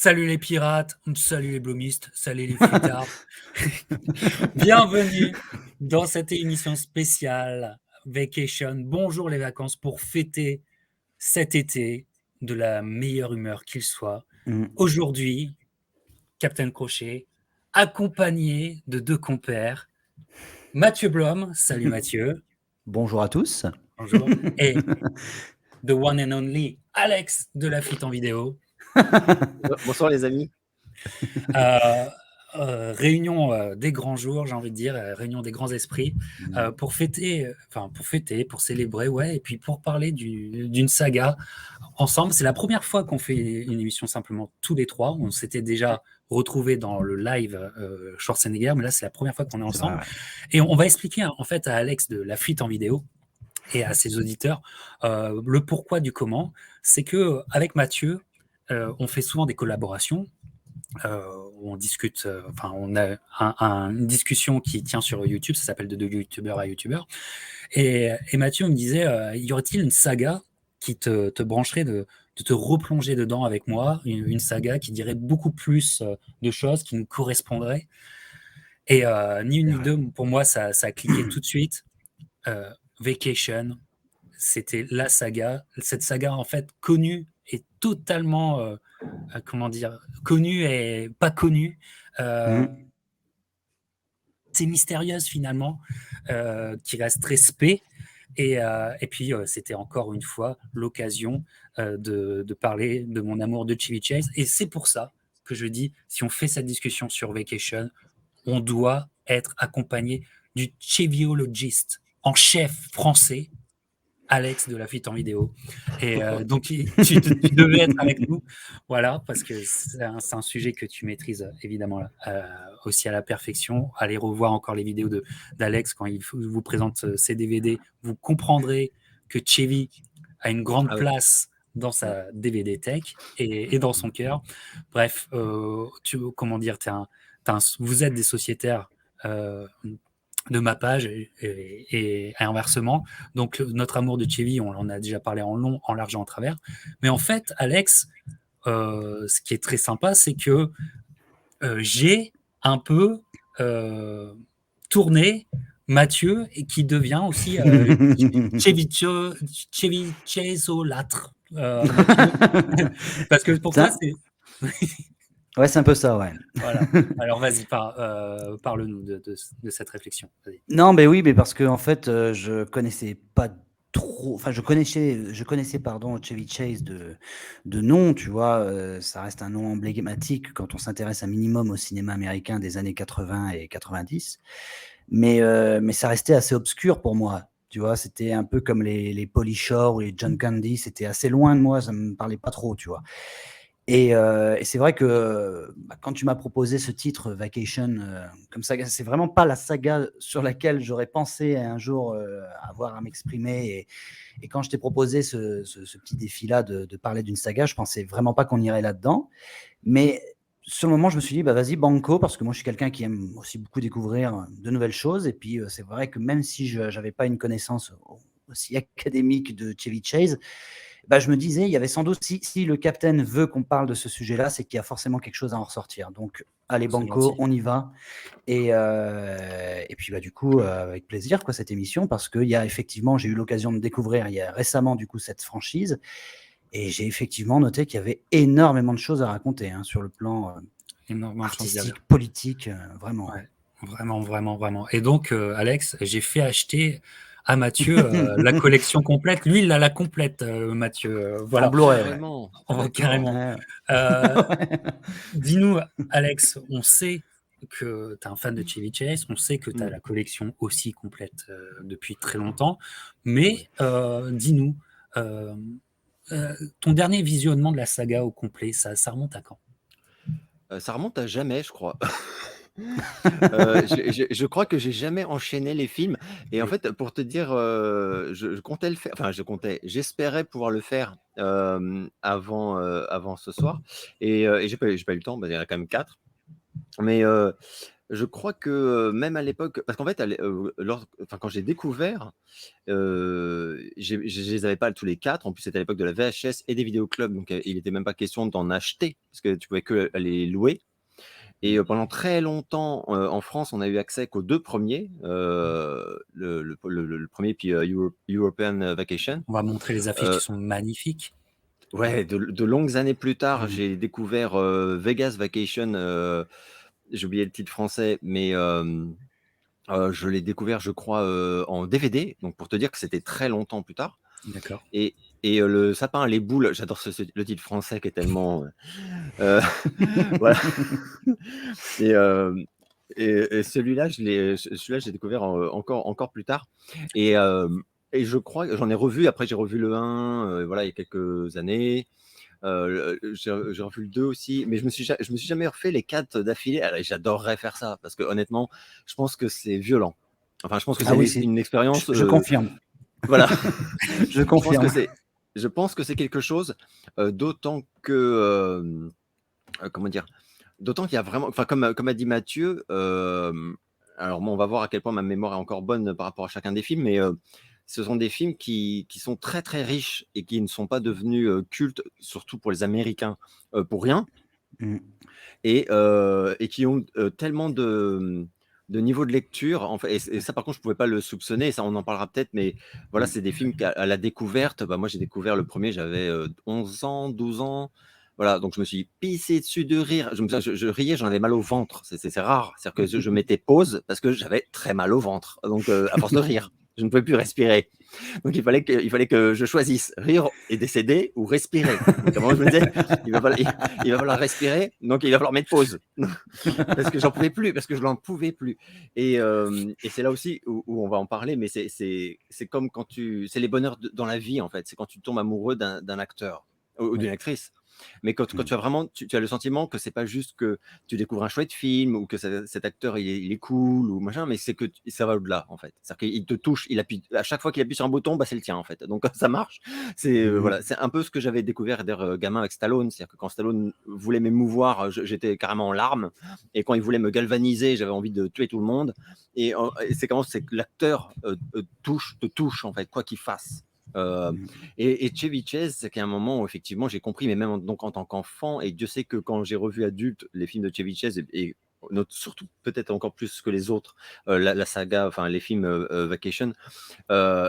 Salut les pirates, salut les blomistes, salut les fêtards. Bienvenue dans cette émission spéciale Vacation. Bonjour les vacances pour fêter cet été de la meilleure humeur qu'il soit. Mmh. Aujourd'hui, Captain Crochet, accompagné de deux compères, Mathieu Blom, salut Mathieu, Bonjour à tous. bonjour, et the one and only Alex de la Fuite en vidéo. Bonsoir les amis. Euh, réunion des grands jours, j'ai envie de dire, réunion des grands esprits, pour fêter, pour célébrer, ouais, et puis pour parler d'une saga ensemble. C'est la première fois qu'on fait une émission simplement tous les trois. On s'était déjà retrouvés dans le live Schwarzenegger, mais là c'est la première fois qu'on est ensemble. Vrai, ouais. Et on va expliquer en fait à Alex de la Fuite en vidéo et à ses auditeurs le pourquoi du comment. C'est que avec Mathieu, on fait souvent des collaborations. Où on discute, on a une discussion qui tient sur YouTube, ça s'appelle de youtubeur à youtubeur. Et Mathieu me disait, y aurait-il une saga qui te brancherait de te replonger dedans avec moi, une saga qui dirait beaucoup plus de choses, qui nous correspondrait. Et ni une ni deux, pour moi, ça a cliqué tout de suite. Vacation, c'était la saga. Cette saga, en fait, connue et totalement, connue et pas connue. C'est mystérieuse finalement, qui reste très spé. Et puis, c'était encore une fois l'occasion de parler de mon amour de Chevy Chase. Et c'est pour ça que je dis, si on fait cette discussion sur Vacation, on doit être accompagné du cheviologiste en chef français, Alex de la Fuite en vidéo. Et donc, tu devais être avec nous, voilà, parce que c'est un sujet que tu maîtrises évidemment aussi à la perfection. Allez revoir encore les vidéos d'Alex quand il vous présente ses DVD. Vous comprendrez que Chevy a une grande place dans sa DVD tech et dans son cœur. Bref, comment dire, vous êtes des sociétaires de ma page et inversement. Donc, notre amour de Chevy, on en a déjà parlé en long, en large et en travers. Mais en fait, Alex, ce qui est très sympa, c'est que j'ai un peu tourné Mathieu et qui devient aussi Chevy Chaseolâtre. Parce que pour toi, c'est... Ouais, c'est un peu ça, ouais. Voilà. Alors vas-y, parle-nous de cette réflexion. Vas-y. Non, mais oui, mais parce que en fait, je connaissais pas trop. Enfin, je connaissais, pardon, Chevy Chase de nom, tu vois. Ça reste un nom emblématique quand on s'intéresse un minimum au cinéma américain des années 80 et 90. Mais ça restait assez obscur pour moi. Tu vois, c'était un peu comme les Pauly Shore ou les John Candy. C'était assez loin de moi, ça me parlait pas trop, tu vois. Et c'est vrai que quand tu m'as proposé ce titre Vacation, comme ça, c'est vraiment pas la saga sur laquelle j'aurais pensé un jour avoir à m'exprimer. Et quand je t'ai proposé ce petit défi-là de parler d'une saga, je pensais vraiment pas qu'on irait là-dedans. Mais sur le moment, je me suis dit, bah vas-y, banco, parce que moi je suis quelqu'un qui aime aussi beaucoup découvrir de nouvelles choses. Et puis c'est vrai que même si je n'avais pas une connaissance aussi académique de Chevy Chase, bah, je me disais, il y avait sans doute, si le capitaine veut qu'on parle de ce sujet-là, c'est qu'il y a forcément quelque chose à en ressortir. Donc, allez, banco, on y va. Et puis, bah, du coup, avec plaisir, quoi, cette émission, parce que effectivement, j'ai eu l'occasion de découvrir il y a récemment, du coup, cette franchise. Et j'ai effectivement noté qu'il y avait énormément de choses à raconter sur le plan artistique, politique, vraiment. Ouais, vraiment, vraiment, vraiment. Et donc, Alex, j'ai fait acheter à Mathieu la collection complète. Lui, il a la complète, Mathieu. Voilà. En Blu-ray, Carrément. Carrément. Ouais. Dis-nous, Alex, on sait que tu es un fan de Chevy Chase, on sait que tu as la collection aussi complète depuis très longtemps, mais dis-nous, ton dernier visionnement de la saga au complet, ça remonte à quand? Ça remonte à jamais, je crois. Je crois que j'ai jamais enchaîné les films et en fait, pour te dire, je comptais le faire, enfin j'espérais pouvoir le faire, avant ce soir et j'ai pas eu le temps, bah, il y en a quand même 4. Mais Je crois que, même à l'époque parce qu'en fait, quand j'ai découvert, je les avais pas tous les 4. En plus, c'était à l'époque de la VHS et des vidéoclubs, donc il était même pas question d'en acheter parce que tu pouvais que les louer et pendant très longtemps, en France, on a eu accès qu'aux 2 premiers, le 1er puis, European Vacation. On va montrer les affiches Heu, qui sont magnifiques. ouais, de longues années plus tard, Mmh. j'ai découvert, Vegas Vacation, j'ai oublié le titre français, mais je l'ai découvert, je crois, en DVD, donc pour te dire que c'était très longtemps plus tard D'accord. et le sapin, les boules, j'adore le titre français qui est tellement, voilà et hem et celui-là, j'ai découvert encore plus tard et je crois que j'en ai revu après j'ai revu le 1, voilà, il y a quelques années. J'ai revu le 2 aussi, mais je me suis jamais refait les 4 d'affilée. Alors, j'adorerais faire ça parce que honnêtement, je pense que c'est violent. Enfin, je pense que Ah c'est oui, une expérience, je confirme. voilà. Je Je pense que confirme. c'est quelque chose, d'autant que, comment dire? D'autant qu'il y a vraiment enfin, comme a dit Mathieu, alors bon, on va voir à quel point ma mémoire est encore bonne par rapport à chacun des films, mais ce sont des films qui sont très, très riches et qui ne sont pas devenus, cultes, surtout pour les Américains, pour rien Mmh. et qui ont, tellement de niveau de lecture en fait et ça par contre je pouvais pas le soupçonner, ça on en parlera peut-être, mais voilà, Mmh. c'est des films qu'à à la découverte, bah, moi j'ai découvert le premier j'avais, 11 ans, 12 ans, voilà, donc je me suis pissé dessus de rire. Je riais, j'en avais mal au ventre, c'est rare. C'est-à-dire que je mettais pause parce que j'avais très mal au ventre, donc à force de rire, je ne pouvais plus respirer. Donc il fallait que je choisisse rire et décéder ou respirer. Donc à un moment je me disais: «Il va falloir respirer, donc il va falloir mettre pause». Parce que j'en pouvais plus, parce que je n'en pouvais plus et c'est là aussi où on va en parler, mais c'est comme quand c'est les bonheurs dans la vie, en fait. C'est quand tu tombes amoureux d'un acteur ou d'une Oui. actrice. Mais quand Mmh. tu as vraiment tu as le sentiment que c'est pas juste que tu découvres un chouette film ou que cet acteur il est cool ou machin, mais c'est que ça va au-delà, en fait. C'est-à-dire qu'il te touche, il appuie à chaque fois qu'il appuie sur un bouton, bah, c'est le tien, en fait. Donc ça marche. Mmh. Voilà, c'est un peu ce que j'avais découvert gamin avec Stallone. C'est-à-dire que quand Stallone voulait m'émouvoir, j'étais carrément en larmes et quand il voulait me galvaniser, j'avais envie de tuer tout le monde et c'est que l'acteur, te touche, en fait, quoi qu'il fasse. Heu Mmh. et Chevy Chase, c'est qu'à un moment où effectivement j'ai compris, mais même donc en tant qu'enfant, et Dieu sait que quand j'ai revu adulte les films de Chevy Chase et surtout peut-être encore plus que les autres, la saga, enfin les films Vacation,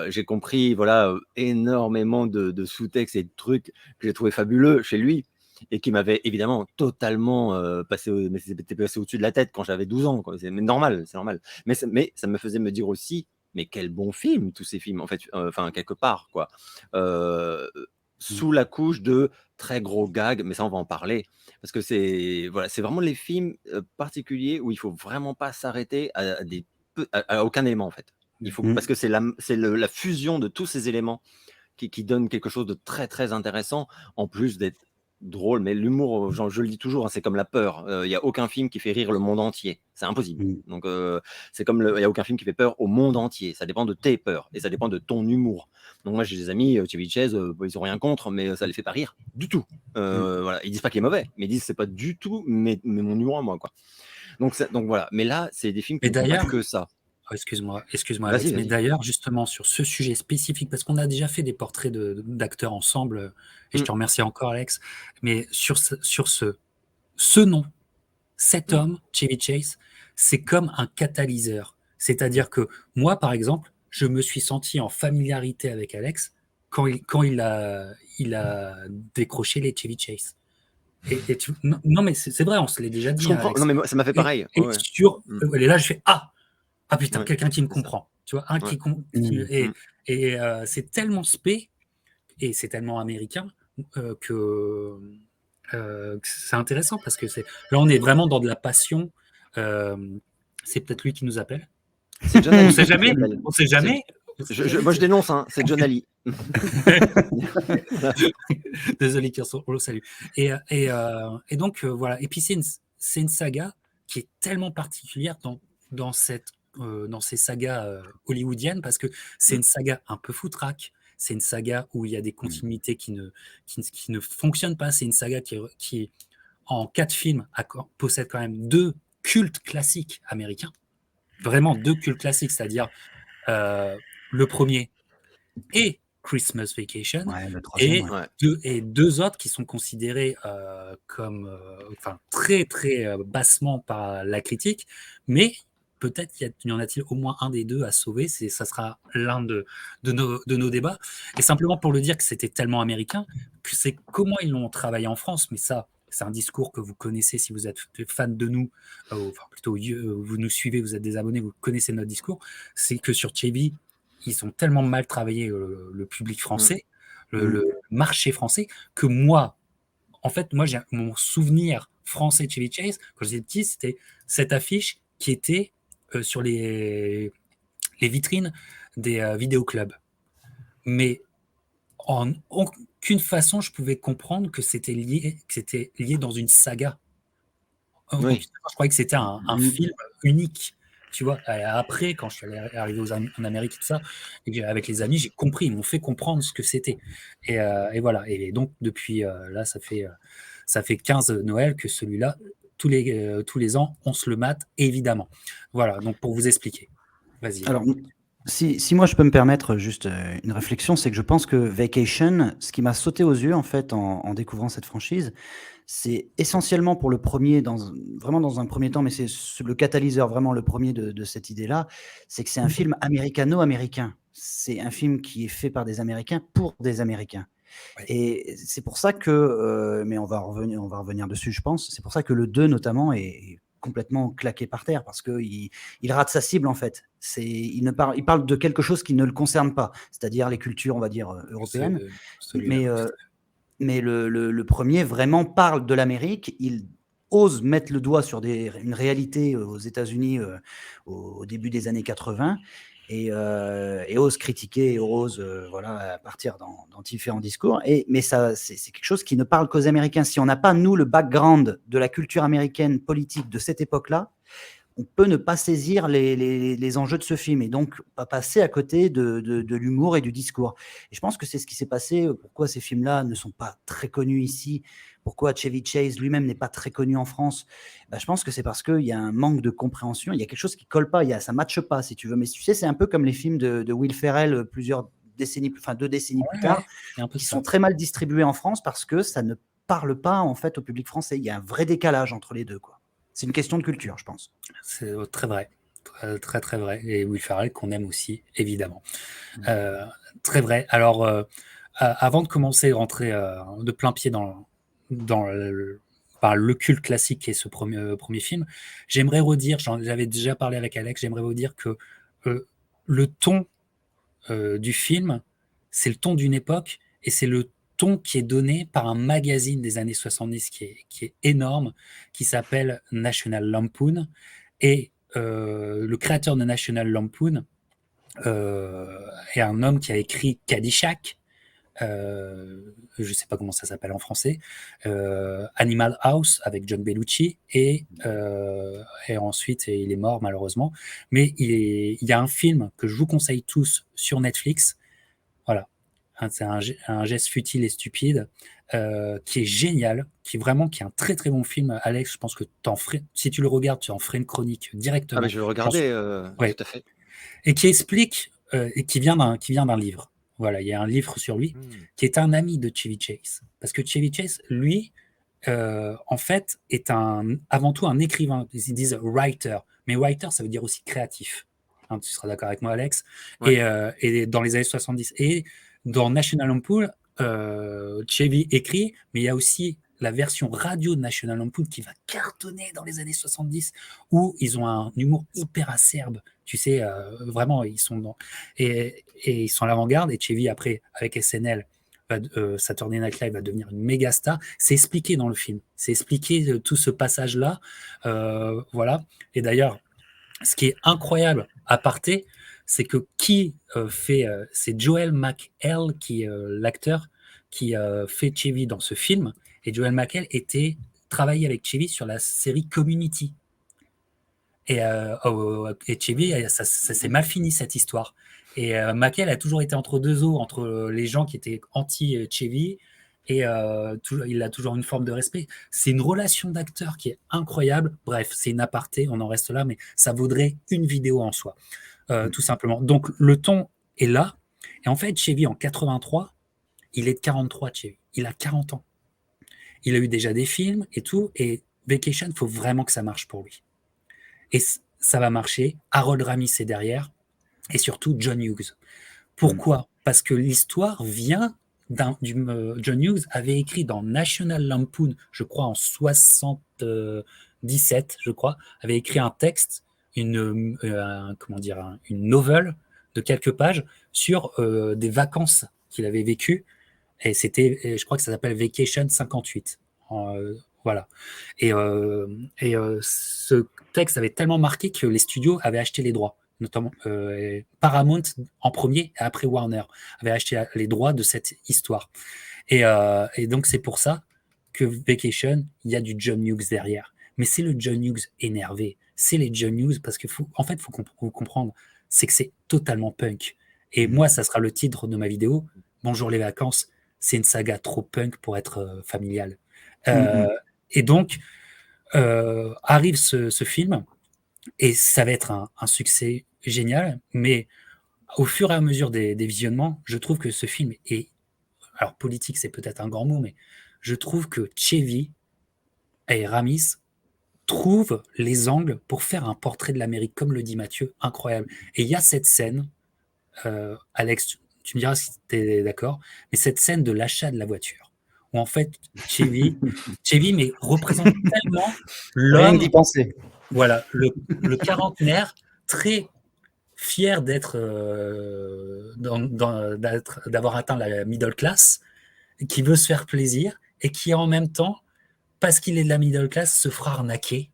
j'ai compris voilà énormément de sous-textes et de trucs que j'ai trouvé fabuleux chez lui et qui m'avaient évidemment totalement mais c'était passé au-dessus de la tête quand j'avais 12 ans. Quoi. C'est normal, c'est normal. Mais ça me faisait me dire aussi mais quel bon film, tous ces films, en fait, enfin, quelque part, quoi. Euh, Mmh. Sous la couche de très gros gags, mais ça, on va en parler. Parce que voilà, c'est vraiment les films particuliers où il faut vraiment pas s'arrêter à aucun élément, en fait. Parce Mmh. que c'est la fusion de tous ces éléments qui donne quelque chose de très, très intéressant, en plus d'être drôle. Mais l'humour, genre, je le dis toujours, hein, c'est comme la peur. Il y a aucun film qui fait rire le monde entier. C'est impossible. Mmh. Donc, c'est comme il y a aucun film qui fait peur au monde entier. Ça dépend de tes peurs et ça dépend de ton humour. Donc, moi, j'ai des amis, Chevy Chase, ils ont rien contre, mais ça les fait pas rire du tout. Mmh. Voilà. Ils disent pas qu'il est mauvais, mais ils disent c'est pas du tout mais mon humour à moi, quoi. Donc voilà. Mais là, c'est des films qui Et ne font pas d'ailleurs, que ça. oh, excuse-moi Vas-y, Alex, mais vas-y. d'ailleurs, justement, sur ce sujet spécifique, parce qu'on a déjà fait des portraits d'acteurs ensemble, et je Mmh, te remercie encore, Alex, mais ce nom, cet mmh, homme, Chevy Chase, c'est comme un catalyseur. C'est-à-dire que moi, par exemple, je me suis senti en familiarité avec Alex quand il a décroché les Chevy Chase. Non, non, mais c'est vrai, on se l'est déjà je dit, hein, comprends. Non, Alex. mais moi, ça m'a fait Et, pareil. et Ouais, ouais. sur, Mmh, et là, je fais ah putain, ouais, quelqu'un qui me c'est ça. comprend. Tu vois, un Ouais. Mmh. et c'est tellement spé et c'est tellement américain que c'est intéressant parce que là, on est vraiment dans de la passion. Euh, c'est peut-être lui qui nous appelle. C'est John On Ali sait qui jamais. appelle. On sait C'est jamais. moi je dénonce, hein, c'est John Ali. Désolé, Kirsten, on le salue. Et donc, voilà. Et puis, c'est une saga qui est tellement particulière dans ces sagas hollywoodiennes parce que c'est Mmh, une saga un peu foutraque. C'est une saga où il y a des Mmh. continuités qui ne fonctionnent pas. C'est une saga qui en 4 films, possède quand même 2 cultes classiques américains, vraiment 2 cultes classiques, c'est-à-dire le premier et Christmas Vacation, Ouais, le troisième, et ouais. Ouais. deux autres qui sont considérés comme enfin très très bassement par la critique, mais peut-être y en a-t-il au moins un des deux à sauver. Ça sera l'un de nos débats. Et simplement pour le dire que c'était tellement américain, que c'est comment ils l'ont travaillé en France, mais ça, c'est un discours que vous connaissez si vous êtes fan de nous, enfin plutôt vous nous suivez, vous êtes des abonnés, vous connaissez notre discours, c'est que sur Chevy, ils ont tellement mal travaillé le public Mm. français, le marché français, que moi, en fait, moi, j'ai mon souvenir français de Chevy Chase, quand j'étais petit, c'était cette affiche qui était sur les vitrines des vidéoclubs. Mais en aucune façon, je pouvais comprendre que c'était lié dans une saga. Oui. Je croyais que c'était un Mm. film unique. Tu vois, et après, quand je suis arrivé en Amérique et tout ça, et avec les amis, j'ai compris, ils m'ont fait comprendre ce que c'était. Et voilà. Et donc, depuis là, ça fait 15 Noël que celui-là, tous les ans, on se le mate, évidemment. Voilà, donc pour vous expliquer. Vas-y. Alors, si moi je peux me permettre juste une réflexion, c'est que je pense que Vacation, ce qui m'a sauté aux yeux en fait en découvrant cette franchise, c'est essentiellement pour le premier, vraiment dans un premier temps, mais c'est le catalyseur, vraiment le premier de cette idée-là, c'est que c'est un film américano-américain. C'est un film qui est fait par des Américains pour des Américains. Ouais. Et c'est pour ça que, mais on va revenir dessus, je pense, c'est pour ça que le 2 notamment est complètement claqué par terre, parce qu'il rate sa cible en fait. Il parle de quelque chose qui ne le concerne pas, c'est-à-dire les cultures, on va dire, européennes. Celui-là. Mais le premier vraiment parle de l'Amérique. Il ose mettre le doigt sur une réalité aux États-Unis au début des années 80 et ose critiquer et ose voilà, partir dans différents discours. Mais ça, c'est quelque chose qui ne parle qu'aux Américains. Si on n'a pas, nous, le background de la culture américaine politique de cette époque-là, on peut ne pas saisir les enjeux de ce film et donc pas passer à côté de l'humour et du discours. Et je pense que c'est ce qui s'est passé. Pourquoi ces films-là ne sont pas très connus ici? Pourquoi Chevy Chase lui-même n'est pas très connu en France? Je pense que c'est parce qu'il y a un manque de compréhension. Il y a quelque chose qui colle pas. Ça matche pas, si tu veux. Mais tu sais, c'est un peu comme les films de Will Ferrell plusieurs décennies, enfin 2 décennies plus tard, qui sont très mal distribués en France parce que ça ne parle pas en fait au public français. Il y a un vrai décalage entre les deux, quoi. C'est une question de culture, je pense. C'est très vrai. Très, très vrai. Et Will Ferrell, qu'on aime aussi, évidemment. Très vrai. Alors, avant de commencer à rentrer de plein pied dans le culte classique qui est ce premier film, j'aimerais redire, j'avais déjà parlé avec Alex, j'aimerais redire que le ton du film, c'est le ton d'une époque et c'est le ton qui est donné par un magazine des années 70 qui est énorme, qui s'appelle National Lampoon. Et le créateur de National Lampoon est un homme qui a écrit Caddyshack, je ne sais pas comment ça s'appelle en français, Animal House avec John Belushi, et ensuite il est mort malheureusement. Mais il y a un film que je vous conseille tous sur Netflix. Voilà, c'est un geste futile et stupide qui est génial, qui est un très très bon film. Alex, je pense que si tu le regardes, tu en ferais une chronique directement. Ah, mais je vais le regarder, Ouais. tout à fait. Et qui explique, et qui vient d'un livre. Voilà, il y a un livre sur lui qui est un ami de Chevy Chase. Parce que Chevy Chase, lui, en fait, est avant tout un écrivain. Ils disent writer, mais writer, ça veut dire aussi créatif. Hein, tu seras d'accord avec moi, Alex. Ouais. Et dans les années 70. Et dans National Lampoon, Chevy écrit, mais il y a aussi la version radio de National Lampoon qui va cartonner dans les années 70, où ils ont un humour hyper acerbe. Tu sais, vraiment, ils sont et ils sont à l'avant-garde. Et Chevy, après, avec SNL, Saturday Night Live va devenir une méga star. C'est expliqué dans le film. C'est expliqué tout ce passage-là. Voilà. Et d'ailleurs, ce qui est incroyable à parté, c'est que c'est Joel McHale qui est l'acteur qui fait Chevy dans ce film. Et Joel McHale travaillait avec Chevy sur la série Community. Et Chevy, ça s'est mal fini cette histoire. Et McHale a toujours été entre deux eaux, entre les gens qui étaient anti-Chevy et il a toujours une forme de respect. C'est une relation d'acteur qui est incroyable. Bref, c'est une aparté, on en reste là, mais ça vaudrait une vidéo en soi, tout simplement. Donc le ton est là. Et en fait, Chevy en 83, il est de 43, Chevy. Il a 40 ans. Il a eu déjà des films et tout. Et Vacation, il faut vraiment que ça marche pour lui. Et ça va marcher. Harold Ramis est derrière. Et surtout John Hughes. Pourquoi ? Parce que l'histoire vient John Hughes avait écrit dans National Lampoon, je crois en 77, je crois, avait écrit un texte, une novel de quelques pages sur des vacances qu'il avait vécues. Et je crois que ça s'appelle Vacation 58. Voilà. Et ce texte avait tellement marqué que les studios avaient acheté les droits, notamment Paramount en premier, et après Warner avait acheté les droits de cette histoire. Et donc c'est pour ça que Vacation, il y a du John Hughes derrière. Mais c'est le John Hughes énervé. C'est les John Hughes parce qu'il faut comprendre, c'est que c'est totalement punk. Et moi, ça sera le titre de ma vidéo. Bonjour les vacances. C'est une saga trop punk pour être familiale. Et donc, arrive ce film, et ça va être un succès génial, mais au fur et à mesure des visionnements, je trouve que ce film est... Alors, politique, c'est peut-être un grand mot, mais je trouve que Chevy et Ramis trouvent les angles pour faire un portrait de l'Amérique, comme le dit Mathieu, incroyable. Et il y a cette scène, Alex, tu me diras si tu es d'accord, mais cette scène de l'achat de la voiture, où en fait, Chevy mais représente tellement Rien que l'homme, d'y penser. voilà, le quarantenaire, très fier d'avoir atteint la middle class, qui veut se faire plaisir, et qui en même temps, parce qu'il est de la middle class, se fera arnaquer.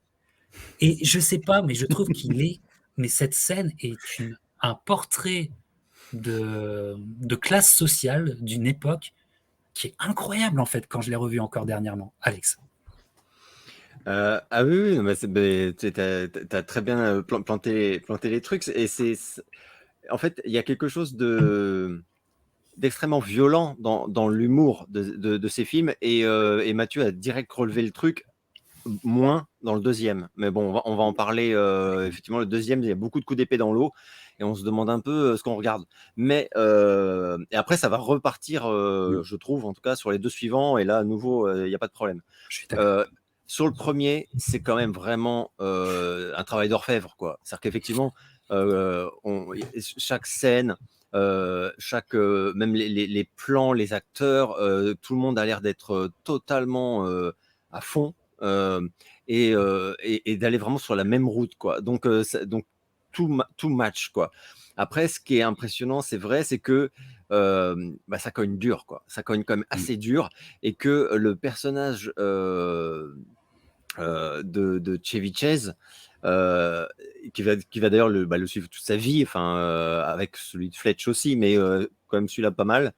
Et je sais pas, mais je trouve mais cette scène est un portrait de classe sociale d'une époque qui est incroyable, en fait, quand je l'ai revu encore dernièrement. Alex. Ah oui, mais tu as très bien planté les trucs. Et en fait, il y a quelque chose d'extrêmement violent dans l'humour de ces films. Et Mathieu a direct relevé le truc, moins dans le deuxième. Mais bon, on va en parler. Effectivement, le deuxième, il y a beaucoup de coups d'épée dans l'eau. Et on se demande un peu ce qu'on regarde. Mais et après, ça va repartir, je trouve, en tout cas, sur les deux suivants. Et là, à nouveau, il n'y a pas de problème. Je suis d'accord. Sur le premier, c'est quand même vraiment un travail d'orfèvre, quoi. C'est-à-dire qu'effectivement, chaque scène, même les plans, les acteurs, tout le monde a l'air d'être totalement à fond et d'aller vraiment sur la même route, quoi. Donc tout match, quoi. Après, ce qui est impressionnant, c'est vrai, c'est que ça cogne dur, quoi. Ça cogne quand même assez dur, et que le personnage de Chevy Chase, qui va d'ailleurs le suivre toute sa vie, avec celui de Fletch aussi, mais quand même celui-là pas mal.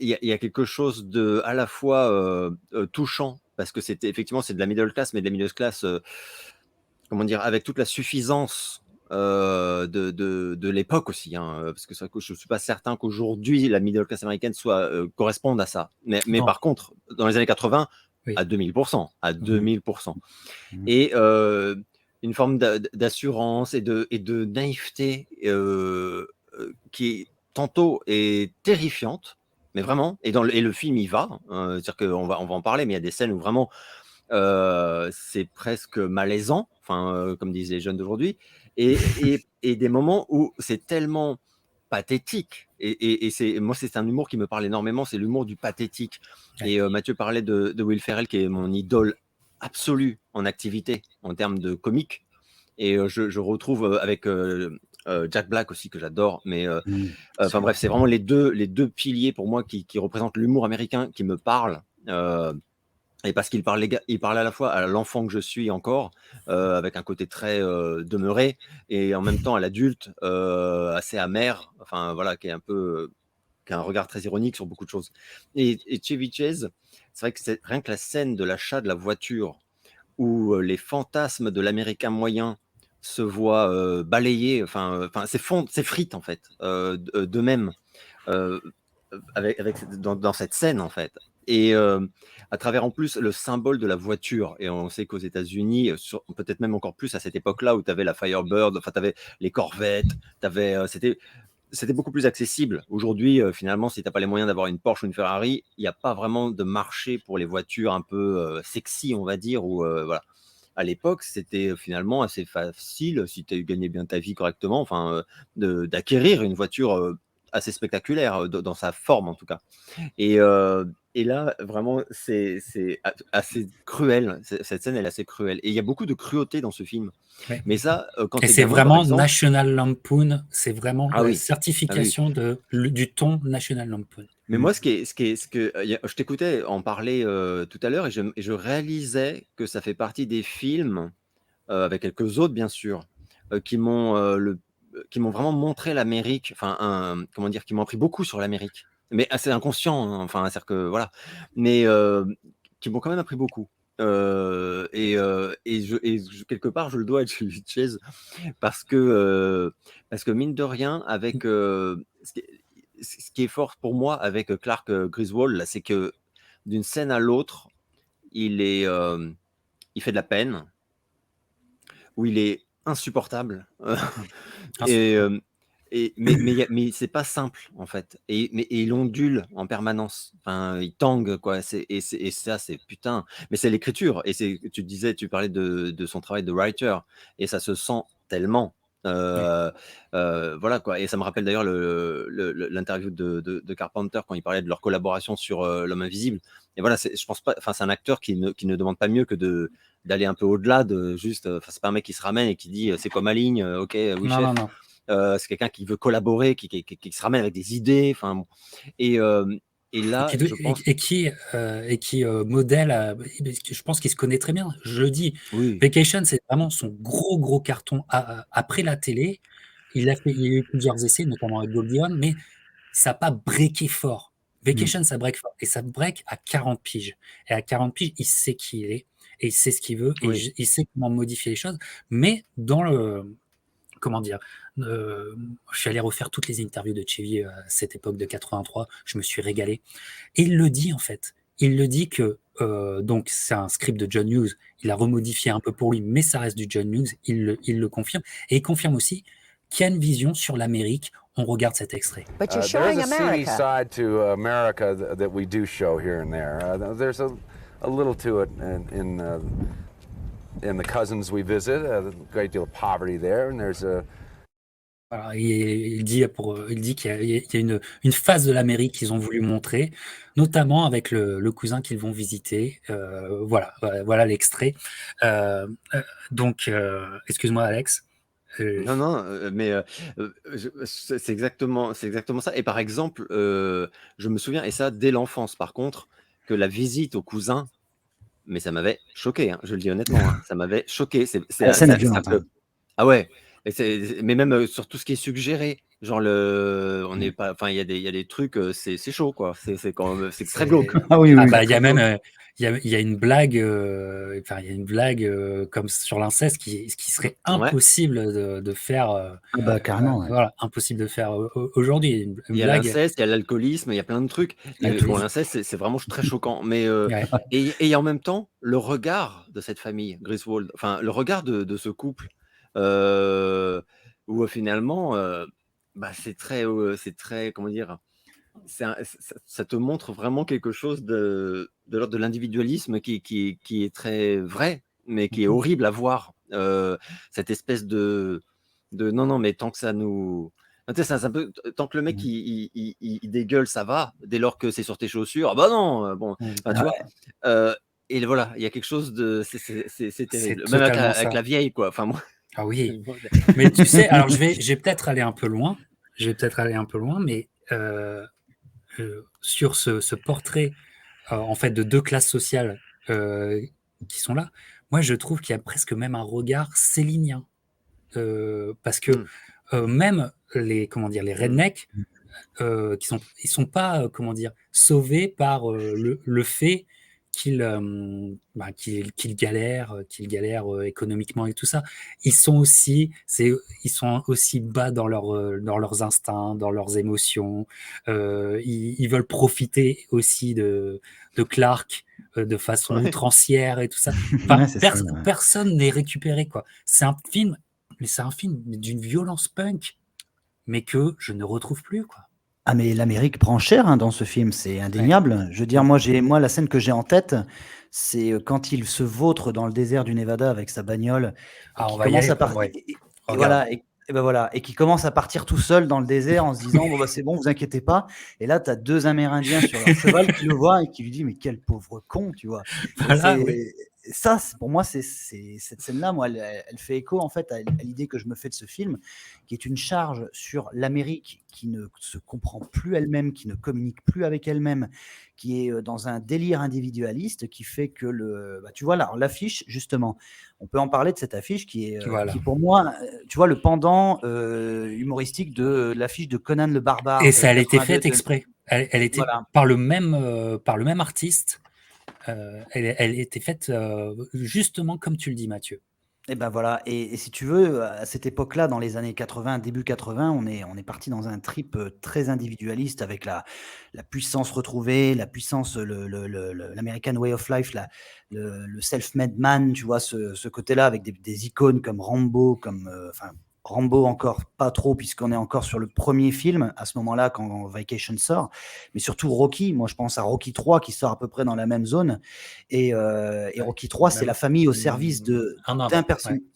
Il y a quelque chose de à la fois touchant, parce que c'est de la middle class, mais de la middle class, comment dire, avec toute la suffisance de l'époque aussi, hein, parce que je ne suis pas certain qu'aujourd'hui la middle class américaine corresponde à ça. Mais par contre, dans les années 80, oui, à 2000%, à 2000%. Et une forme d'assurance et de naïveté qui tantôt est terrifiante, mais vraiment, et le film y va, c'est-à-dire qu'on va en parler, mais il y a des scènes où vraiment c'est presque malaisant, comme disent les jeunes d'aujourd'hui, et des moments où c'est tellement pathétique, et moi c'est un humour qui me parle énormément, c'est l'humour du pathétique. Et Mathieu parlait de Will Ferrell, qui est mon idole absolue en activité en termes de comique, et je retrouve avec Jack Black aussi, que j'adore, mais bref, c'est vraiment les deux piliers pour moi qui représentent l'humour américain, qui me parlent. Et parce qu'il parlait à la fois à l'enfant que je suis encore, avec un côté très demeuré, et en même temps à l'adulte assez amer, voilà, qui a un regard très ironique sur beaucoup de choses. Et Chevy Chase, c'est vrai que c'est rien que la scène de l'achat de la voiture, où les fantasmes de l'Américain moyen se voient balayés, c'est frites en fait, d'eux-mêmes. dans cette scène, en fait. Et à travers en plus le symbole de la voiture. Et on sait qu'aux États-Unis, peut-être même encore plus à cette époque-là où tu avais la Firebird, enfin, tu avais les Corvettes, c'était beaucoup plus accessible. Aujourd'hui, finalement, si tu n'as pas les moyens d'avoir une Porsche ou une Ferrari, il n'y a pas vraiment de marché pour les voitures un peu sexy, on va dire. Ou, voilà. À l'époque, c'était finalement assez facile, si tu gagnais bien ta vie correctement, enfin, d'acquérir une voiture assez spectaculaire, dans sa forme en tout cas. Et, et là, vraiment, c'est assez cruel. Cette scène, elle est assez cruelle. Et il y a beaucoup de cruauté dans ce film. Ouais. Mais ça, quand Et t'es c'est gamin, par vraiment exemple. National Lampoon, c'est vraiment Ah la oui, ah oui. certification du ton National Lampoon. Mais moi, je t'écoutais en parler tout à l'heure et je réalisais que ça fait partie des films, avec quelques autres bien sûr, qui m'ont vraiment montré l'Amérique, enfin, comment dire, qui m'ont appris beaucoup sur l'Amérique. Mais assez inconscient, hein, enfin, c'est-à-dire que voilà, mais qui m'ont quand même appris beaucoup. Quelque part, je le dois à Chevy Chase parce que mine de rien, avec ce qui est fort pour moi avec Clark Griswold, là, c'est que d'une scène à l'autre, il fait de la peine, où il est insupportable. et, mais c'est pas simple en fait. Et il ondule en permanence. Enfin, il tangue quoi. Et ça, c'est putain. Mais c'est l'écriture. Et tu parlais de son travail de writer. Et ça se sent tellement. Voilà quoi. Et ça me rappelle d'ailleurs l'interview de Carpenter quand il parlait de leur collaboration sur L'Homme Invisible. Et voilà, je pense pas. Enfin, c'est un acteur qui ne demande pas mieux que d'aller un peu au-delà de juste. Enfin, c'est pas un mec qui se ramène et qui dit c'est quoi ma ligne, ok, oui chef. Non. C'est quelqu'un qui veut collaborer, qui se ramène avec des idées. Enfin, bon. Et là, je pense. Et qui modèle, je pense qu'il se connaît très bien. Je le dis, Oui. Vacation, c'est vraiment son gros carton après la télé. Il y a eu plusieurs essais, notamment avec Goldie Hawn, mais ça n'a pas breaké fort. Vacation, ça break fort. Et ça break à 40 piges. Et à 40 piges, il sait qui il est, et il sait ce qu'il veut, et Oui. il sait comment modifier les choses. Mais dans le... Comment dire, je suis allé refaire toutes les interviews de Chevy à cette époque de 83, je me suis régalé. Et il le dit en fait. Il le dit que donc c'est un script de John Hughes, il a remodifié un peu pour lui, mais ça reste du John Hughes, il le confirme. Et il confirme aussi qu'il y a une vision sur l'Amérique. On regarde cet extrait. But you're showing America. There's a seedy side to America that we do show here and there. There's a little to it in the cousins we visit, a great deal of poverty there, and there's a... Voilà, il dit qu'il y a une phase de l'Amérique qu'ils ont voulu montrer, notamment avec le cousin qu'ils vont visiter. Voilà l'extrait. Donc, excuse-moi Alex. Non, mais c'est exactement ça. Et par exemple, je me souviens, et ça dès l'enfance par contre, que la visite au cousin, mais ça m'avait choqué, hein, je le dis honnêtement, hein, ça m'avait choqué. La scène est violente. Ah ouais, mais même sur tout ce qui est suggéré, genre on n'est pas, enfin il y a des trucs, c'est chaud quoi, c'est très glauque. Ah oui. Bah, il y a même il y a une blague, comme sur l'inceste qui serait impossible de faire. Carrément. Ouais. Voilà, impossible de faire aujourd'hui. Il y a l'inceste, il y a l'alcoolisme, il y a plein de trucs. Bon, l'incest, c'est vraiment très choquant. Mais et en même temps, le regard de cette famille, Griswold, enfin le regard de ce couple, où finalement, bah, c'est très, comment dire, ça te montre vraiment quelque chose de l'ordre de l'individualisme qui est très vrai, mais qui est horrible à voir. Cette espèce de non, mais tant que ça nous... Tant que le mec il dégueule, ça va. Dès lors que c'est sur tes chaussures, ah bah non, bon, tu vois. Et voilà, il y a quelque chose de... C'est terrible. Même avec la vieille, quoi. Enfin, moi... Ah oui, mais tu sais, alors je vais peut-être aller un peu loin, mais sur ce portrait en fait de deux classes sociales qui sont là, moi je trouve qu'il y a presque même un regard célinien, parce que même les rednecks, ils sont pas sauvés par le fait qu'ils galèrent, économiquement et tout ça, ils sont aussi bas dans leurs instincts, dans leurs émotions. Ils veulent profiter aussi de Clark de façon Ouais. outrancière et tout ça. Enfin, Ouais, c'est ça, ouais. personne n'est récupéré, quoi. C'est un film d'une violence punk, mais que je ne retrouve plus, quoi. Ah mais l'Amérique prend cher, hein, dans ce film, c'est Ouais. indéniable. Je veux dire, moi la scène que j'ai en tête, c'est, quand il se vautre dans le désert du Nevada avec sa bagnole et Ah, on qui va y commence aller, à partir ouais. et Regarde. voilà et ben voilà et qui commence à partir tout seul dans le désert en se disant: «Bon, bah, c'est bon, vous inquiétez pas» et là, tu as 2 Amérindiens sur leur cheval qui le voient et qui lui disent: «Mais quel pauvre con», tu vois? Et Voilà, oui. ça, pour moi, c'est cette scène-là, moi, elle fait écho, en fait, à l'idée que je me fais de ce film, qui est une charge sur l'Amérique qui ne se comprend plus elle-même, qui ne communique plus avec elle-même, qui est, dans un délire individualiste qui fait que tu vois, là, l'affiche, justement, on peut en parler de cette affiche Voilà. qui pour moi, tu vois, le pendant, humoristique de l'affiche de Conan le Barbare Et de ça a été 82 fait exprès. Elle était voilà. par le même artiste. Elle était faite justement comme tu le dis, Mathieu. Et ben voilà et si tu veux, à cette époque-là, dans les années 80, début 80, on est parti dans un trip, très individualiste avec la puissance retrouvée, la puissance, l'American way of life, le self-made man, tu vois? Ce côté-là avec des icônes comme Rambo, enfin Rambo encore pas trop puisqu'on est encore sur le premier film à ce moment-là quand Vacation sort, mais surtout Rocky. Moi, je pense à Rocky 3 qui sort à peu près dans la même zone et Rocky 3, c'est la famille au service Un d'un avant, personnage. ouais.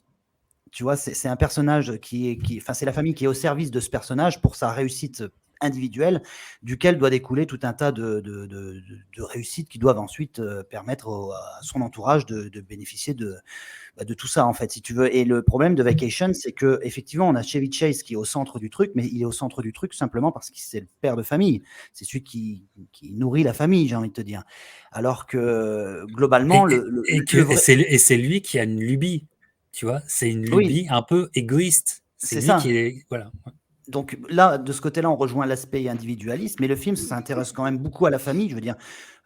Tu vois, c'est un personnage enfin, c'est la famille qui est au service de ce personnage pour sa réussite individuelle, duquel doit découler tout un tas de réussites qui doivent ensuite permettre à son entourage de bénéficier de tout ça, en fait, si tu veux. Et le problème de Vacation, c'est que effectivement, on a Chevy Chase qui est au centre du truc, mais il est au centre du truc simplement parce que c'est le père de famille. C'est celui qui nourrit la famille, j'ai envie de te dire. Alors que globalement, Et c'est lui qui a une lubie, tu vois, c'est une oui, lubie un peu égoïste. C'est c'est lui ça. qui est, voilà. Donc là, de ce côté-là, on rejoint l'aspect individualiste, mais le film s'intéresse quand même beaucoup à la famille. Je veux dire,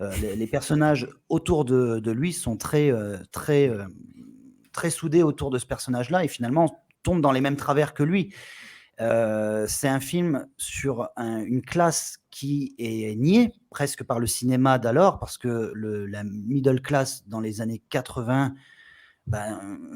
les personnages autour de lui sont très soudés autour de ce personnage-là et finalement tombent dans les mêmes travers que lui. C'est un film sur une classe qui est niée presque par le cinéma d'alors, parce que la middle class dans les années 80, je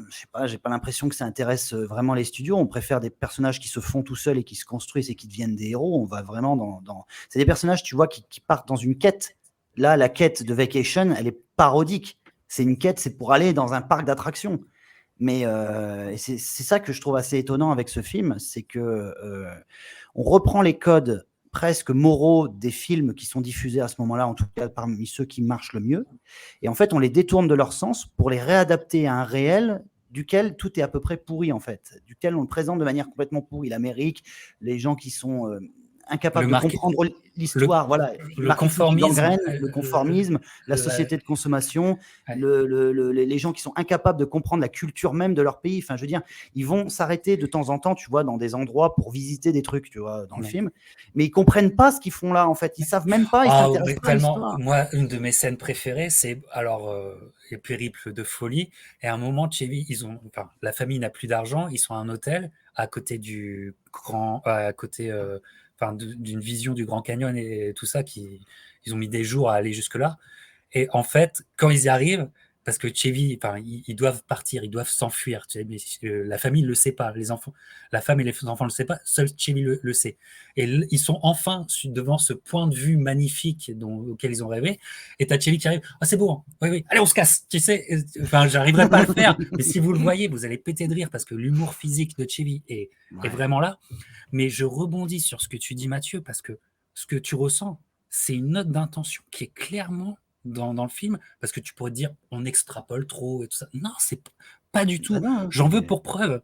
sais pas, j'ai pas l'impression que ça intéresse vraiment les studios. On préfère des personnages qui se font tout seuls et qui se construisent et qui deviennent des héros. On va vraiment c'est des personnages, tu vois, qui partent dans une quête. Là, la quête de Vacation, elle est parodique. C'est une quête, c'est pour aller dans un parc d'attractions. Mais c'est ça que je trouve assez étonnant avec ce film, c'est que on reprend les codes presque moraux des films qui sont diffusés à ce moment-là, en tout cas parmi ceux qui marchent le mieux, et en fait on les détourne de leur sens pour les réadapter à un réel duquel tout est à peu près pourri, en fait, duquel on le présente de manière complètement pourrie. L'Amérique, les gens qui sont incapables de comprendre l'histoire, voilà, le le marketing qui conformisme, gangrène, le conformisme, la société de consommation, ouais. les gens qui sont incapables de comprendre la culture même de leur pays. Enfin, je veux dire, ils vont s'arrêter de temps en temps, tu vois, dans des endroits pour visiter des trucs, tu vois, dans le film, mais ils comprennent pas ce qu'ils font là, en fait. Ils savent même pas, ils s'intéressent pas à l'histoire. Moi, une de mes scènes préférées, c'est les périples de folie. Et à un moment, Chevy, la famille n'a plus d'argent, ils sont à un hôtel à côté du d'une vision du Grand Canyon et tout ça, ils ont mis des jours à aller jusque-là. Et en fait, quand ils y arrivent, parce que Chevy, ils doivent partir, ils doivent s'enfuir. Tu sais, mais la famille ne le sait pas, les enfants, la femme et les enfants ne le savent pas, seul Chevy le sait. Et ils sont enfin devant ce point de vue magnifique auquel ils ont rêvé. Et t'as Chevy qui arrive, ah c'est beau, hein. Oui, oui, allez on se casse. Tu sais, j'arriverai pas à le faire, mais si vous le voyez, vous allez péter de rire parce que l'humour physique de Chevy est vraiment là. Mais je rebondis sur ce que tu dis, Mathieu, parce que ce que tu ressens, c'est une note d'intention qui est clairement dans le film, parce que tu pourrais te dire on extrapole trop et tout ça. Non, c'est pas du tout. J'en veux pour preuve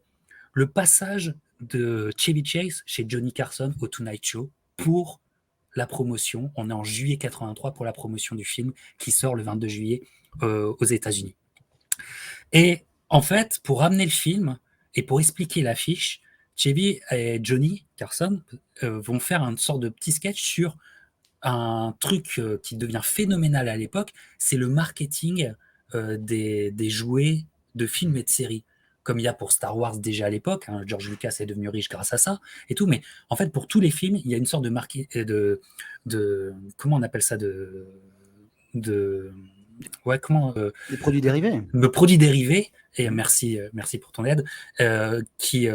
le passage de Chevy Chase chez Johnny Carson au Tonight Show pour la promotion. On est en juillet 83 pour la promotion du film qui sort le 22 juillet aux États-Unis. Et en fait, pour amener le film et pour expliquer l'affiche, Chevy et Johnny Carson vont faire une sorte de petit sketch sur un truc qui devient phénoménal à l'époque, c'est le marketing des jouets de films et de séries. Comme il y a pour Star Wars déjà à l'époque, hein, George Lucas est devenu riche grâce à ça et tout, mais en fait pour tous les films, il y a une sorte de comment on appelle ça de ouais comment Les produits dérivés. de produits dérivés et merci pour ton aide qui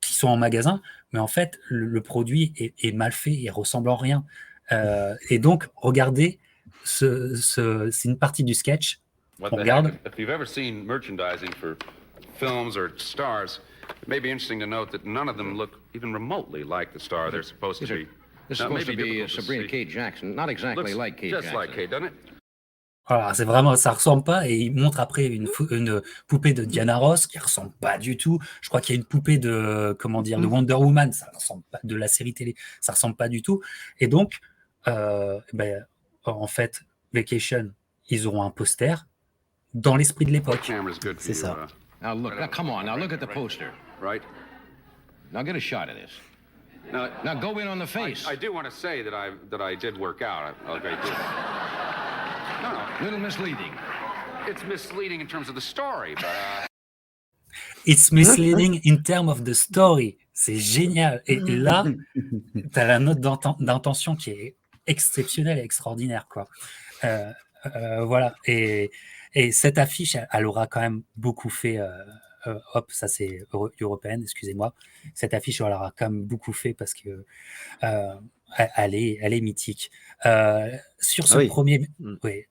sont en magasin, mais en fait le produit est mal fait et ressemble en rien. Et donc regardez, c'est une partie du sketch. What On the regarde. heck? If you've ever seen merchandising for films or stars, it may be interesting to note that none of them look even remotely like the star they're supposed to be. This is Now, it supposed may to be be difficult to Sabrina see. Kate Jackson. Not exactly Looks like Kate just Jackson. like Kate, doesn't it? Voilà, c'est vraiment, ça ressemble pas, et il montre après une poupée de Diana Ross qui ressemble pas du tout. Je crois qu'il y a une poupée de, comment dire, de Wonder Woman, ça ressemble pas, de la série télé, ça ressemble pas du tout. Et donc, en fait, Vacation, ils auront un poster dans l'esprit de l'époque. Camera's good for C'est you. ça. Now look, now come on, now look at the poster. Right? Now get a shot of this. Now, Now go in on the face. I do want to say that I did work out a great deal. No, Little misleading. it's misleading in terms of the story, but It's misleading in terms of the story. C'est génial. Et là, tu as la note d'intention qui est exceptionnelle et extraordinaire, quoi. Voilà. Et cette affiche, elle aura quand même beaucoup fait. Hop, ça c'est européenne, excusez-moi. Cette affiche, elle aura quand même beaucoup fait parce que elle est mythique. Sur ce premier, oui.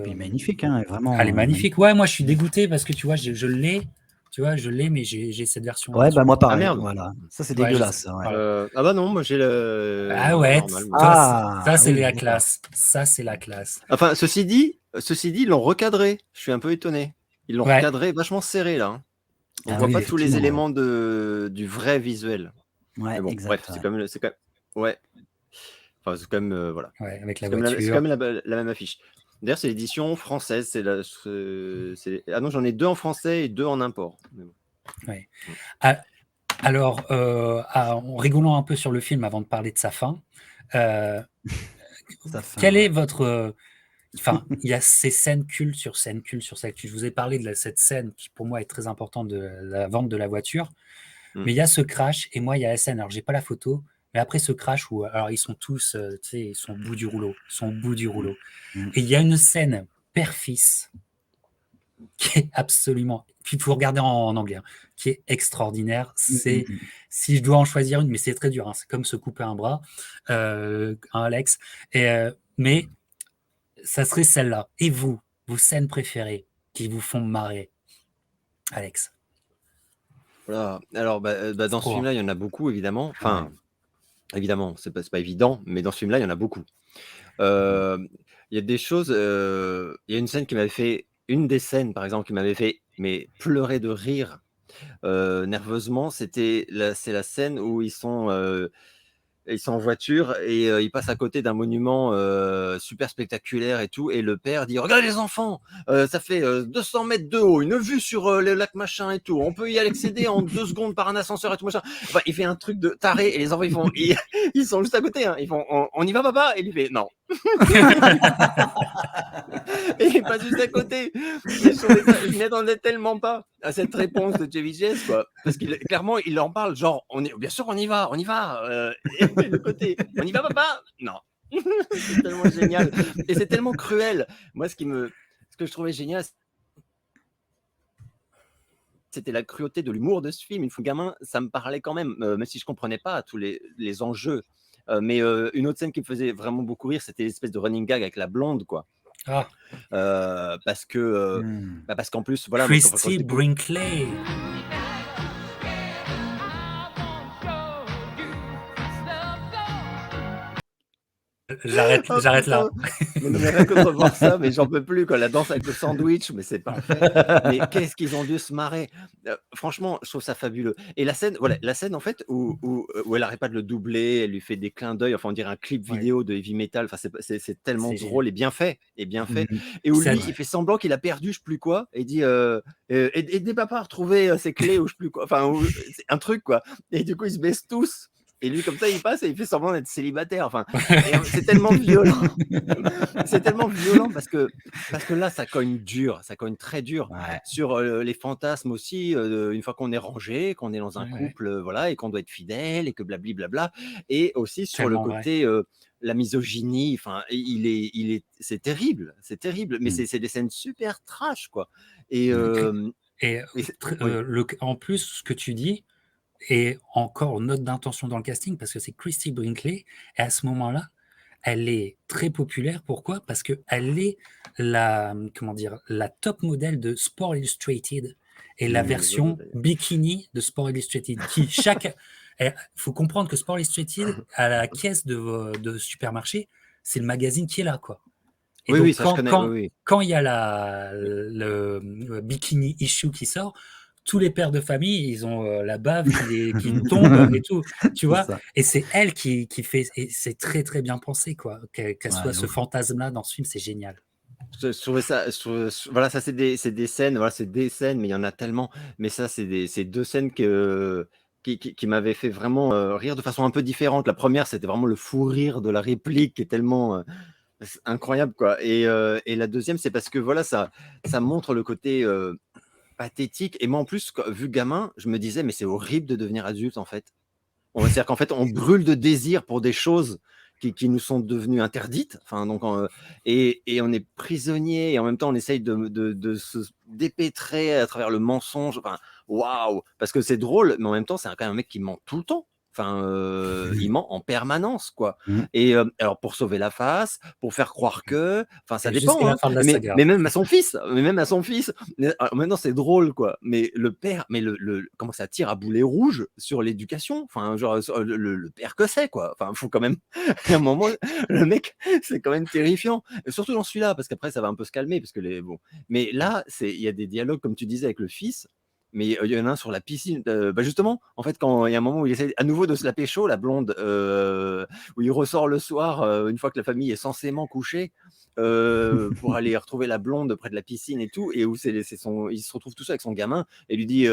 Puis magnifique, hein, vraiment. Elle est magnifique. Ouais, moi je suis dégoûté parce que tu vois, je l'ai. Tu vois, je l'ai, mais j'ai cette version. Ouais, bah moi pareil. Ah, merde. Voilà. Ça c'est Ouais, dégueulasse. je sais. Ouais. Ah bah non, moi j'ai le. Ah ouais, normal. toi, ça c'est oui, la d'accord. classe. Ça c'est la classe. Enfin, ceci dit, ils l'ont recadré. Je suis un peu étonné. Ils l'ont Ouais. recadré vachement serré là. On Ah voit oui, pas tous les effectivement. éléments du vrai visuel. Ouais, Mais bon, exact. bref, c'est quand même, ouais. Enfin, c'est quand même, voilà. Ouais, avec la C'est comme voiture. la même affiche. D'ailleurs, c'est l'édition française. Ah non, j'en ai 2 en français et 2 en import. Mais bon. Ouais. Alors, en rigolant un peu sur le film avant de parler de sa fin, Ça fait, quel ouais. est votre. Enfin, il y a ces scènes cultes sur scène culte sur scène culte. Je vous ai parlé de cette scène qui, pour moi, est très importante de la vente de la voiture. Mais il y a ce crash, et moi, il y a la scène. Alors, j'ai pas la photo, mais après ce crash où alors ils sont tous, tu sais, ils sont au bout du rouleau. Et il y a une scène père-fils qui est absolument. Puis il faut regarder en anglais, hein, qui est extraordinaire. C'est si je dois en choisir une, mais c'est très dur. Hein, c'est comme se couper un bras, Alex. Mais ça serait celle-là. Et vous, vos scènes préférées qui vous font marrer, Alex? Voilà. Alors, dans ce film-là, il y en a beaucoup, évidemment. Enfin, évidemment, c'est pas évident, mais dans ce film-là, il y en a beaucoup. Il y a des choses. Il y a une scène qui m'avait fait. Une des scènes, par exemple, qui m'avait fait pleurer de rire nerveusement, c'est la scène où ils sont en voiture et ils passent à côté d'un monument super spectaculaire et tout, et le père dit: regardez les enfants, ça fait 200 mètres de haut, une vue sur le lac machin et tout, on peut y accéder en 2 secondes par un ascenseur et tout machin. Enfin, il fait un truc de taré et les enfants ils sont juste à côté, hein. Ils font on y va papa, et il fait non. Et il passe juste à côté. Je m'attendais tellement pas à cette réponse de Chevy Chase, quoi, parce qu'il clairement il en parle genre bien sûr on y va, et de côté on y va papa, non. C'est tellement génial et c'est tellement cruel. Moi ce que je trouvais génial, c'était la cruauté de l'humour de ce film. Une fois gamin, ça me parlait quand même, même si je comprenais pas tous les enjeux. Mais une autre scène qui me faisait vraiment beaucoup rire, c'était l'espèce de running gag avec la blonde, quoi. Ah, Parce qu'en plus, voilà. Christy Brinkley. J'arrête là. Mais rien que de revoir ça, mais j'en peux plus, quoi. La danse avec le sandwich, mais c'est parfait. Mais qu'est-ce qu'ils ont dû se marrer. Franchement, je trouve ça fabuleux. Et la scène en fait, où elle arrête pas de le doubler, elle lui fait des clins d'œil, enfin on dirait un clip vidéo de heavy metal. Enfin, c'est tellement drôle et bien fait. Et où lui, il fait semblant qu'il a perdu, je sais plus quoi, et il dit aidez papa à retrouver ses clés ou je sais plus quoi. Enfin, c'est un truc, quoi. Et du coup, ils se baissent tous. Et lui, comme ça, il passe et il fait semblant d'être célibataire. Enfin, et c'est tellement violent. C'est tellement violent parce que là, ça cogne dur, ça cogne très dur Ouais. sur les fantasmes aussi. Une fois qu'on est rangé, qu'on est dans un Ouais. couple, voilà, et qu'on doit être fidèle et que blabli blabla. Et aussi sur le Tellement vrai. côté la misogynie. Enfin, c'est terrible, c'est terrible. Mais Mm. c'est des scènes super trash, quoi. Et, Mm. Et oui. en plus, ce que tu dis est encore note d'intention dans le casting parce que c'est Christy Brinkley. Et à ce moment-là, elle est très populaire. Pourquoi? Parce qu'elle est comment dire, la top modèle de Sport Illustrated et la Mmh, version d'ailleurs. bikini de Sport Illustrated. Il faut comprendre que Sport Illustrated, à la caisse de supermarché, c'est le magazine qui est là, quoi. Et Oui, donc, oui, ça je connais. Oui, oui. quand il y a le bikini issue qui sort, tous les pères de famille, ils ont la bave qui tombe et tout, tu C'est vois. ça. Et c'est elle qui fait, et c'est très très bien pensé, quoi. Qu'elle Ouais, soit de ce ouf. fantasme-là dans ce film, c'est génial. Je trouvais ça, voilà, ça c'est des scènes, voilà, c'est des scènes, mais il y en a tellement. Mais ça, c'est deux scènes qui m'avaient fait vraiment rire de façon un peu différente. La première, c'était vraiment le fou rire de la réplique qui est tellement c'est incroyable, quoi. Et la deuxième, c'est parce que voilà, ça montre le côté pathétique. Et moi, en plus, vu gamin, je me disais, mais c'est horrible de devenir adulte, en fait. C'est-à-dire qu'en fait, on brûle de désir pour des choses qui nous sont devenues interdites. Enfin, donc, et on est prisonnier et en même temps, on essaye de se dépêtrer à travers le mensonge. Enfin, waouh! Parce que c'est drôle, mais en même temps, c'est quand même un mec qui ment tout le temps. Enfin, il ment en permanence, quoi. Mm. Et alors, pour sauver la face, pour faire croire que. Enfin, ça Et jusqu'à dépend, la hein. fin de la Mais saga. même à son fils. Alors, maintenant, c'est drôle, quoi. Mais le père, comment ça tire à boulet rouge sur l'éducation? Enfin, genre, sur le père que c'est, quoi. Enfin, faut quand même. À un moment, le mec, c'est quand même terrifiant. Et surtout dans celui-là, parce qu'après, ça va un peu se calmer. Parce que bon. Mais là, il y a des dialogues, comme tu disais, avec le fils. Mais il y en a un sur la piscine. Justement, en fait, quand il y a un moment où il essaie à nouveau de se la pécho, la blonde, où il ressort le soir, une fois que la famille est censément couchée, pour aller retrouver la blonde près de la piscine et tout, et où il se retrouve tout seul avec son gamin, et lui dit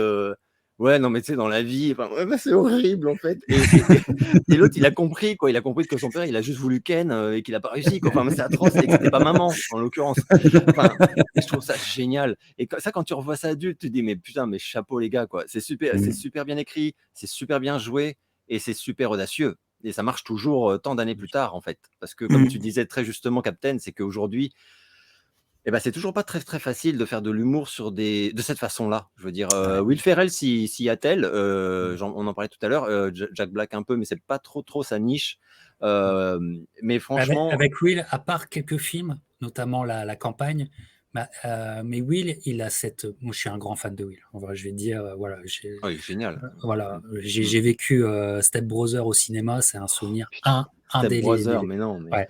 ouais, non, mais tu sais, dans la vie, enfin, ouais, c'est horrible, en fait. Et l'autre, il a compris, quoi. Il a compris que son père, il a juste voulu ken et qu'il n'a pas réussi, quoi. Enfin, c'est atroce et que c'était pas maman, en l'occurrence. Enfin, et je trouve ça génial. Et ça, quand tu revois ça adulte, tu te dis, mais putain, mais chapeau, les gars, quoi. C'est super bien écrit, c'est super bien joué et c'est super audacieux. Et ça marche toujours tant d'années plus tard, en fait. Parce que, comme tu disais très justement, Captain, c'est qu'aujourd'hui, c'est toujours pas très, très facile de faire de l'humour de cette façon-là. Je veux dire, Will Ferrell s'y attelle. On en parlait tout à l'heure. Jack Black un peu, mais c'est pas trop sa niche. Mais franchement, Avec Will, à part quelques films, notamment la campagne, mais Will, il a moi, je suis un grand fan de Will. En vrai, je vais te dire, voilà, oh, il est génial. j'ai vécu Step Brother au cinéma, c'est un souvenir Step Brother, indélébile. mais non. Mais... Ouais.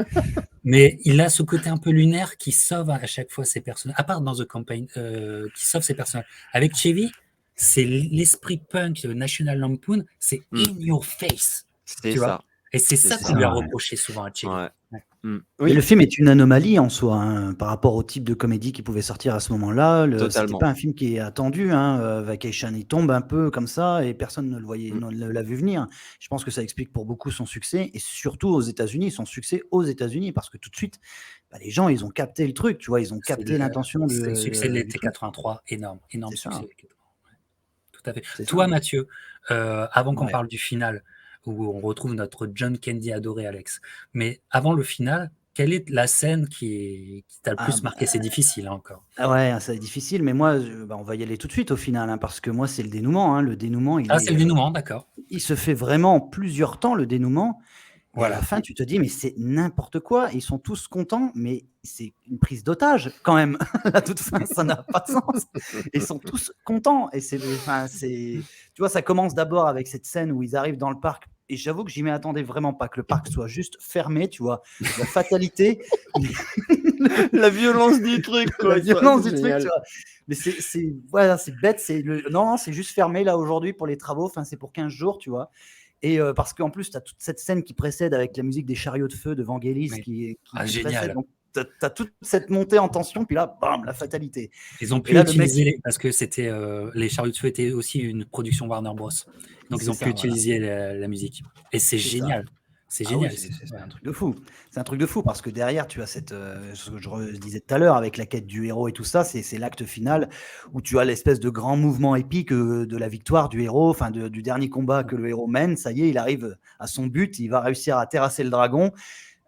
Mais il a ce côté un peu lunaire qui sauve à chaque fois ses personnages, à part dans The Campaign, qui sauve ses personnages. Avec Chevy, c'est l'esprit punk de National Lampoon, c'est in your face. C'est tu vois. ça. Et c'est ça qu'on lui a reproché souvent à Chevy. Ouais. Oui. Oui. Le film est une anomalie en soi, hein, par rapport au type de comédie qui pouvait sortir à ce moment-là. C'était pas un film qui est attendu. Vacation, il tombe un peu comme ça et personne ne le voyait, ne l'a vu venir. Je pense que ça explique pour beaucoup son succès et surtout aux États-Unis, son succès aux États-Unis, parce que tout de suite, les gens, ils ont capté le truc, tu vois, ils ont capté l'intention. C'est le succès de l'été 83, énorme succès. Tout à fait. C'est Toi, ça. Mathieu, avant qu'on parle du final, où on retrouve notre John Candy adoré, Alex. Mais avant le final, quelle est la scène qui t'a le plus marqué? C'est difficile encore. Ouais, c'est difficile, mais moi, on va y aller tout de suite au final, parce que moi, c'est le dénouement. Le dénouement, c'est le dénouement, d'accord. Il se fait vraiment en plusieurs temps, le dénouement. Voilà. Et à la fin, tu te dis, mais c'est n'importe quoi. Ils sont tous contents, mais c'est une prise d'otage quand même. À toute fin, ça n'a pas de sens. Ils sont tous contents. Et tu vois, ça commence d'abord avec cette scène où ils arrivent dans le parc. Et j'avoue que j'y m'attendais vraiment pas, que le parc soit juste fermé, tu vois. La fatalité. La violence du truc, quoi. La violence du truc, tu vois. Mais c'est bête. Non, c'est juste fermé là aujourd'hui pour les travaux. Enfin, c'est pour 15 jours, tu vois. Et parce qu'en plus, tu as toute cette scène qui précède avec la musique des chariots de feu de Vangelis qui génial. précède. Donc, t'as toute cette montée en tension, puis là, bam, la fatalité. Ils ont Et pu là, le mec, utiliser, parce que c'était les Chariots de Feu étaient aussi une production Warner Bros. Donc ils c'est ont ça, pu voilà. utiliser la musique. Et c'est C'est ça. génial. C'est Ah oui, génial. c'est Ouais. un truc de fou. C'est un truc de fou parce que derrière, tu as ce que je disais tout à l'heure avec la quête du héros et tout ça, c'est l'acte final où tu as l'espèce de grand mouvement épique de la victoire du héros, enfin du dernier combat que le héros mène. Ça y est, il arrive à son but, il va réussir à terrasser le dragon.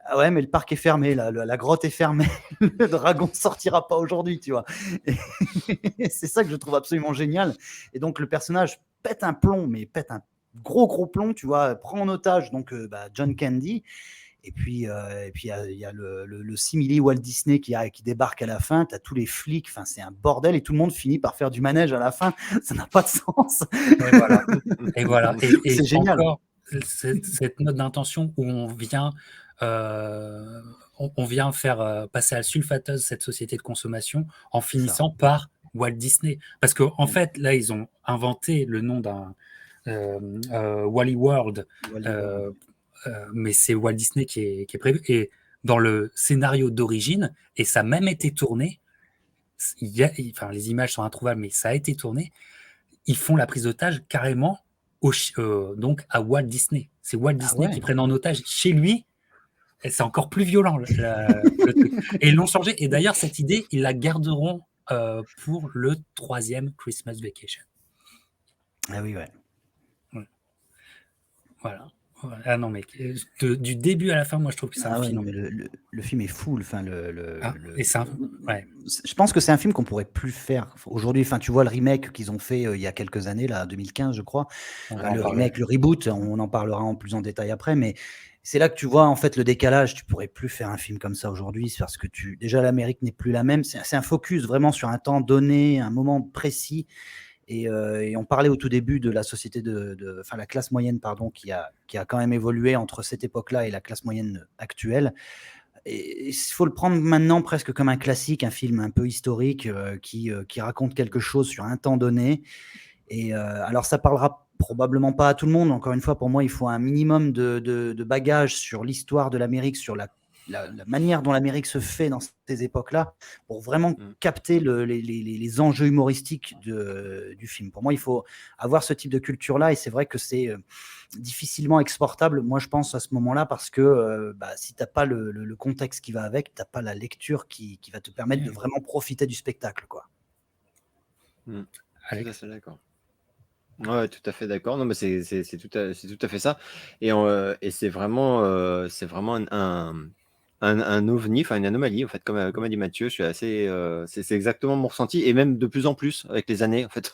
Ah ouais, mais le parc est fermé, la grotte est fermée, le dragon ne sortira pas aujourd'hui, tu vois. Et c'est ça que je trouve absolument génial. Et donc le personnage pète un plomb, mais pète un gros plomb, tu vois, prend en otage donc John Candy. Et puis il y a le simili Walt Disney qui débarque à la fin. Tu as tous les flics, enfin c'est un bordel et tout le monde finit par faire du manège à la fin. Ça n'a pas de sens. Et voilà. Et voilà. Et C'est génial. encore cette note d'intention où on vient faire passer à la sulfateuse cette société de consommation en finissant par Walt Disney. Parce qu'en fait, là, ils ont inventé le nom d'un Wally World, mais c'est Walt Disney qui est prévu. Et dans le scénario d'origine, et ça a même été tourné, les images sont introuvables, mais ça a été tourné, ils font la prise d'otage carrément donc à Walt Disney. C'est Walt Disney qui prennent en otage chez lui. Et c'est encore plus violent le truc. Et ils l'ont changé. Et d'ailleurs, cette idée, ils la garderont pour le 3e Christmas Vacation. Ah oui, ouais. Voilà. Ah non, mais du début à la fin, moi, je trouve que c'est un film. Non, mais le film est fou. Enfin, et c'est je pense que c'est un film qu'on pourrait plus faire aujourd'hui. Enfin, tu vois le remake qu'ils ont fait il y a quelques années, là, 2015, je crois. Le reboot, on en parlera en plus en détail après, mais c'est là que tu vois en fait le décalage. Tu pourrais plus faire un film comme ça aujourd'hui parce que déjà l'Amérique n'est plus la même. C'est un focus vraiment sur un temps donné, un moment précis. Et on parlait au tout début de la société la classe moyenne, pardon, qui a quand même évolué entre cette époque-là et la classe moyenne actuelle. Et il faut le prendre maintenant presque comme un classique, un film un peu historique qui raconte quelque chose sur un temps donné. Et alors, ça parlera probablement pas à tout le monde. Encore une fois, pour moi, il faut un minimum de bagages sur l'histoire de l'Amérique, sur la manière dont l'Amérique se fait dans ces époques-là, pour vraiment capter les enjeux humoristiques du film. Pour moi, il faut avoir ce type de culture-là, et c'est vrai que c'est difficilement exportable, moi je pense, à ce moment-là, parce que si tu n'as pas le contexte qui va avec, tu n'as pas la lecture qui va te permettre de vraiment profiter du spectacle, quoi. Alex. Tout à fait d'accord. Ouais, tout à fait d'accord. Non, mais c'est tout à fait ça. Et c'est vraiment un ovni, enfin une anomalie, en fait, comme a dit Mathieu. Je suis assez, c'est exactement mon ressenti, et même de plus en plus avec les années, en fait.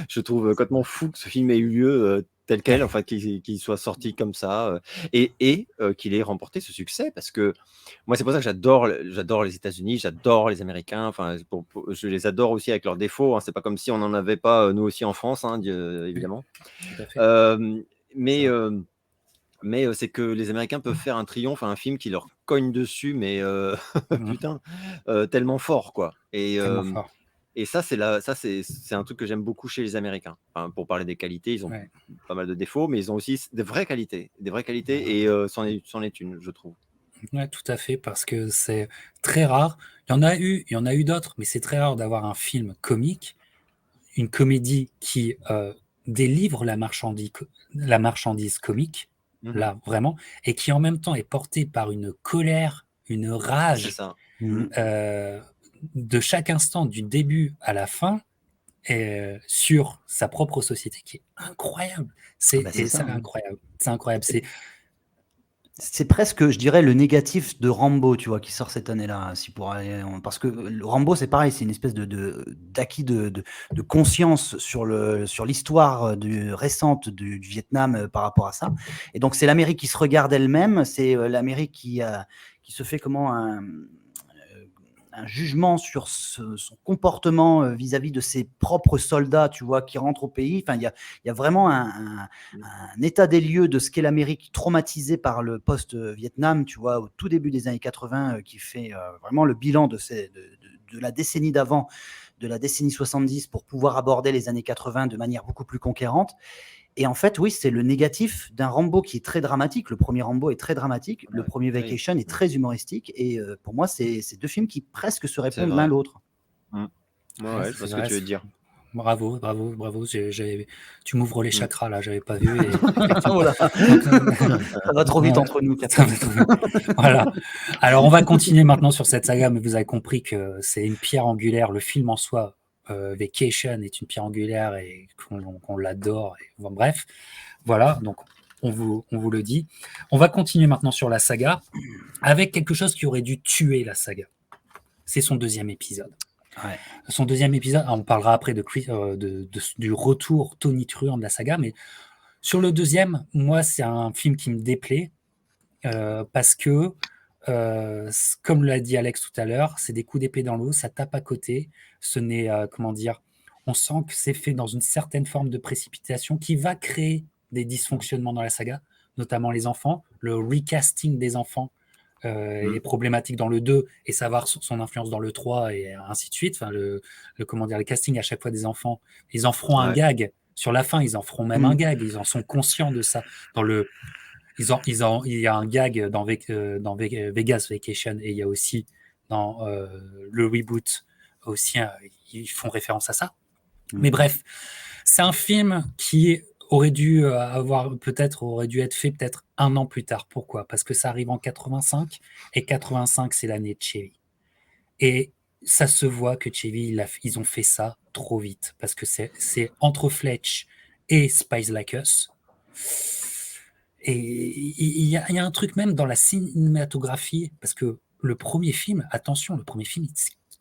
Je trouve complètement fou que ce film ait eu lieu tel quel, en fait, qu'il soit sorti comme ça, et qu'il ait remporté ce succès, parce que moi, c'est pour ça que j'adore les États-Unis, j'adore les Américains. Enfin, je les adore aussi avec leurs défauts, hein. C'est pas comme si on n'en avait pas nous aussi en France, hein, évidemment. Tout à fait. Mais c'est que les Américains peuvent faire un triomphe à un film qui leur cogne dessus, mais putain, tellement fort, quoi. Tellement fort. Et ça, c'est un truc que j'aime beaucoup chez les Américains. Enfin, pour parler des qualités, ils ont pas mal de défauts, mais ils ont aussi des vraies qualités, et c'en est une, je trouve. Ouais, tout à fait, parce que c'est très rare. Il y en a eu d'autres, mais c'est très rare d'avoir un film comique, une comédie qui délivre la marchandise comique, là, vraiment, et qui en même temps est portée par une colère, une rage. C'est ça. De chaque instant, du début à la fin, sur sa propre société, qui est incroyable. C'est incroyable. C'est incroyable. C'est presque, je dirais, le négatif de Rambo, tu vois, qui sort cette année-là. Parce que Rambo, c'est pareil, c'est une espèce d'acquis de conscience sur l'histoire récente du Vietnam par rapport à ça. Et donc, c'est l'Amérique qui se regarde elle-même, c'est l'Amérique qui se fait un jugement sur son comportement vis-à-vis de ses propres soldats, tu vois, qui rentrent au pays. Enfin, il y a vraiment un état des lieux de ce qu'est l'Amérique traumatisée par le post-Vietnam, tu vois, au tout début des années 80, qui fait vraiment le bilan de la décennie d'avant, de la décennie 70, pour pouvoir aborder les années 80 de manière beaucoup plus conquérante. Et en fait, oui, c'est le négatif d'un Rambo qui est très dramatique. Le premier Rambo est très dramatique. Le Ouais, premier oui. Vacation est très humoristique. Et pour moi, c'est deux films qui presque se répondent vrai. l'un l'autre. Ouais, Ouais, ouais, je c'est vois ce vrai, que tu veux dire. Bravo, bravo, bravo. Tu m'ouvres les chakras là, j'avais pas vu. Et Oh là, ça va trop vite entre nous, Ça Catherine. va trop vite. Voilà. Alors, on va continuer maintenant sur cette saga, mais vous avez compris que c'est une pierre angulaire. Le film en soi, Vacation, est une pierre angulaire et qu'on l'adore. Bon, bref, voilà. Donc, on vous le dit. On va continuer maintenant sur la saga avec quelque chose qui aurait dû tuer la saga. C'est son deuxième épisode. Ouais. Son deuxième épisode, on parlera après du retour tonitruant de la saga, mais sur le deuxième, moi, c'est un film qui me déplaît parce que, comme l'a dit Alex tout à l'heure, c'est des coups d'épée dans l'eau, ça tape à côté. Ce n'est, comment dire, on sent que c'est fait dans une certaine forme de précipitation qui va créer des dysfonctionnements dans la saga, notamment les enfants, le recasting des enfants. Est problématique dans le 2 et ça va avoir son influence dans le 3 et ainsi de suite. Enfin, comment dire, le casting à chaque fois des enfants, ils en feront un Ouais. gag. Sur la fin, ils en feront même un gag. Ils en sont conscients de ça. Il y a un gag dans Vegas Vacation et il y a aussi dans le reboot aussi, ils font référence à ça. Mais bref, c'est un film qui aurait dû être fait peut-être 1 an plus tard. Pourquoi? Parce que ça arrive en 85 et 85 c'est l'année de Chevy. Et ça se voit que Chevy ils ont fait ça trop vite parce que c'est entre Fletch et Spies Like Us. Et il y a un truc même dans la cinématographie parce que le premier film,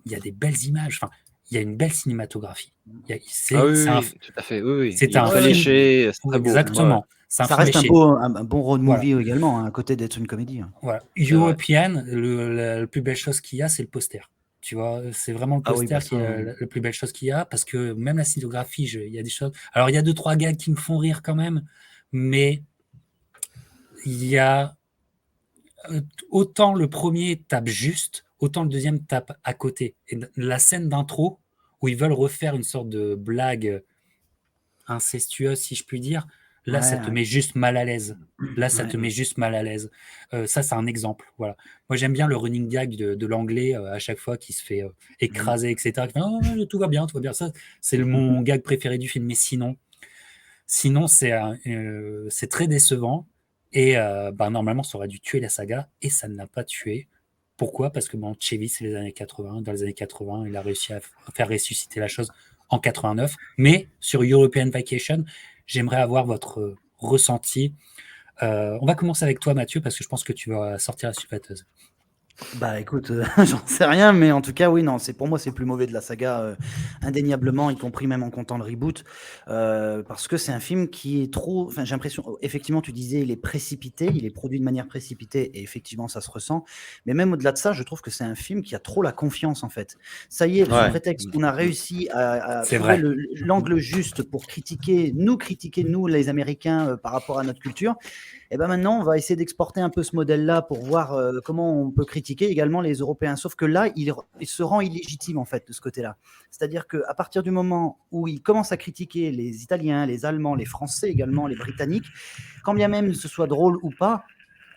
il y a des belles images. Enfin, il y a une belle cinématographie. Ah oui, tout à fait. Oui, oui. C'est Il est un très film. léché, c'est très beau. Exactement. Ouais. C'est un Ça film reste léché. un bon road Voilà. movie également, hein, à côté d'être une comédie. Voilà. C'est vrai. European, la plus belle chose qu'il y a, c'est le poster. Tu vois, c'est vraiment le Ah oui, poster bah qui est ça, la plus belle chose qu'il y a parce que même la cinématographie, il y a des choses. Alors, il y a 2-3 gags qui me font rire quand même, mais il y a autant le premier tape juste, autant le deuxième tape à côté. Et la scène d'intro où ils veulent refaire une sorte de blague incestueuse, si je puis dire, là, ça te met juste mal à l'aise. Là, ça te met juste mal à l'aise. Ça, c'est un exemple. Voilà. Moi, j'aime bien le running gag de l'anglais à chaque fois qui se fait écraser, etc. Qui fait, oh, tout va bien, tout va bien. Ça, c'est mon gag préféré du film. Mais sinon, c'est très décevant. Et normalement, ça aurait dû tuer la saga. Et ça ne l'a pas tué. Pourquoi? Parce que Chevy, c'est les années 80. Dans les années 80, il a réussi à faire ressusciter la chose en 89. Mais sur European Vacation, j'aimerais avoir votre ressenti. On va commencer avec toi, Mathieu, parce que je pense que tu vas sortir la sulfateuse. Bah écoute, j'en sais rien, mais en tout cas, oui, non, pour moi, c'est le plus mauvais de la saga, indéniablement, y compris même en comptant le reboot, parce que c'est un film qui est trop. Enfin, j'ai l'impression, effectivement, tu disais, il est précipité, il est produit de manière précipitée, et effectivement, ça se ressent. Mais même au-delà de ça, je trouve que c'est un film qui a trop la confiance, en fait. Ça y est, sous prétexte qu'on a réussi à trouver l'angle juste pour critiquer, nous, les Américains, par rapport à notre culture. Et ben maintenant, on va essayer d'exporter un peu ce modèle-là pour voir comment on peut critiquer également les Européens. Sauf que là, il se rend illégitime en fait de ce côté-là. C'est-à-dire qu'à partir du moment où il commence à critiquer les Italiens, les Allemands, les Français également, les Britanniques, quand bien même ce soit drôle ou pas,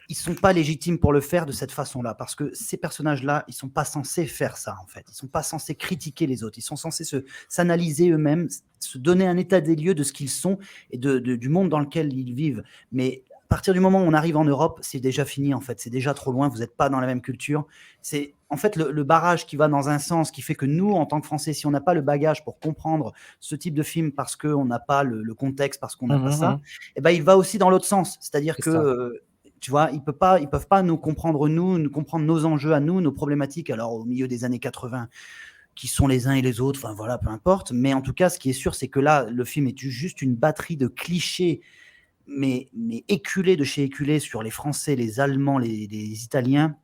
ils ne sont pas légitimes pour le faire de cette façon-là, parce que ces personnages-là, ils ne sont pas censés faire ça, en fait. Ils ne sont pas censés critiquer les autres. Ils sont censés s'analyser eux-mêmes, se donner un état des lieux de ce qu'ils sont et du monde dans lequel ils vivent. Mais à partir du moment où on arrive en Europe, c'est déjà fini, en fait. C'est déjà trop loin. Vous n'êtes pas dans la même culture. C'est en fait le barrage qui va dans un sens, qui fait que nous, en tant que Français, si on n'a pas le bagage pour comprendre ce type de film parce qu'on n'a pas le contexte, parce qu'on n'a pas ça, et ben, il va aussi dans l'autre sens. C'est-à-dire que... tu vois, ils peuvent pas nous comprendre nos enjeux à nous, nos problématiques, alors au milieu des années 80, qui sont les uns et les autres, enfin voilà, peu importe. Mais en tout cas, ce qui est sûr, c'est que là, le film est juste une batterie de clichés, mais éculés de chez éculés sur les Français, les Allemands, les Italiens.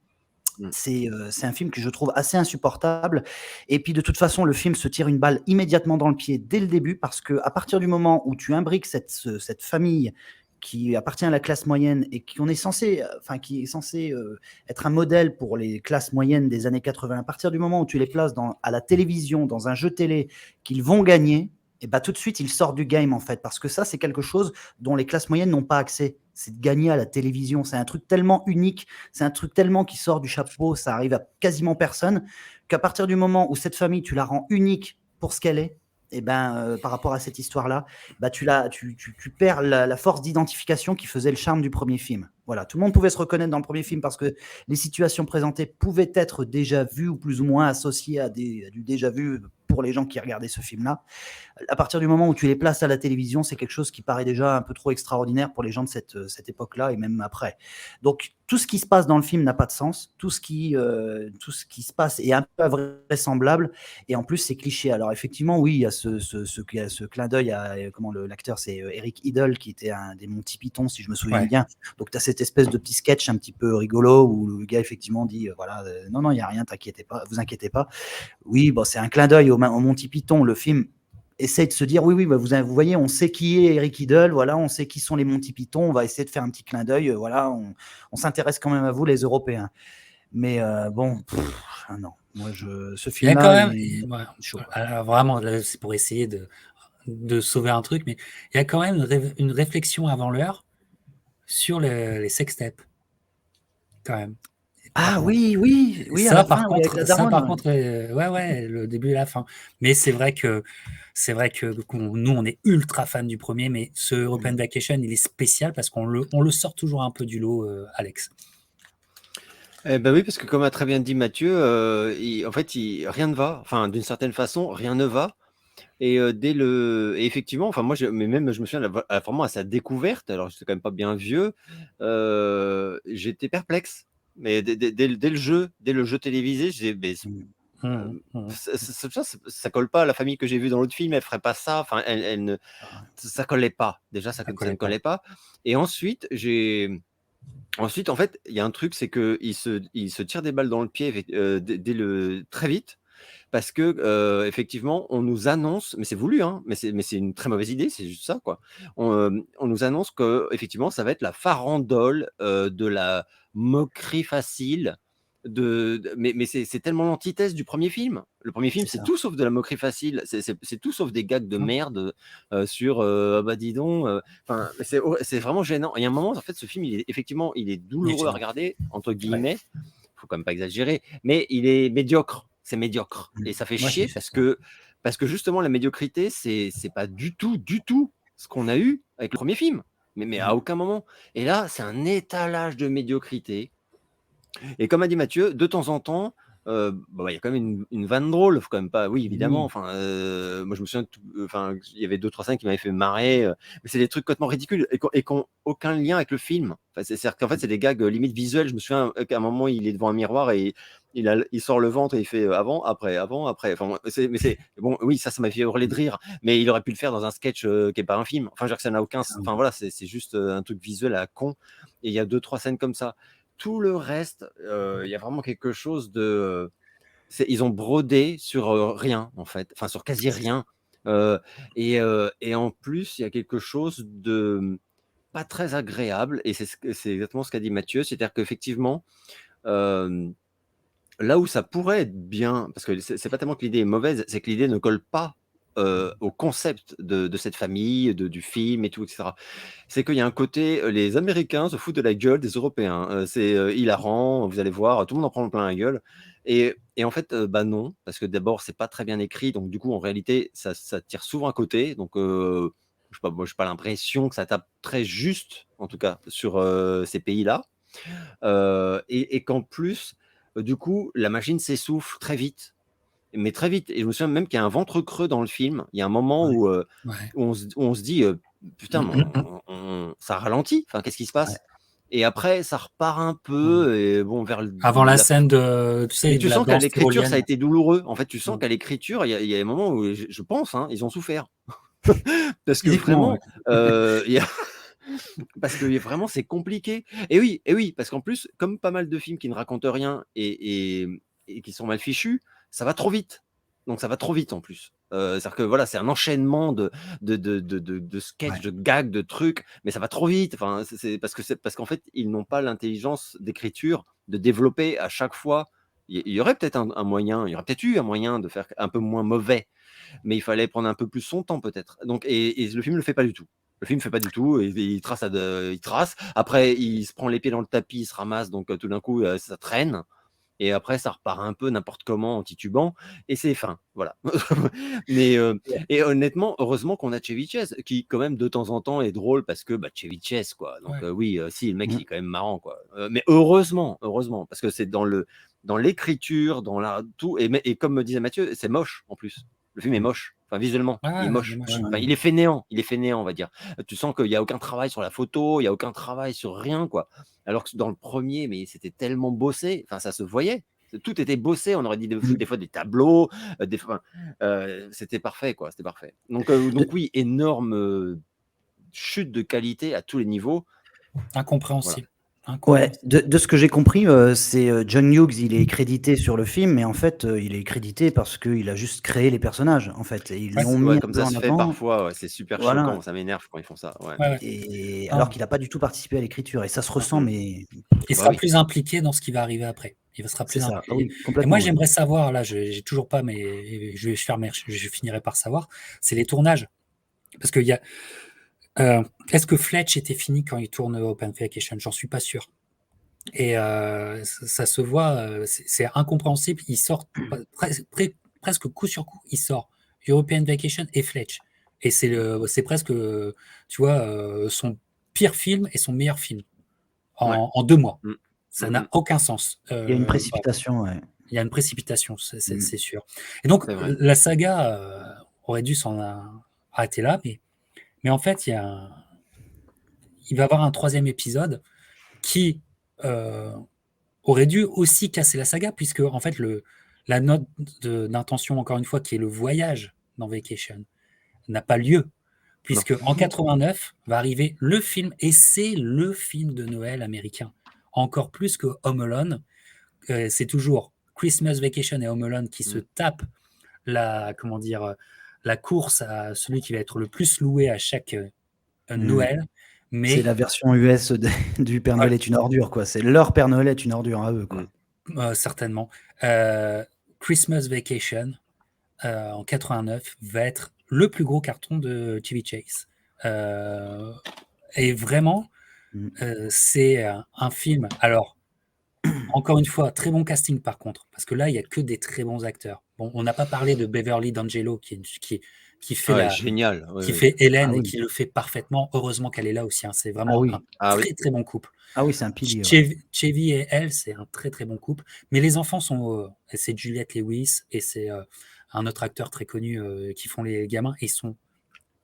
C'est un film que je trouve assez insupportable. Et puis de toute façon, le film se tire une balle immédiatement dans le pied dès le début, parce qu'à partir du moment où tu imbriques cette famille qui appartient à la classe moyenne et qui est censé être un modèle pour les classes moyennes des années 80, à partir du moment où tu les places à la télévision, dans un jeu télé qu'ils vont gagner, et bah, tout de suite, il sort du game, en fait. Parce que ça, c'est quelque chose dont les classes moyennes n'ont pas accès. C'est de gagner à la télévision. C'est un truc tellement unique, c'est un truc tellement qui sort du chapeau, ça arrive à quasiment personne, qu'à partir du moment où cette famille, tu la rends unique pour ce qu'elle est, et ben, par rapport à cette histoire-là, bah, tu perds la force d'identification qui faisait le charme du premier film. Voilà, tout le monde pouvait se reconnaître dans le premier film parce que les situations présentées pouvaient être déjà vues ou plus ou moins associées à du déjà vu pour les gens qui regardaient ce film-là. À partir du moment où tu les places à la télévision, c'est quelque chose qui paraît déjà un peu trop extraordinaire pour les gens de cette époque-là et même après. Donc, tout ce qui se passe dans le film n'a pas de sens. Tout ce qui se passe est un peu invraisemblable et en plus, c'est cliché. Alors, effectivement, oui, il y a ce clin d'œil à comment l'acteur, c'est Eric Idle, qui était un des Monty Python, si je me souviens Ouais. bien. Donc, tu as cette espèce de petit sketch un petit peu rigolo où le gars, effectivement, dit voilà, non, il n'y a rien, vous inquiétez pas. Oui, bon, c'est un clin d'œil au Monty Python. Le film essaye de se dire oui, bah, vous voyez, on sait qui est Eric Idle, voilà, on sait qui sont les Monty Python, on va essayer de faire un petit clin d'œil, voilà, on s'intéresse quand même à vous, les Européens. Mais bon, non, moi, ce Il y a film-là, quand même, ouais, chaud. alors vraiment, là, c'est pour essayer de sauver un truc, mais il y a quand même une réflexion avant l'heure sur les sextapes, quand même. Par Ah contre. oui, à Ça, la par fin, oui, avec contre, la daronne. ouais, le début et la fin. Mais c'est vrai que nous, on est ultra fans du premier, mais ce European Vacation, il est spécial parce qu'on le sort toujours un peu du lot, Alex. Eh ben oui, parce que comme a très bien dit Mathieu, en fait, rien ne va. Enfin, d'une certaine façon, rien ne va. Et et effectivement, enfin moi, mais même je me souviens vraiment à sa découverte. Alors, j'étais quand même pas bien vieux. J'étais perplexe. Mais dès le jeu télévisé, je disais, mais ça colle pas à la famille que j'ai vue dans l'autre film. Elle ferait pas ça. Enfin, ça collait pas. Déjà, ça ne collait pas. Et ensuite, en fait, il y a un truc, c'est que il se tire des balles dans le pied très vite. Parce que effectivement, on nous annonce, mais c'est voulu, hein, mais c'est une très mauvaise idée, c'est juste ça, quoi. On nous annonce que effectivement, ça va être la farandole de la moquerie facile. Mais c'est tellement l'antithèse du premier film. Le premier film, c'est tout sauf de la moquerie facile. C'est tout sauf des gags de merde sur ah bah dis donc. Enfin, c'est vraiment gênant. Il y a un moment, en fait, ce film, effectivement, il est douloureux à regarder entre guillemets. Faut quand même pas exagérer, mais il est médiocre. C'est médiocre. Et ça fait chier parce que justement, la médiocrité, c'est pas du tout ce qu'on a eu avec le premier film. Mais à aucun moment. Et là, c'est un étalage de médiocrité. Et comme a dit Mathieu, de temps en temps, il y a quand même une vanne drôle, faut quand même pas. Oui, évidemment. Enfin, moi, je me souviens, il y avait 2-3 scènes qui m'avaient fait marrer, mais c'est des trucs complètement ridicules et qui n'ont aucun lien avec le film. Enfin, c'est-à-dire qu'en fait, c'est des gags limite visuels. Je me souviens qu'à un moment, il est devant un miroir et il sort le ventre et il fait avant, après. Enfin, bon, oui, ça m'a fait hurler de rire, mais il aurait pu le faire dans un sketch qui n'est pas un film. Enfin, je veux dire que ça n'a aucun. Enfin, voilà, c'est juste un truc visuel à la con. Et il y a 2-3 scènes comme ça. Tout le reste, il y a vraiment quelque chose de. Ils ont brodé sur rien, en fait. Enfin, sur quasi rien. Et en plus, il y a quelque chose de pas très agréable. Et c'est exactement ce qu'a dit Mathieu. C'est-à-dire qu'effectivement, là où ça pourrait être bien, parce que c'est pas tellement que l'idée est mauvaise, c'est que l'idée ne colle pas au concept de cette famille, du film et tout, etc. C'est qu'il y a un côté, les Américains se foutent de la gueule des Européens. C'est hilarant, vous allez voir, tout le monde en prend plein la gueule. Et en fait, bah non, parce que d'abord, c'est pas très bien écrit, donc du coup, en réalité, ça tire souvent à côté. Donc, je sais pas, moi, j'ai pas l'impression que ça tape très juste, en tout cas, sur ces pays-là. Et qu'en plus, du coup, la machine s'essouffle très vite. Mais très vite. Et je me souviens même qu'il y a un ventre creux dans le film. Il y a un moment où on se dit putain, mais ça ralentit. Enfin, qu'est-ce qui se passe? Et après, ça repart un peu. Et bon, avant la scène de, tu sais, et tu de la sens qu'à danse l'écriture, ça a tyrolienne. été douloureux. En fait, tu sens qu'à l'écriture, il y a des moments où je pense, hein, ils ont souffert. Parce que Physiquement, vraiment, parce que vraiment, c'est compliqué. Et oui, parce qu'en plus, comme pas mal de films qui ne racontent rien et qui sont mal fichus, ça va trop vite. Donc, ça va trop vite en plus. C'est-à-dire que voilà, c'est un enchaînement de sketchs, de gags, de trucs, mais ça va trop vite. Enfin, c'est parce qu'en fait, ils n'ont pas l'intelligence d'écriture de développer à chaque fois Il y aurait peut-être un moyen, il y aurait peut-être eu un moyen de faire un peu moins mauvais, mais il fallait prendre un peu plus son temps peut-être. Donc, et le film ne le fait pas du tout. Le film ne fait pas du tout, et il trace, il trace. Après, il se prend les pieds dans le tapis, il se ramasse, donc tout d'un coup, ça traîne. Et après, ça repart un peu n'importe comment en titubant, et c'est fin. Voilà. Mais et honnêtement, heureusement qu'on a Chevy Chase, qui quand même de temps en temps est drôle parce que Chevy Chase, quoi. Donc Ouais. oui, si le mec il est quand même marrant, quoi. Mais heureusement, parce que c'est dans l'écriture, dans la tout, et comme me disait Mathieu, c'est moche en plus. Le film est moche. Enfin, visuellement, il est Ah, il est moche. moche. Enfin, il est fainéant, on va dire. Tu sens qu'il n'y a aucun travail sur la photo, il n'y a aucun travail sur rien, quoi. Alors que dans le premier, mais c'était tellement bossé, enfin, ça se voyait. Tout était bossé, on aurait dit des fois des tableaux, c'était parfait, quoi. C'était parfait. Donc oui, énorme chute de qualité à tous les niveaux. Incompréhensible. Ouais, Incompréhensible. de ce que j'ai compris, c'est John Hughes, il est crédité sur le film, mais en fait, il est crédité parce qu'il a juste créé les personnages, en fait. Et ils Ouais, l'ont mis un Comme peu ça en se fait avant, parfois, ouais, c'est super voilà. choquant, ça m'énerve quand ils font ça. Ouais. Ouais, ouais. Et Non. alors qu'il n'a pas du tout participé à l'écriture, et ça se ressent, mais Il Bah sera oui. plus impliqué dans ce qui va arriver après. Il sera plus c'est ça. Ah impliqué. oui, Et moi, complètement. Ouais. j'aimerais savoir, là, j'ai toujours pas, mais je finirai par savoir, c'est les tournages. Parce qu'il y a. Est-ce que Fletch était fini quand il tourne Open Vacation? J'en suis pas sûr. Et ça se voit, c'est incompréhensible. Il sort presque coup sur coup, il sort European Vacation et Fletch. Et c'est presque, tu vois, son pire film et son meilleur film en 2 mois. Mm. Ça n'a aucun sens. Il y a une précipitation, ouais. Il y a une précipitation, c'est sûr. Et donc, C'est vrai. la saga aurait dû s'en arrêter là, mais en fait, il va y avoir un 3e épisode qui aurait dû aussi casser la saga, puisque en fait, la note d'intention, encore une fois, qui est le voyage dans Vacation, n'a pas lieu, puisque en 89 va arriver le film, et c'est le film de Noël américain, encore plus que Home Alone. C'est toujours Christmas Vacation et Home Alone qui se tapent la course à celui qui va être le plus loué à chaque Noël. Mais c'est la version US du Père Noël est une ordure, quoi. C'est leur Père Noël est une ordure à eux, quoi. Certainement. Christmas Vacation en 89 va être le plus gros carton de Chevy Chase. Et vraiment, c'est un film. Alors, encore une fois, très bon casting par contre, parce que là, il n'y a que des très bons acteurs. Bon, on n'a pas parlé de Beverly D'Angelo qui fait génial. fait Hélène et qui le fait parfaitement. Heureusement qu'elle est là aussi. Hein. C'est vraiment un très très bon couple. Ah oui, c'est un pilier. Chevy et elle, c'est un très très bon couple. Mais les enfants sont, c'est Juliette Lewis et c'est un autre acteur très connu qui font les gamins et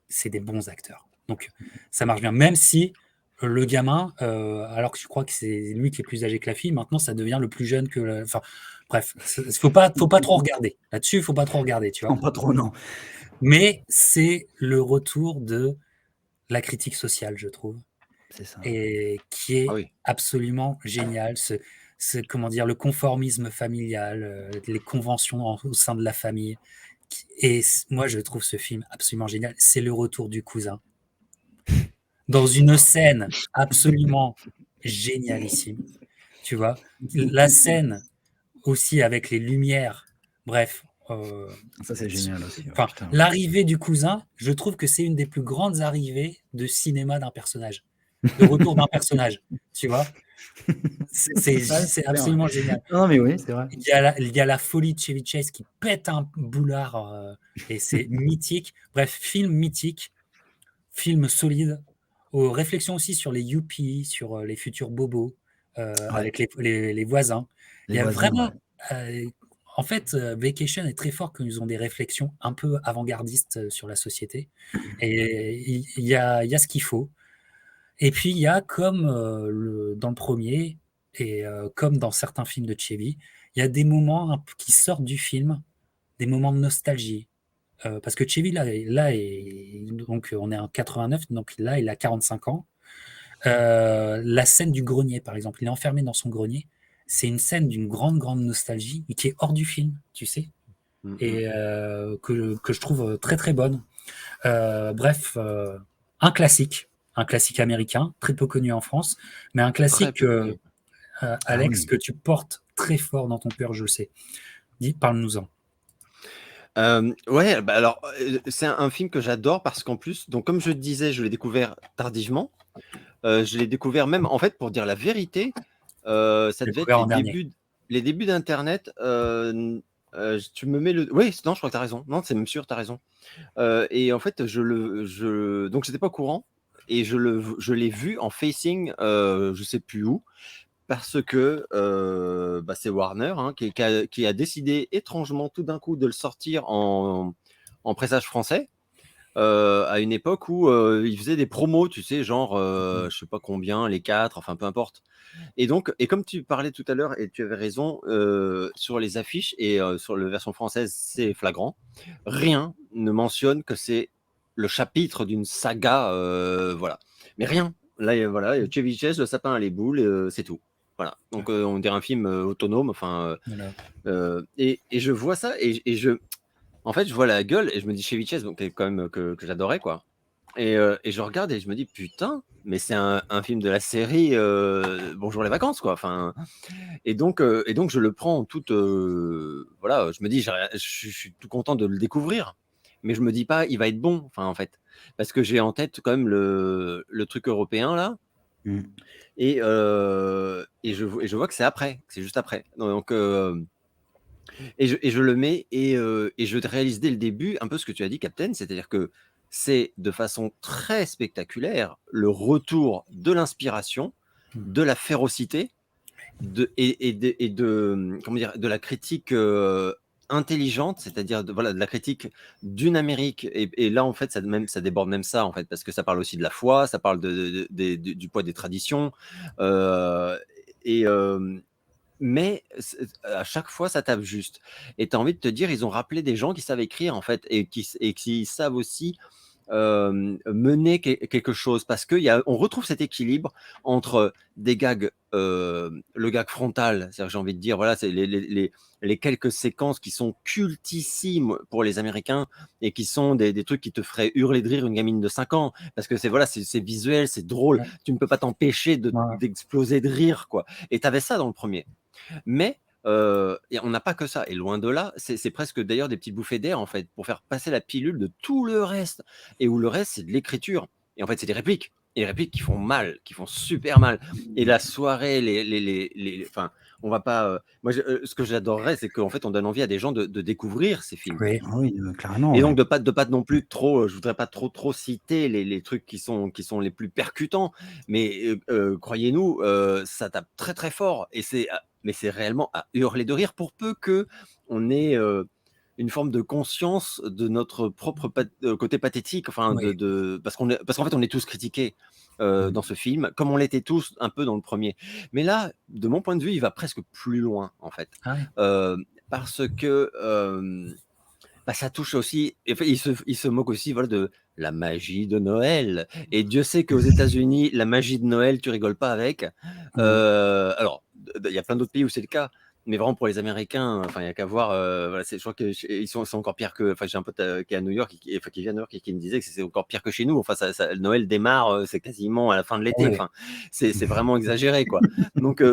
c'est des bons acteurs. Donc ça marche bien, même si le gamin, alors que je crois que c'est lui qui est plus âgé que la fille, maintenant ça devient le plus jeune que. Enfin, bref, faut pas trop regarder. Là-dessus, il faut pas trop regarder, tu vois. Non, pas trop, non. Mais c'est le retour de la critique sociale, je trouve. C'est ça. Et qui est absolument génial. Comment dire, le conformisme familial, les conventions au sein de la famille. Et moi, je trouve ce film absolument génial. C'est le retour du cousin. Dans une scène absolument génialissime. Tu vois, la scène aussi avec les lumières. Bref. Ça, c'est génial aussi. Enfin, l'arrivée du cousin, je trouve que c'est une des plus grandes arrivées de cinéma d'un personnage. Le retour d'un personnage, tu vois. C'est absolument génial. Non, mais oui, c'est vrai. Il y a la folie de Chevy Chase qui pète un boulard et c'est mythique. Bref, film mythique, film solide. Réflexion aussi sur les yuppies, sur les futurs bobos, avec les voisins. Il y a vraiment... en fait, Vacation est très fort quand ils ont des réflexions un peu avant-gardistes sur la société. Et il y a ce qu'il faut. Et puis, il y a, comme dans le premier, et comme dans certains films de Chevy, il y a des moments qui sortent du film, des moments de nostalgie. Parce que Chevy, donc on est en 89, donc là, il a 45 ans. La scène du grenier, par exemple, il est enfermé dans son grenier. C'est une scène d'une grande, grande nostalgie, mais qui est hors du film, tu sais, et que je trouve très, très bonne. Bref, un classique américain, très peu connu en France, mais un classique Alex, oui. que tu portes très fort dans ton cœur, je le sais. Parle-nous-en. Ouais, bah alors, c'est un film que j'adore parce qu'en plus, donc comme je te disais, je l'ai découvert tardivement. Je l'ai découvert même, en fait, pour dire la vérité, ça devait être Découvert en dernier. les débuts d'internet. Tu me mets le oui, non, je crois que tu as raison. Non, c'est même sûr, tu as raison. Et en fait, donc j'étais pas au courant et je l'ai vu en facing, je sais plus où, parce que bah, c'est Warner, hein, qui a décidé étrangement tout d'un coup de le sortir en pressage français. À une époque où ils faisaient des promos, tu sais, genre, je sais pas combien, les 4, enfin peu importe. Et donc, et comme tu parlais tout à l'heure, et tu avais raison, sur les affiches et sur la version française, c'est flagrant. Rien ne mentionne que c'est le chapitre d'une saga, voilà. Mais rien. Là, voilà, Chevy Chase, le sapin à les boules, c'est tout. Voilà. Donc, on dirait un film autonome. Enfin, Voilà. et je vois ça en fait, je vois la gueule et je me dis Chevy Chase, donc quand même que j'adorais, quoi. Et je regarde et je me dis putain, mais c'est un film de la série Bonjour les vacances, quoi. Enfin, et donc je le prends en toute voilà, je me dis je suis tout content de le découvrir, mais je me dis pas il va être bon, enfin en fait, parce que j'ai en tête quand même le truc européen là, Mm. et je vois que c'est après, que c'est juste après. Donc et je le mets et je réalise dès le début un peu ce que tu as dit, Captain, c'est-à-dire que c'est de façon très spectaculaire le retour de l'inspiration, de la férocité, comment dire, de la critique intelligente, c'est-à-dire voilà, de la critique d'une Amérique. Et là, en fait, ça déborde même ça, en fait, parce que ça parle aussi de la foi, ça parle du poids des traditions. euh, et, mais à chaque fois, ça tape juste. Et tu as envie de te dire, ils ont rappelé des gens qui savent écrire, en fait, et qui savent aussi mener quelque chose. Parce qu'on retrouve cet équilibre entre des gags, le gag frontal, c'est-à-dire, j'ai envie de dire, voilà, c'est les quelques séquences qui sont cultissimes pour les Américains et qui sont des trucs qui te feraient hurler de rire une gamine de 5 ans. Parce que voilà, c'est visuel, c'est drôle. Ouais. Tu ne peux pas t'empêcher Ouais. d'exploser de rire, quoi. Et tu avais ça dans le premier. Mais et on n'a pas que ça. Et loin de là, c'est presque d'ailleurs des petites bouffées d'air, en fait, pour faire passer la pilule de tout le reste. Et où le reste, c'est de l'écriture. Et en fait, c'est des répliques. Et les répliques qui font mal, qui font super mal. Et la soirée, enfin, on va pas. Moi, ce que j'adorerais, c'est qu'en fait, on donne envie à des gens de découvrir ces films. Oui. Ah oui, clairement. Et Ouais. donc de pas non plus trop, je voudrais pas trop citer les trucs qui sont les plus percutants, mais croyez-nous, ça tape très très fort et mais c'est réellement à hurler de rire, pour peu que on ait une forme de conscience de notre propre côté pathétique, enfin Oui. parce qu'en fait on est tous critiqués dans ce film, comme on l'était tous un peu dans le premier. Mais là, de mon point de vue, il va presque plus loin, en fait. Ah ouais. Parce que bah, ça touche aussi, et enfin, il se moque aussi, voilà, de la magie de Noël. Et Dieu sait qu'aux États-Unis, la magie de Noël, tu rigoles pas avec. Alors, il y a plein d'autres pays où c'est le cas, mais vraiment pour les Américains, enfin, il y a qu'à voir. Voilà, je crois qu'ils sont encore pires que. Enfin, j'ai un pote qui est à New York, enfin, qui vit à New York et qui me disait que c'est encore pire que chez nous. Enfin, Noël démarre, c'est quasiment à la fin de l'été. Oui. Enfin, c'est vraiment exagéré, quoi. Donc,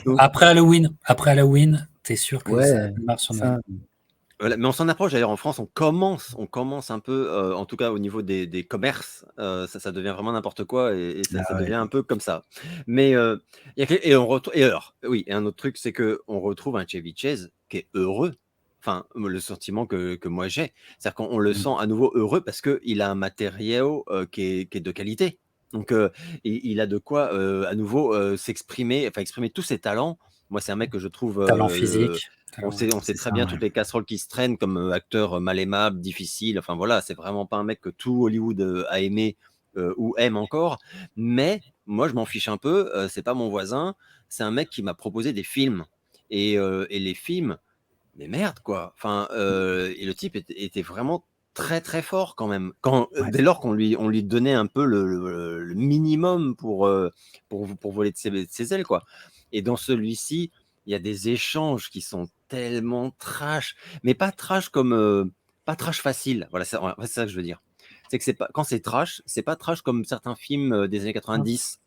donc Après Halloween, t'es sûr que ça Ouais, démarre sur ça. Noël. voilà, mais on s'en approche d'ailleurs en France, on commence un peu, en tout cas au niveau des commerces, ça devient vraiment n'importe quoi et ça Ah ouais. devient un peu comme ça. Mais il y a et on retrouve et alors, oui, et un autre truc, c'est que on retrouve un Chevy Chase qui est heureux. Enfin, le sentiment que moi j'ai, c'est-à-dire qu'on le sent à nouveau heureux parce qu'il a un matériau qui est de qualité. Donc, il a de quoi à nouveau s'exprimer, enfin exprimer tous ses talents. Moi, c'est un mec que je trouve Talent physique. on talent- sait C'est très ça, bien ouais. toutes les casseroles qui se traînent comme acteur mal aimable, difficile. Enfin voilà, c'est vraiment pas un mec que tout Hollywood a aimé ou aime encore. Mais moi, je m'en fiche un peu. C'est pas mon voisin. C'est un mec qui m'a proposé des films. Et les films, mais merde quoi. Enfin, et le type était vraiment très très fort quand même. Ouais. Dès lors on lui donnait un peu le minimum pour voler de ses ailes, quoi. Et dans celui-ci, il y a des échanges qui sont tellement trash, mais pas trash comme pas trash facile. Voilà, c'est ça que je veux dire. C'est que c'est pas quand c'est trash, c'est pas trash comme certains films des années 90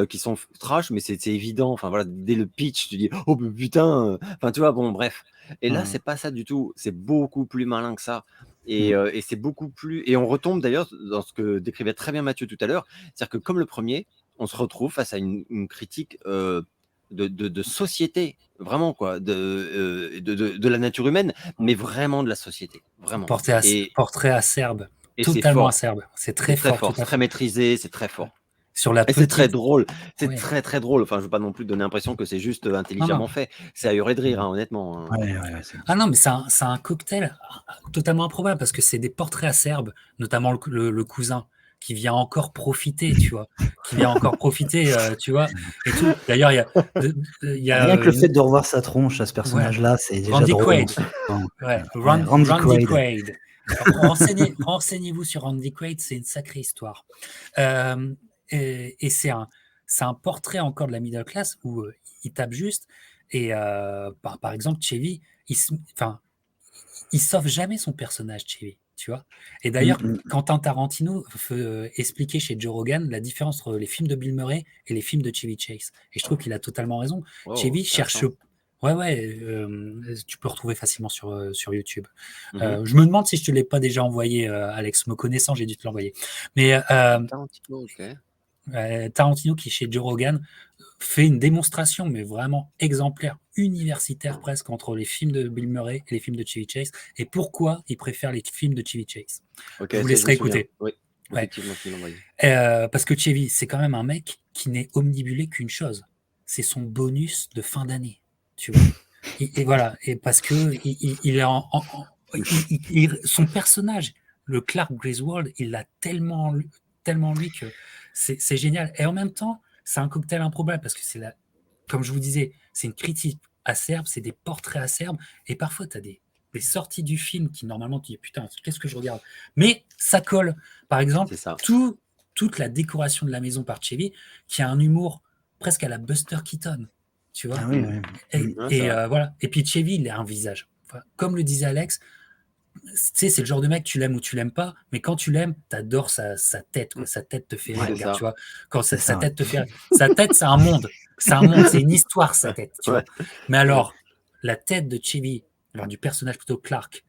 qui sont trash, mais c'est évident. Enfin voilà, dès le pitch, tu dis oh putain. Enfin tu vois, bon bref. Et là, c'est pas ça du tout. C'est beaucoup plus malin que ça. Et c'est beaucoup plus. Et on retombe d'ailleurs dans ce que décrivait très bien Mathieu tout à l'heure, c'est-à-dire que comme le premier, on se retrouve face à une critique de société, vraiment quoi, de la nature humaine, mais vraiment de la société, vraiment. Portrait acerbe, Et c'est totalement fort. acerbe. C'est très fort, tout à c'est fait. très maîtrisé, c'est très fort. Sur la Et c'est très petite. drôle, c'est Ouais. très très drôle. Enfin, je veux pas non plus donner l'impression que c'est juste intelligemment fait. C'est à hurler de rire, hein, honnêtement. hein. Ah non, mais c'est un cocktail totalement improbable parce que c'est des portraits acerbes, notamment le cousin qui vient encore profiter, tu vois, tu vois, et tout. D'ailleurs, il y a Rien que le fait de revoir sa tronche à ce personnage-là, c'est déjà Randy drôle. Quaid. Ouais, Randy Randy Quaid. Quaid. Renseignez-vous sur Randy Quaid, c'est une sacrée histoire. Et c'est un portrait encore de la middle class où il tape juste. Et par exemple, Chevy, il sauve jamais son personnage, Chevy, tu vois. Et d'ailleurs, Quentin Tarantino expliquait chez Joe Rogan la différence entre les films de Bill Murray et les films de Chevy Chase. Et je trouve qu'il a totalement raison. Wow, Chevy cherche... intéressant. Tu peux retrouver facilement sur YouTube. Mhm. Je me demande si je te l'ai pas déjà envoyé, Alex. Me connaissant, j'ai dû te l'envoyer. Mais Tarantino, ok. Tarantino, qui chez Joe Rogan, fait une démonstration, mais vraiment exemplaire, universitaire presque, entre les films de Bill Murray et les films de Chevy Chase, et pourquoi il préfère les films de Chevy Chase. Ok, Je vous ça, laisserai me souviens. écouter. Oui, Ouais. effectivement, tu l'as envoyé. Parce que Chevy, c'est quand même un mec qui n'est omnibulé qu'une chose, c'est son bonus de fin d'année, tu vois. Et voilà, et parce que il est son personnage, le Clark Griswold, il l'a tellement lui que c'est génial. Et en même temps, c'est un cocktail improbable parce que comme je vous disais, c'est une critique acerbe, c'est des portraits acerbes, et parfois tu as des sorties du film qui normalement tu dis putain, qu'est-ce que je regarde, mais ça colle. Par exemple, C'est ça. toute la décoration de la maison par Chevy, qui a un humour presque à la Buster Keaton, tu vois. Ah oui, oui. Et, Ouais, c'est vrai. voilà. Et puis Chevy, il a un visage. Enfin, comme le disait Alex, tu sais, c'est le genre de mec, tu l'aimes ou tu l'aimes pas, mais quand tu l'aimes, t'adores sa tête, quoi. Sa tête te fait Ouais, rire, c'est ça. tu vois. Quand C'est sa ça. tête te fait rire. Sa tête, c'est un monde. C'est un monde, c'est une histoire, sa tête, tu vois. Mais alors, la tête de Chevy, alors du personnage plutôt Clark,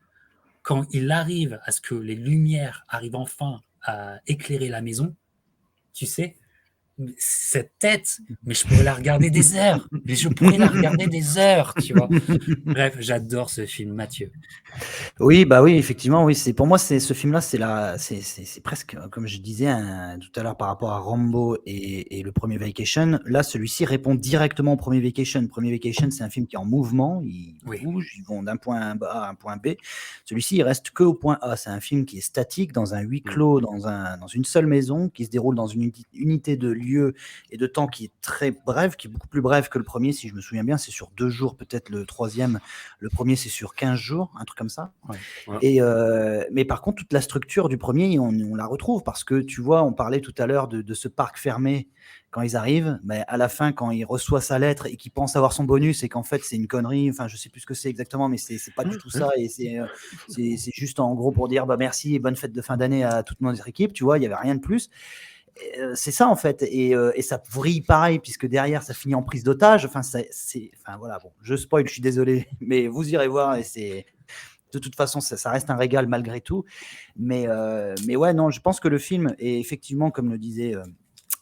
quand il arrive à ce que les lumières arrivent enfin à éclairer la maison, tu sais, cette tête, mais je pourrais la regarder des heures. Mais je pourrais la regarder des heures, tu vois. Bref, j'adore ce film, Mathieu. Oui, bah oui, effectivement, oui. Pour moi, ce film-là, c'est presque, comme je disais tout à l'heure par rapport à Rambo et le premier Vacation. Là, celui-ci répond directement au premier Vacation. Premier Vacation, c'est un film qui est en mouvement, ils bougent, ils vont d'un point A à un point B. Celui-ci, il reste que au point A. C'est un film qui est statique dans un huis clos, dans une seule maison, qui se déroule dans une unité de lieu et de temps qui est très brève, qui est beaucoup plus brève que le premier, si je me souviens bien. C'est sur 2 jours, peut-être le troisième. Le premier, c'est sur 15 jours, un truc comme ça. Ouais. Et mais par contre, toute la structure du premier, on la retrouve parce que tu vois, on parlait tout à l'heure de ce parc fermé quand ils arrivent. Mais à la fin, quand il reçoit sa lettre et qu'il pense avoir son bonus et qu'en fait c'est une connerie, enfin je sais plus ce que c'est exactement, mais c'est pas du tout ça, et c'est juste en gros pour dire bah merci et bonne fête de fin d'année à toute notre équipe, tu vois, il y avait rien de plus. C'est ça en fait, et ça vrille pareil puisque derrière ça finit en prise d'otage. Enfin voilà, bon, je spoil, je suis désolé, mais vous irez voir, et c'est de toute façon ça reste un régal malgré tout. Mais ouais, non, je pense que le film est effectivement, comme le disait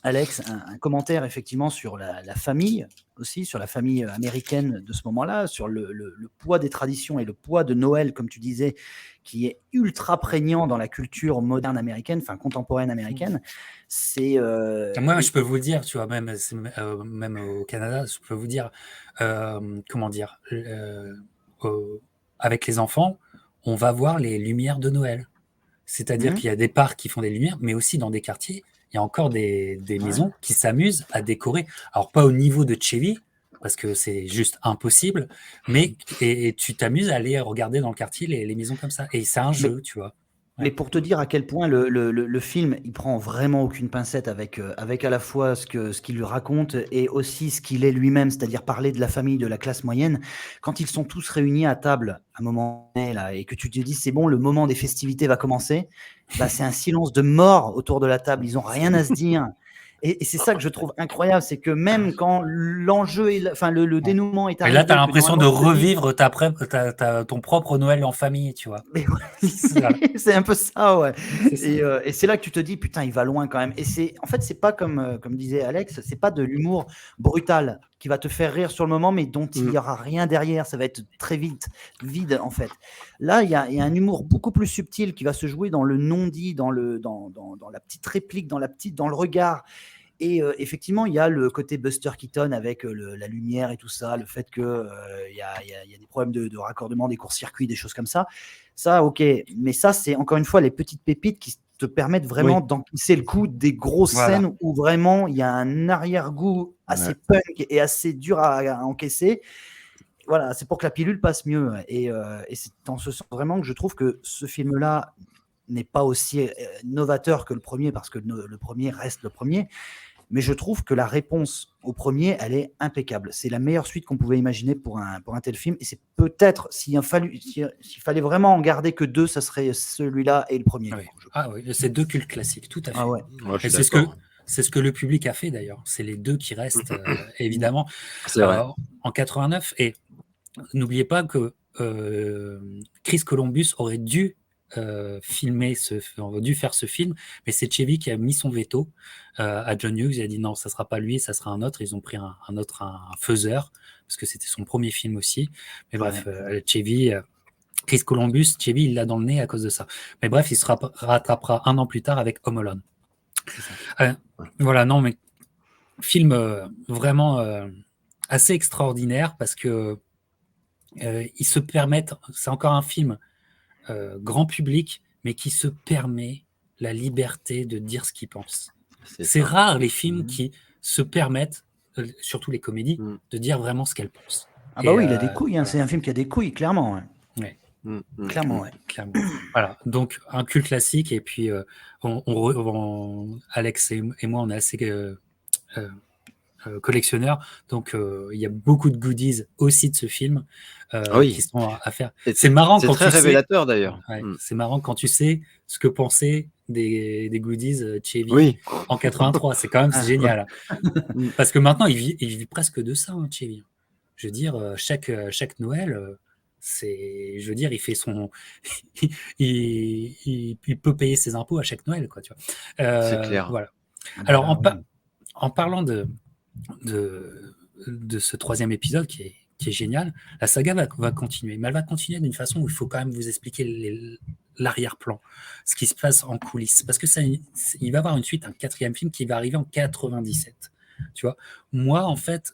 Alex, un commentaire effectivement sur la famille aussi, sur la famille américaine de ce moment-là, sur le poids des traditions et le poids de Noël, comme tu disais, qui est ultra prégnant dans la culture moderne américaine, enfin contemporaine américaine. C'est moi, je peux vous dire, tu vois, même au Canada, je peux vous dire, comment dire, avec les enfants, on va voir les lumières de Noël. C'est-à-dire qu'il y a des parcs qui font des lumières, mais aussi dans des quartiers, il y a encore des maisons qui s'amusent à décorer. Alors, pas au niveau de Chevy, parce que c'est juste impossible, mais et tu t'amuses à aller regarder dans le quartier les maisons comme ça. Et c'est un jeu, tu vois. Mais pour te dire à quel point le film, il prend vraiment aucune pincette avec à la fois ce qu'il lui raconte et aussi ce qu'il est lui-même, c'est-à-dire parler de la famille, de la classe moyenne. Quand ils sont tous réunis à table à un moment donné, là, et que tu te dis c'est bon, le moment des festivités va commencer, bah, c'est un silence de mort autour de la table. Ils n'ont rien à se dire. Et c'est ça que je trouve incroyable, c'est que même quand l'enjeu, le dénouement est Et arrivé, là, tu as que l'impression de normalement, tu te dis, revivre ton propre Noël en famille, tu vois. mais ouais, Voilà. c'est un peu ça, ouais. C'est ça. Et c'est là que tu te dis, putain, il va loin quand même. Et en fait, c'est pas comme disait Alex, c'est pas de l'humour brutal qui va te faire rire sur le moment, mais dont il y aura rien derrière. Ça va être très vite vide, en fait. Là, il y a un humour beaucoup plus subtil qui va se jouer dans le non-dit, dans la petite réplique, dans le regard. Et effectivement, il y a le côté Buster Keaton avec la lumière et tout ça, le fait qu'il y a des problèmes de raccordement, des courts-circuits, des choses comme ça. Ça, ok. Mais ça, c'est encore une fois les petites pépites qui te permettent vraiment d'encaisser le coup des grosses scènes où vraiment il y a un arrière-goût assez punk et assez dur à encaisser. Voilà, c'est pour que la pilule passe mieux. Et c'est en ce sens vraiment que je trouve que ce film-là n'est pas aussi novateur que le premier, parce que le premier reste le premier. Mais je trouve que la réponse au premier, elle est impeccable. C'est la meilleure suite qu'on pouvait imaginer pour un tel film. Et c'est peut-être, s'il fallait vraiment en garder que deux, ça serait celui-là et le premier. Oui. Ah oui, c'est deux cultes classiques, tout à fait. Ah ouais. Et c'est ce que le public a fait d'ailleurs. C'est les deux qui restent, évidemment. C'est vrai. En 89. Et n'oubliez pas que Chris Columbus aurait dû faire ce film, mais c'est Chevy qui a mis son veto à John Hughes. Il a dit non, ça sera pas lui, ça sera un autre. Ils ont pris un faiseur, parce que c'était son premier film aussi. Mais bref, Chris Columbus, Chevy, il l'a dans le nez à cause de ça. Mais bref, il se rattrapera un an plus tard avec Home Alone. Voilà, non, mais film vraiment assez extraordinaire, parce que ils se permettent, c'est encore un film grand public, mais qui se permet la liberté de dire ce qu'il pense. C'est rare les films qui se permettent, surtout les comédies, de dire vraiment ce qu'elles pensent. Ah bah oui, il a des couilles, hein. C'est un film qui a des couilles, clairement. Ouais. Ouais. Clairement, ouais. Clairement. Voilà, donc un culte classique, et puis Alex et moi, on est assez collectionneurs, donc il y a beaucoup de goodies aussi de ce film qui sont à faire. C'est marrant quand très révélateur d'ailleurs. C'est marrant quand tu sais ce que pensaient des goodies Chevy en 83. C'est quand même génial. Parce que maintenant, il vit presque de ça, hein, Chevy. Je veux dire, chaque Noël, je veux dire, il fait il peut payer ses impôts à chaque Noël, quoi, tu vois. C'est clair. Voilà. Alors, en parlant de ce troisième épisode qui est génial, la saga va continuer, mais elle va continuer d'une façon où il faut quand même vous expliquer l'arrière-plan, ce qui se passe en coulisses, parce que il va y avoir une suite, un quatrième film qui va arriver en 97. Tu vois, moi en fait,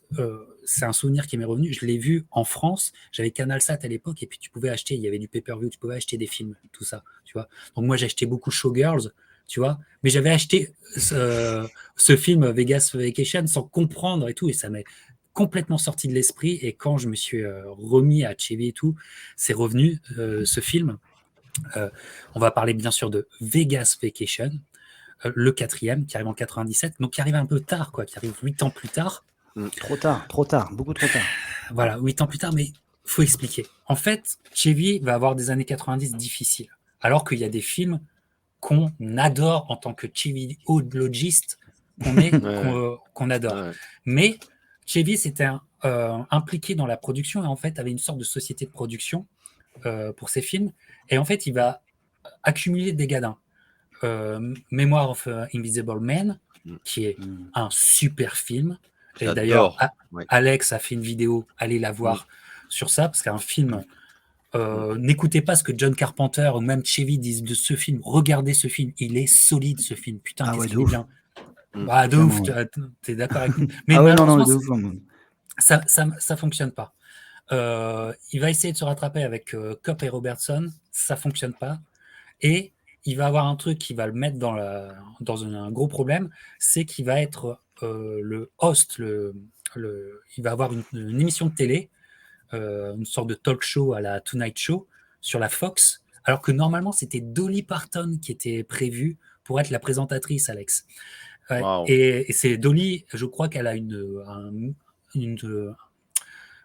c'est un souvenir qui m'est revenu. Je l'ai vu en France, j'avais CanalSat à l'époque, et puis tu pouvais acheter, il y avait du pay-per-view, tu pouvais acheter des films, tout ça, tu vois. Donc moi j'ai acheté beaucoup Showgirls, tu vois, mais j'avais acheté ce film Vegas Vacation sans comprendre et tout, et ça m'est complètement sorti de l'esprit. Et quand je me suis remis à Chevy et tout, c'est revenu ce film. On va parler bien sûr de Vegas Vacation, le quatrième qui arrive en 97, donc qui arrive un peu tard, quoi, qui arrive 8 ans plus tard. Trop tard, beaucoup trop tard. Voilà, 8 ans plus tard, mais faut expliquer. En fait, Chevy va avoir des années 90 difficiles, alors qu'il y a des films qu'on adore en tant que Chevy-ologiste, qu'on adore. Ouais. Mais Chevy, c'était impliqué dans la production, et en fait, avait une sorte de société de production pour ses films. Et en fait, il va accumuler des gadins. Memoir of Invisible Man, qui est un super film. Et d'ailleurs, Alex a fait une vidéo, allez la voir sur ça, parce qu'un film... n'écoutez pas ce que John Carpenter ou même Chevy disent de ce film. Regardez ce film, il est solide, ce film. Putain, qu'est-ce qu'il est bien. Bah, de ouf, t'es d'accord avec nous. Mais ça fonctionne pas. Il va essayer de se rattraper avec Kopp et Robertson, ça fonctionne pas. Et il va avoir un truc qui va le mettre dans un gros problème, c'est qu'il va être le host, il va avoir une émission de télé, une sorte de talk show à la Tonight Show sur la Fox, alors que normalement c'était Dolly Parton qui était prévue pour être la présentatrice, Alex. Wow. Et c'est Dolly, je crois qu'elle a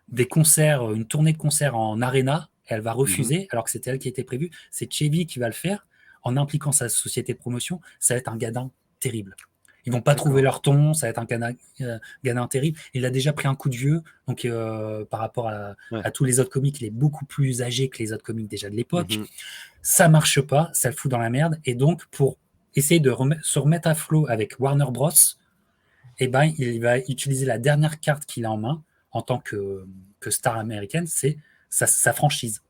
des concerts, une tournée de concerts en arena, et elle va refuser, alors que c'était elle qui était prévue. C'est Chevy qui va le faire, en impliquant sa société de promotion. Ça va être un gadin terrible. Ils vont pas D'accord. trouver leur ton, ça va être un gamin terrible. Il a déjà pris un coup de vieux, donc par rapport Ouais. à tous les autres comiques, il est beaucoup plus âgé que les autres comiques déjà de l'époque. Mhm. Ça marche pas, ça le fout dans la merde. Et donc, pour essayer de se remettre à flot avec Warner Bros., eh ben, il va utiliser la dernière carte qu'il a en main en tant que star américaine, c'est sa franchise.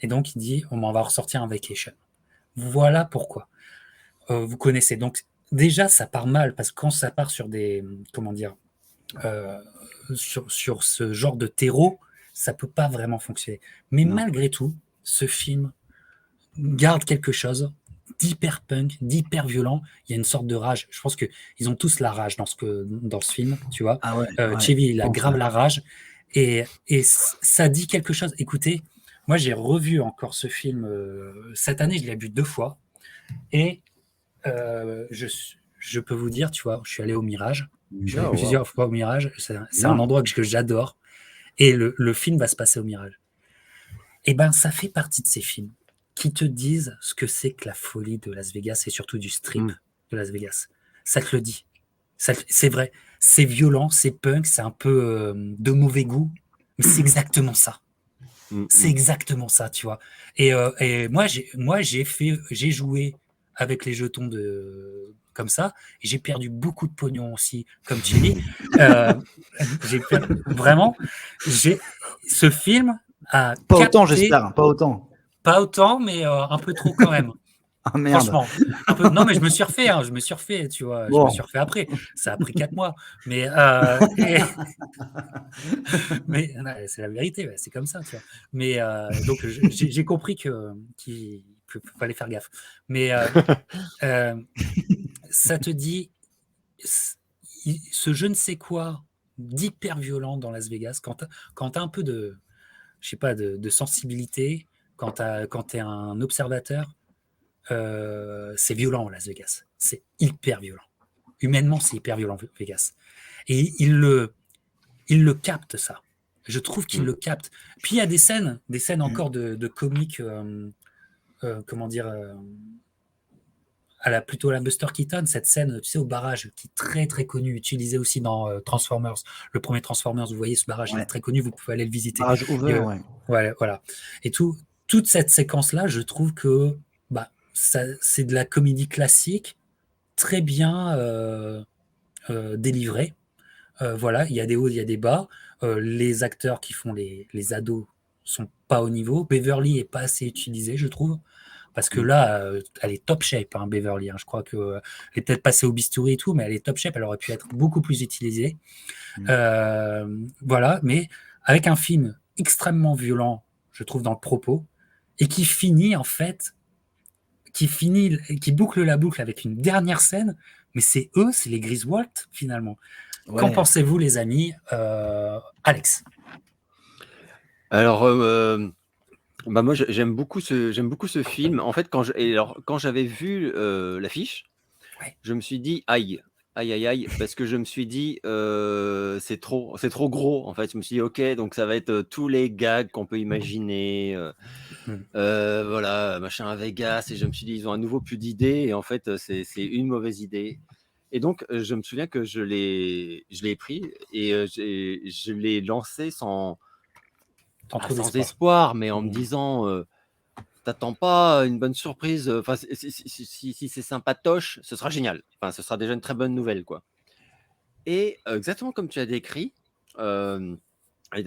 Et donc, il dit, on va ressortir un Vacation. Voilà pourquoi. Vous connaissez. Donc, déjà, ça part mal, parce que quand ça part sur des... Comment dire sur ce genre de terreau, ça peut pas vraiment fonctionner. Mais Non. malgré tout, ce film garde quelque chose d'hyper punk, d'hyper violent. Il y a une sorte de rage. Je pense qu'ils ont tous la rage dans ce film, tu vois. Ah ouais. Chevy, il a Je pense, grave ouais. la rage. Et ça dit quelque chose. Écoutez, moi, j'ai revu encore ce film cette année, je l'ai vu 2 fois. Et je peux vous dire, tu vois, je suis allé au Mirage. Je suis allé Oh, wow. plusieurs fois au Mirage. C'est Bien. un endroit que j'adore. Et le film va se passer au Mirage. Et ben, ça fait partie de ces films qui te disent ce que c'est que la folie de Las Vegas et surtout du strip de Las Vegas. Ça te le dit. C'est vrai. C'est violent, c'est punk, c'est un peu de mauvais goût, mais c'est exactement ça. C'est exactement ça, tu vois. Et moi, j'ai joué avec les jetons comme ça, et j'ai perdu beaucoup de pognon aussi, comme tu dis. Vraiment, ce film a Pas autant, capté, j'espère. Pas autant. pas autant, mais un peu trop quand même. Ah merde. Franchement, un peu. Non, mais je me suis refait, tu vois. Bon. Je me suis refait après. Ça a pris 4 mois. Mais c'est la vérité, c'est comme ça, tu vois. Mais donc, j'ai compris qu'il fallait faire gaffe. Mais ça te dit, ce je ne sais quoi d'hyper violent dans Las Vegas, quand tu as un peu de, je sais pas, de sensibilité, quand tu es un observateur, c'est violent Las Vegas. C'est hyper violent. Humainement, c'est hyper violent Vegas. Et il le capte, ça. Je trouve qu'il le capte. Puis il y a des scènes encore de comiques, comment dire, plutôt à la Buster Keaton, cette scène, tu sais, au barrage, qui est très très connue, utilisée aussi dans Transformers. Le premier Transformers, vous voyez ce barrage, il est très connu, vous pouvez aller le visiter. Barrage ouvert, ouais. Voilà. Et toute cette séquence-là, je trouve que c'est de la comédie classique, très bien délivrée. Voilà, il y a des hauts, il y a des bas. Les acteurs qui font les ados sont pas au niveau. Beverly est pas assez utilisée, je trouve. Parce que là, elle est top shape, hein, Beverly. Hein. Je crois qu'elle est peut-être passée au bistouri et tout, mais elle est top shape. Elle aurait pu être beaucoup plus utilisée. Voilà, mais avec un film extrêmement violent, je trouve, dans le propos, et qui finit, en fait, qui boucle la boucle avec une dernière scène, mais c'est les Griswold, finalement. Ouais. Qu'en pensez-vous, les amis? Alex? Alors, moi, j'aime beaucoup ce film. En fait, quand j'avais vu l'affiche, je me suis dit aïe, parce que je me suis dit c'est trop gros. En fait, je me suis dit ok, donc ça va être tous les gags qu'on peut imaginer. Voilà, machin à Vegas. Et je me suis dit ils ont à nouveau plus d'idées. Et en fait, c'est une mauvaise idée. Et donc, je me souviens que je l'ai pris et je l'ai lancé sans espoir, mais en me disant, t'attends pas une bonne surprise. Enfin, si c'est sympatoche, ce sera génial. Enfin, ce sera déjà une très bonne nouvelle, quoi. Et exactement comme tu as décrit, et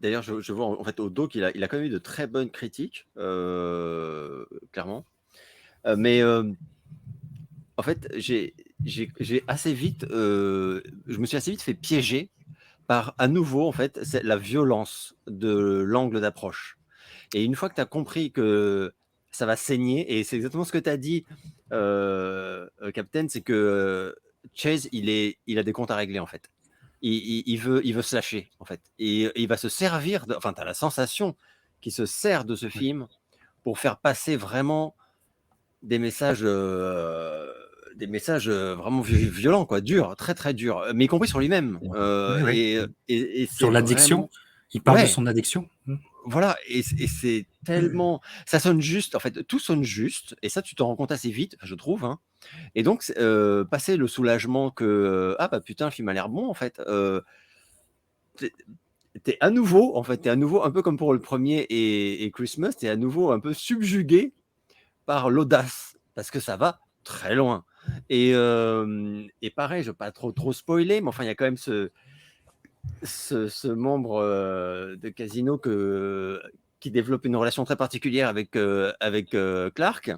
d'ailleurs, je vois en fait au dos qu'il a quand même eu de très bonnes critiques, clairement. Mais en fait, j'ai assez vite, je me suis assez vite fait piéger par, à nouveau, en fait, c'est la violence de l'angle d'approche. Et une fois que tu as compris que ça va saigner, et c'est exactement ce que tu as dit, Captain, c'est que Chase, il a des comptes à régler, en fait. Il veut se lâcher, en fait. Et il va se servir, enfin, tu as la sensation qu'il se sert de ce film pour faire passer vraiment des messages vraiment violents, quoi, durs, très très durs, mais y compris sur lui-même. Et sur l'addiction, il parle de son addiction. voilà, et c'est tellement, ça sonne juste. En fait, tout sonne juste, et ça, tu t'en rends compte assez vite, je trouve. Hein. Et donc, passer le soulagement que ah bah putain, le film a l'air bon en fait. T'es à nouveau, en fait, t'es à nouveau un peu comme pour le premier et Christmas, t'es à nouveau un peu subjugué par l'audace parce que ça va très loin. Et pareil, je veux pas trop spoiler, mais enfin, il y a quand même ce membre de Casino qui développe une relation très particulière avec Clark.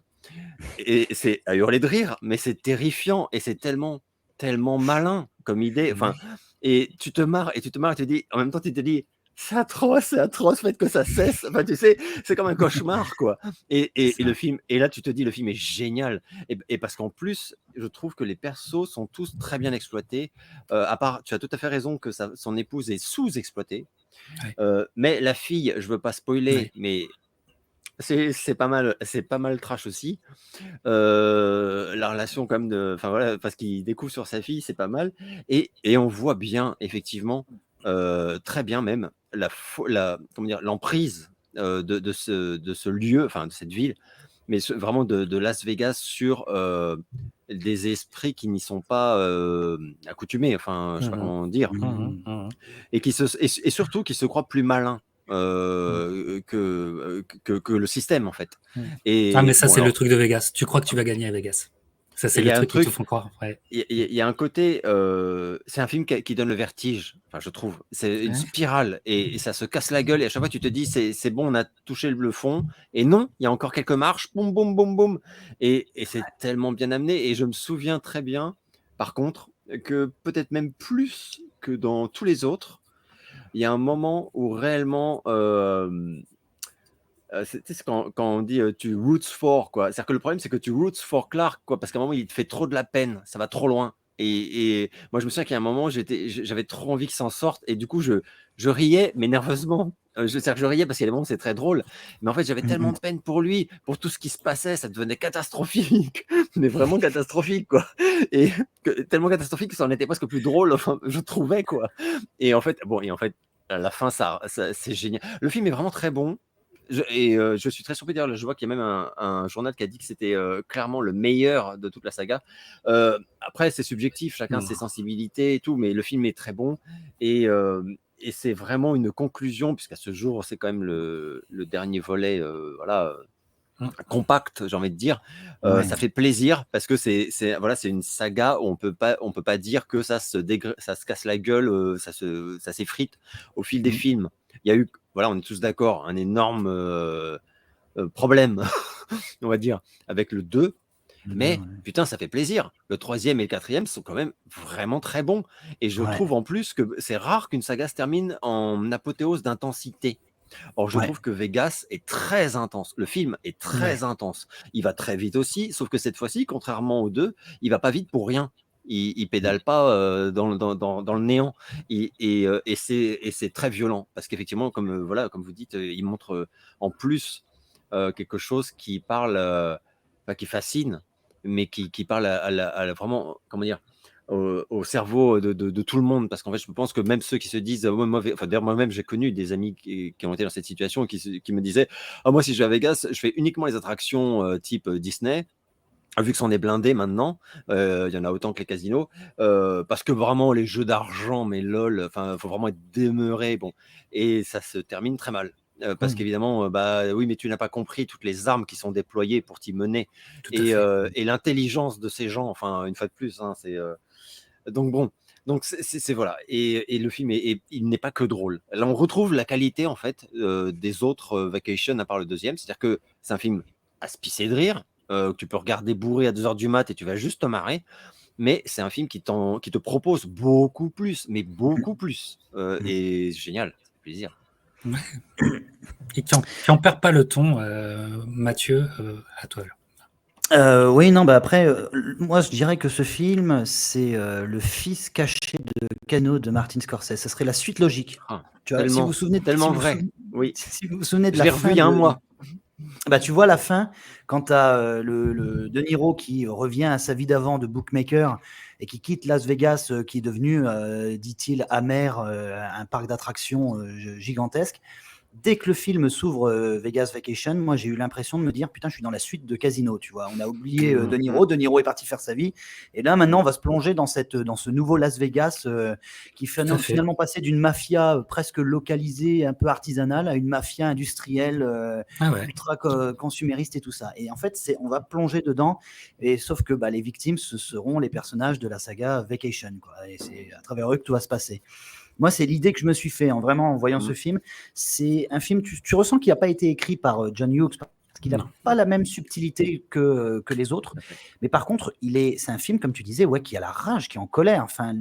Et c'est à hurler de rire, mais c'est terrifiant et c'est tellement malin comme idée. Enfin, et tu te marres et tu te dis, en même temps, tu te dis, c'est atroce, faites que ça cesse. Enfin, tu sais, c'est comme un cauchemar, quoi. Et le film, et là, tu te dis, le film est génial. Et parce qu'en plus, je trouve que les persos sont tous très bien exploités. À part, tu as tout à fait raison que son épouse est sous-exploitée. Ouais. Mais la fille, je veux pas spoiler, Ouais. mais c'est pas mal trash aussi. La relation quand même enfin voilà, parce qu'il découvre sur sa fille, c'est pas mal. Et on voit bien effectivement, très bien même comment dire, l'emprise de ce lieu, enfin de cette ville, mais vraiment de Las Vegas sur des esprits qui n'y sont pas accoutumés. Enfin, je sais pas comment dire, et surtout qui se croient plus malins que le système en fait. Ah, mais ça, Bon, c'est le alors, truc de Vegas. Tu crois que tu vas gagner à Vegas. Ça, c'est il le y a un truc qu'ils te truc, font croire. Ouais. il y a un côté, c'est un film qui donne le vertige, enfin, je trouve. C'est une Ouais. spirale et ça se casse la gueule et à chaque fois tu te dis c'est bon, on a touché le fond, et non, il y a encore quelques marches, boum, boum, boum, boum, et c'est tellement bien amené. Et je me souviens très bien, par contre, que peut-être même plus que dans tous les autres, il y a un moment où réellement, c'est quand on dit tu roots for, quoi. C'est-à-dire que le problème, c'est que tu roots for Clark, quoi, parce qu'à un moment, il te fait trop de la peine, ça va trop loin. Et moi, je me souviens qu'il y a un moment, j'avais trop envie qu'il s'en sorte, et du coup, je riais, mais nerveusement. C'est-à-dire que je riais parce qu'il y a des moments où c'est très drôle, mais en fait, j'avais tellement de peine pour lui, pour tout ce qui se passait, ça devenait catastrophique, mais vraiment catastrophique, quoi. Et tellement catastrophique que ça en était presque plus drôle, enfin, je trouvais, quoi. Et en fait, à la fin, c'est génial. Le film est vraiment très bon. Je suis très surpris d'ailleurs, je vois qu'il y a même un journal qui a dit que c'était clairement le meilleur de toute la saga. Après, c'est subjectif, chacun ses sensibilités et tout, mais le film est très bon. Et c'est vraiment une conclusion, puisqu'à ce jour, c'est quand même le dernier volet, voilà, compact, j'ai envie de dire. Ça fait plaisir parce que c'est une saga où on peut pas dire que ça se casse la gueule, ça s'effrite au fil des films. Il y a eu, voilà, on est tous d'accord, un énorme problème, on va dire, avec le 2. Mais putain, ça fait plaisir. Le 3e et le 4e sont quand même vraiment très bons. Et je trouve en plus que c'est rare qu'une saga se termine en apothéose d'intensité. Or, je trouve que Vegas est très intense. Le film est très intense. Il va très vite aussi, sauf que cette fois-ci, contrairement aux 2, il va pas vite pour rien. Il pédale pas dans le néant. Et c'est très violent. Parce qu'effectivement, comme vous dites, il montre en plus quelque chose qui parle, qui fascine, mais qui parle vraiment, comment dire, au cerveau de tout le monde. Parce qu'en fait, je pense que même ceux qui se disent, d'ailleurs, moi-même, j'ai connu des amis qui ont été dans cette situation et qui me disaient, moi, si je vais à Vegas, je fais uniquement les attractions type Disney. Vu que c'en est blindé maintenant, il y en a autant que les casinos, parce que vraiment les jeux d'argent, mais lol, enfin, faut vraiment être demeuré, bon, et ça se termine très mal. Parce qu'évidemment, oui, mais tu n'as pas compris toutes les armes qui sont déployées pour t'y mener, Tout à fait. et l'intelligence de ces gens, enfin, une fois de plus, hein, donc bon, donc c'est voilà, et le film il n'est pas que drôle. Là, on retrouve la qualité en fait des autres Vacation, à part le 2e, c'est-à-dire que c'est un film à se pisser de rire, que tu peux regarder bourré à 2h du mat et tu vas juste te marrer, mais c'est un film qui te propose beaucoup plus, mais beaucoup plus, et c'est génial, ça fait plaisir. Et qui en perd pas le ton, Mathieu, à toi. Oui, non, après, moi je dirais que ce film, c'est le fils caché de Cano de Martin Scorsese. Ça serait la suite logique. Tu vois, si vous vous souvenez, tellement vrai. Oui. Si vous vous souvenez de Je la l'ai fin revu il y a un mois. tu vois la fin, quand tu as le De Niro qui revient à sa vie d'avant de bookmaker et qui quitte Las Vegas, qui est devenu, dit-il, amer, un parc d'attractions gigantesque. dès que le film s'ouvre, Vegas Vacation, moi j'ai eu l'impression de me dire putain, je suis dans la suite de Casino, tu vois. On a oublié De Niro. De Niro est parti faire sa vie, et là maintenant on va se plonger dans ce nouveau Las Vegas qui Tout à fait. finalement passé d'une mafia presque localisée, un peu artisanale, à une mafia industrielle Ah ouais. ultra consumériste et tout ça. Et en fait, on va plonger dedans, et sauf que les victimes, ce seront les personnages de la saga Vacation, quoi. Et c'est à travers eux que tout va se passer. Moi, c'est l'idée que je me suis fait en voyant ce film. C'est un film, tu ressens qu'il n'a pas été écrit par John Hughes, parce qu'il n'a Non. pas la même subtilité que les autres. Mais par contre, c'est un film, comme tu disais, qui a la rage, qui est en colère. Enfin,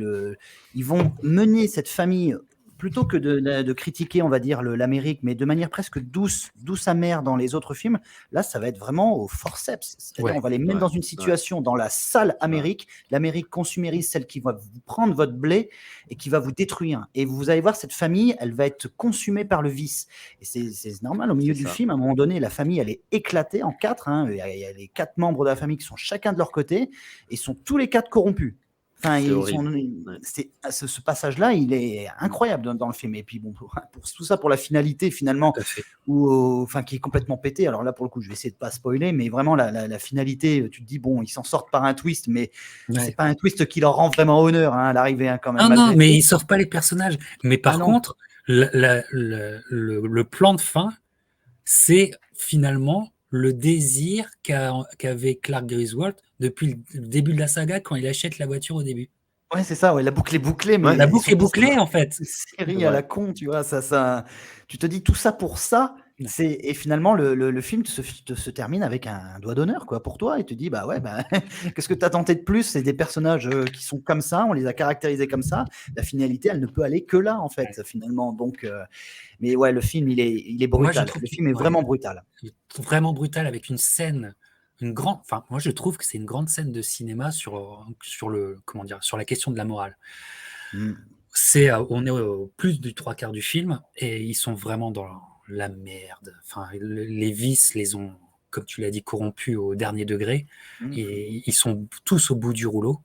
ils vont mener cette famille, plutôt que de critiquer, on va dire, l'Amérique, mais de manière presque douce amère dans les autres films. Là, ça va être vraiment au forceps. C'est-à-dire, on va les mettre dans une situation, dans la sale Amérique, l'Amérique consumériste, celle qui va vous prendre votre blé et qui va vous détruire. Et vous allez voir, cette famille, elle va être consumée par le vice. Et c'est normal, au milieu du film, à un moment donné, la famille, elle est éclatée en 4. Il y a les 4 membres de la famille qui sont chacun de leur côté, et sont tous les 4 corrompus. Enfin, ce passage-là, il est incroyable dans le film. Et puis bon, pour tout ça, pour la finalité finalement, qui est complètement pétée. Alors là, pour le coup, je vais essayer de pas spoiler, mais vraiment la finalité, tu te dis bon, ils s'en sortent par un twist, mais c'est pas un twist qui leur rend vraiment honneur à l'arrivée quand même. Non, mais ils sauvent pas les personnages. Mais par contre, le plan de fin, c'est finalement le désir qu'avait Clark Griswold depuis le début de la saga, quand il achète la voiture au début. Ouais, c'est ça, la boucle est bouclée. Mais la boucle est bouclée, en fait. Série à la con, tu vois, tu te dis tout ça pour ça. Et finalement, le film se termine avec un doigt d'honneur, quoi, pour toi, et tu te dis, qu'est-ce que tu as tenté de plus? C'est des personnages qui sont comme ça, on les a caractérisés comme ça. La finalité, elle ne peut aller que là, en fait, finalement. Donc, mais ouais, le film, il est brutal. Le film est vraiment brutal. Vraiment brutal, avec une scène. Moi, je trouve que c'est une grande scène de cinéma sur la question de la morale. On est au plus du 3/4 du film, et ils sont vraiment dans la merde. Enfin, les vices les ont, comme tu l'as dit, corrompus au dernier degré. Et ils sont tous au bout du rouleau.